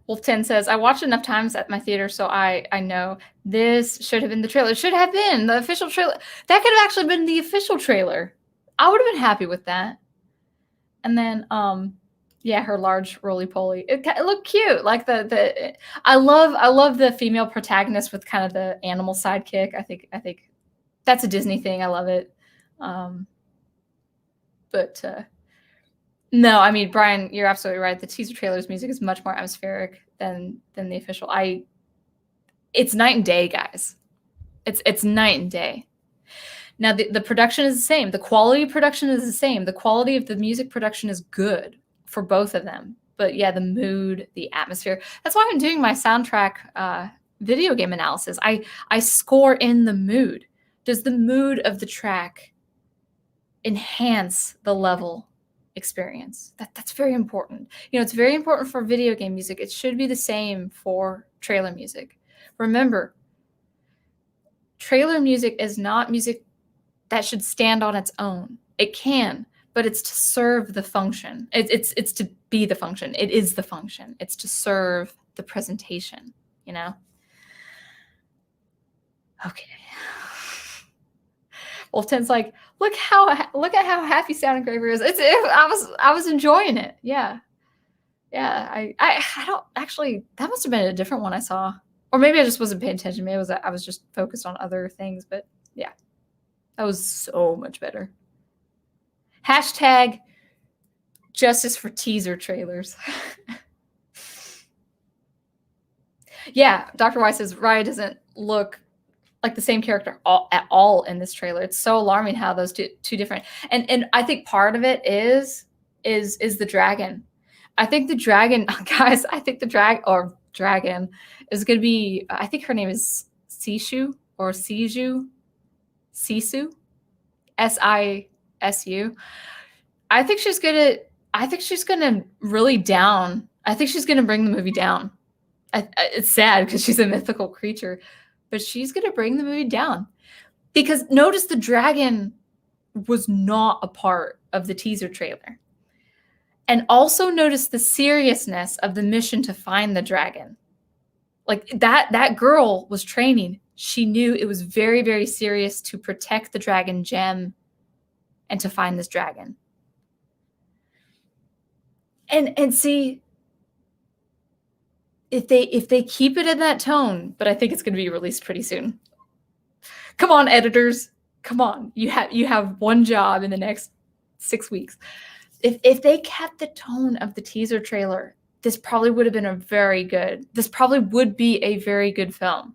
Wolf10 says, I watched enough times at my theater, so I know this should have been the trailer. It should have been the official trailer. That could have actually been the official trailer. I would have been happy with that. And then, yeah, her large roly-poly. It looked cute. Like I love the female protagonist with kind of the animal sidekick. I think that's a Disney thing. I love it. No, I mean, Brian, you're absolutely right. The teaser trailer's music is much more atmospheric than the official. It's night and day, guys. It's night and day. Now, the production is the same. The quality of production is the same. The quality of the music production is good for both of them. But yeah, the mood, the atmosphere. That's why I'm doing my soundtrack video game analysis. I score in the mood. Does the mood of the track enhance the level experience? That's very important. It's very important for video game music. It should be the same for trailer music. Remember, trailer music is not music that should stand on its own. It can, but it's to serve the function. It's to be the function. It is the function. It's to serve the presentation, Okay. Wolf10's like, look at how happy Sound Engraver is. I was enjoying it. Yeah. I don't actually, that must have been a different one I saw. Or maybe I just wasn't paying attention. Maybe I was just focused on other things, but yeah. That was so much better. Hashtag justice for teaser trailers. Yeah, Dr. Weiss says Raya doesn't look like the same character at all in this trailer. It's so alarming how those two different. And I think part of it is the dragon. I think the dragon, guys, I think the dragon is going to be, I think her name is Sisu or Sisu, Sisu, Sisu. I think she's going to really down. I think she's going to bring the movie down. It's sad because she's a mythical creature, but she's going to bring the movie down. Because notice the dragon was not a part of the teaser trailer. And also notice the seriousness of the mission to find the dragon. Like that girl was training. She knew it was very, very serious to protect the dragon gem and to find this dragon. And see, if they keep it in that tone, but I think it's going to be released pretty soon. Come on, editors. Come on. You have one job in the next 6 weeks. If they kept the tone of the teaser trailer, this probably would be a very good film.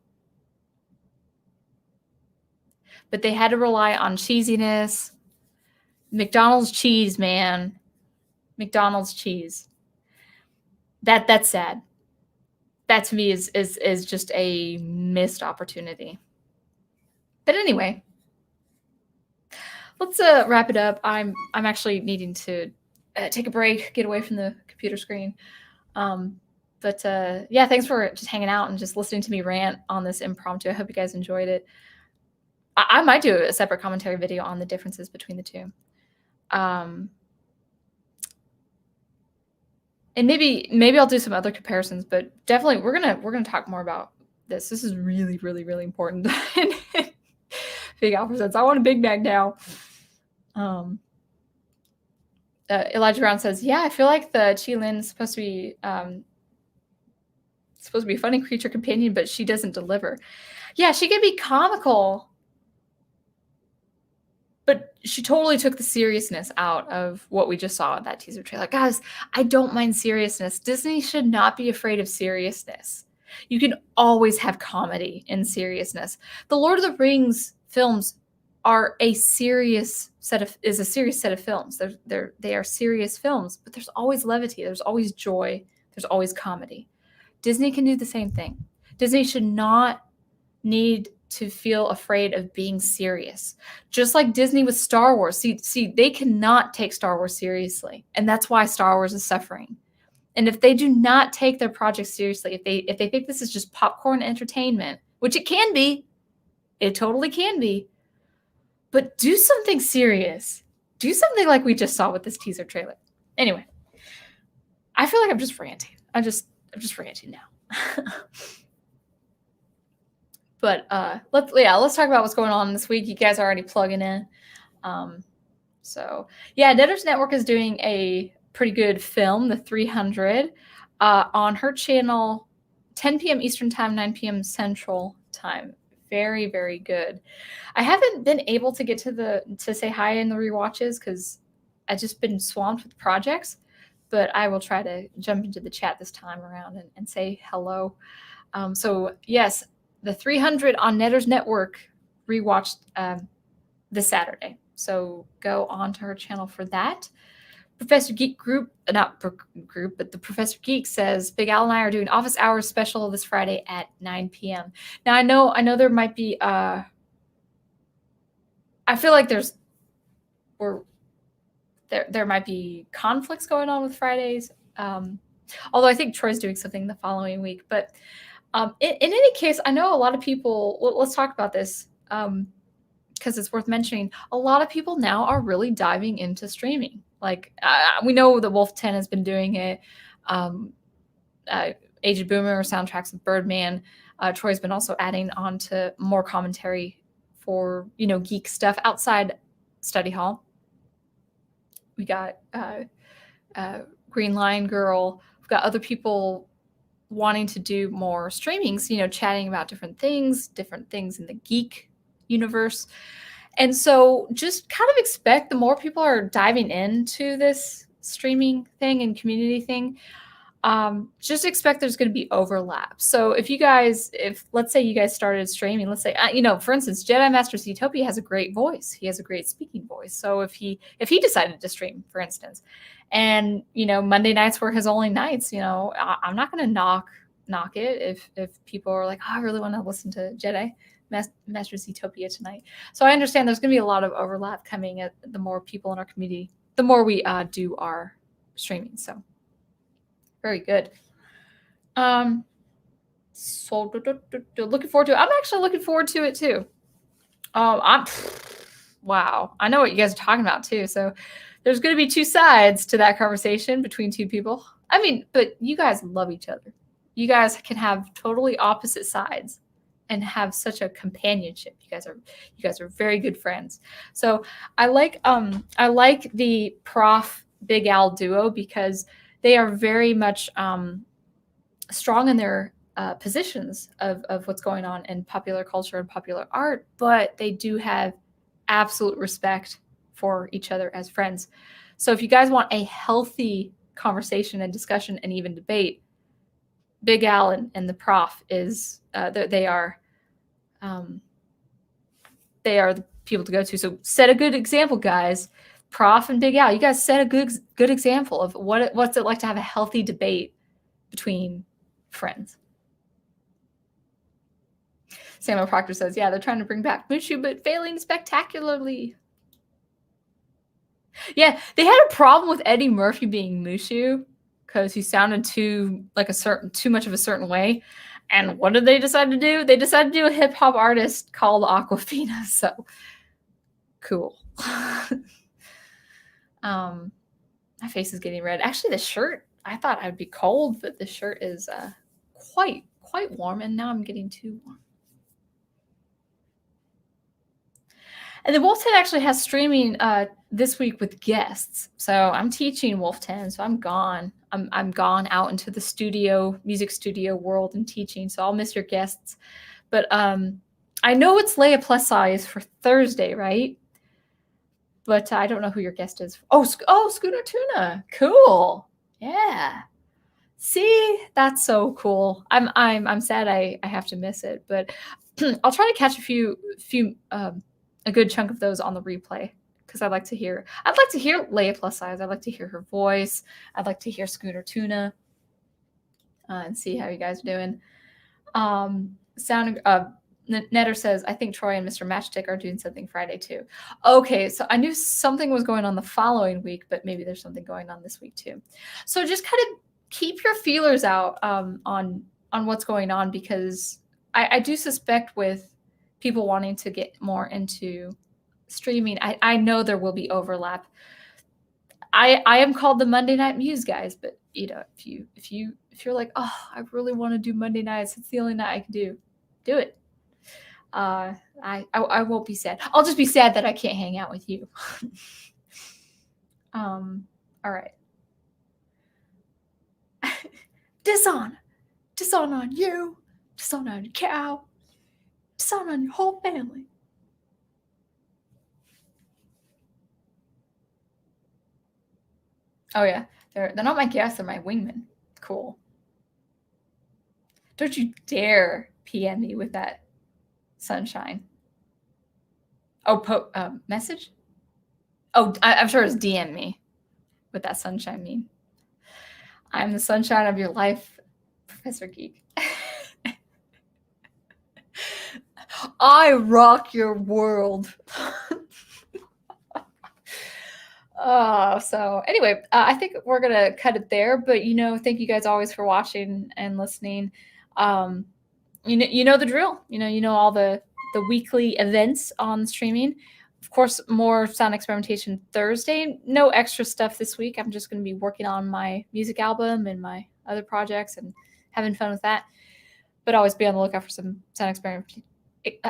But they had to rely on cheesiness. McDonald's cheese, man. McDonald's cheese. That's sad. That to me is just a missed opportunity. But anyway, let's wrap it up. I'm actually needing to take a break, get away from the computer screen. But yeah, thanks for just hanging out and just listening to me rant on this impromptu. I hope you guys enjoyed it. I might do a separate commentary video on the differences between the two. And maybe I'll do some other comparisons, but definitely we're gonna talk more about this. This is really, really, really important. Big Al presents. I want a Big Mac now. Elijah Brown says, "Yeah, I feel like the Chi-Lin is supposed to be a funny creature companion, but she doesn't deliver. Yeah, she can be comical, but she totally took the seriousness out of what we just saw in that teaser trailer. Guys, I don't mind seriousness. Disney should not be afraid of seriousness. You can always have comedy in seriousness. The Lord of the Rings films are a serious set of films. They are serious films, but there's always levity, there's always joy, there's always comedy. Disney can do the same thing. Disney should not need to feel afraid of being serious. Just like Disney with Star Wars. See, they cannot take Star Wars seriously, and that's why Star Wars is suffering. And if they do not take their project seriously, if they think this is just popcorn entertainment, which it can be, it totally can be, but do something serious. Do something like we just saw with this teaser trailer. Anyway, I feel like I'm just ranting. I'm just ranting now. But let's talk about what's going on this week. You guys are already plugging in. So yeah, Netters Network is doing a pretty good film, The 300, on her channel, 10 p.m. Eastern Time, 9 p.m. Central Time. Very, very good. I haven't been able to get to say hi in the rewatches because I've just been swamped with projects, but I will try to jump into the chat this time around and say hello. So yes, The 300 on Netters Network rewatched this Saturday. So go on to her channel for that. Professor Geek group, not group, but the Professor Geek says Big Al and I are doing office hours special this Friday at 9 p.m. Now I know there might be I feel like there might be conflicts going on with Fridays. Although I think Troy's doing something the following week. But in any case, I know a lot of people, let's talk about this because it's worth mentioning. A lot of people now are really diving into streaming. Like we know that Wolf 10 has been doing it. Aged Boomer soundtracks of Birdman. Troy's been also adding on to more commentary for, geek stuff outside study hall. We got Green Line Girl. We've got other people wanting to do more streamings, chatting about different things in the geek universe. And so just kind of expect the more people are diving into this streaming thing and community thing, just expect there's going to be overlap. So if let's say you guys started streaming, let's say, for instance, Jedi Master Utopia has a great voice. He has a great speaking voice. So if he decided to stream, for instance, and, Monday nights were his only nights, I'm not going to knock it if people are like, oh, I really want to listen to Jedi Master Utopia tonight. So I understand there's going to be a lot of overlap coming at the more people in our community, the more we do our streaming. So very good. So looking forward to it. I'm actually looking forward to it too. Wow. I know what you guys are talking about too. So there's going to be two sides to that conversation between two people. I mean, but you guys love each other. You guys can have totally opposite sides and have such a companionship. You guys are very good friends. So I like the Prof Big Al duo because they are very much strong in their positions of what's going on in popular culture and popular art, but they do have absolute respect for each other as friends. So if you guys want a healthy conversation and discussion and even debate, Big Al and the Prof is they are the people to go to. So set a good example, guys. Prof and Big Al, you guys set a good example of what's it like to have a healthy debate between friends. Samuel Proctor says, yeah, they're trying to bring back Mushu, but failing spectacularly. Yeah, they had a problem with Eddie Murphy being Mushu because he sounded too much of a certain way. And what did they decide to do? They decided to do a hip hop artist called Aquafina. So cool. My face is getting red. Actually, the shirt, I thought I'd be cold, but the shirt is quite warm, and now I'm getting too warm. And the Wolf 10 actually has streaming this week with guests. So I'm teaching Wolf 10, so I'm gone. I'm gone out into the music studio world and teaching, so I'll miss your guests. But I know it's Leia Plus Size for Thursday, right? But I don't know who your guest is. Oh, Scooter Tuna. Cool. Yeah. See, that's so cool. I'm sad I have to miss it, but I'll try to catch a good chunk of those on the replay because I'd like to hear Leia Plus Size. I'd like to hear her voice. I'd like to hear Scooter Tuna and see how you guys are doing. Netter says, I think Troy and Mr. Matchstick are doing something Friday too. Okay, so I knew something was going on the following week, but maybe there's something going on this week too. So just kind of keep your feelers out on what's going on because I do suspect with people wanting to get more into streaming, I know there will be overlap. I am called the Monday Night Muse, guys, but if you're like, oh, I really want to do Monday nights, it's the only night I can do it. I won't be sad. I'll just be sad that I can't hang out with you. All right. Dishonor on you, dishonor on your cow, dishonor on your whole family. Oh yeah, they're not my guests, they're my wingmen. Cool. Don't you dare PM me with that sunshine. Oh, message? Oh, I'm sure it's DM me with that sunshine meme. I'm the sunshine of your life, Professor Geek. I rock your world. So anyway, I think we're going to cut it there, but thank you guys always for watching and listening. You know the drill, you know all the weekly events on streaming. Of course, more sound experimentation Thursday. No extra stuff this week. I'm just going to be working on my music album and my other projects and having fun with that. But always be on the lookout for some sound experimentation.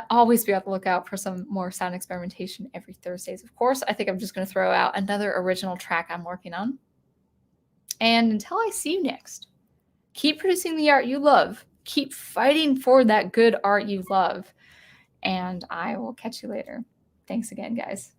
Always be on the lookout for some more sound experimentation every Thursdays. Of course, I think I'm just going to throw out another original track I'm working on. And until I see you next, keep producing the art you love. Keep fighting for that good art you love. And I will catch you later. Thanks again, guys.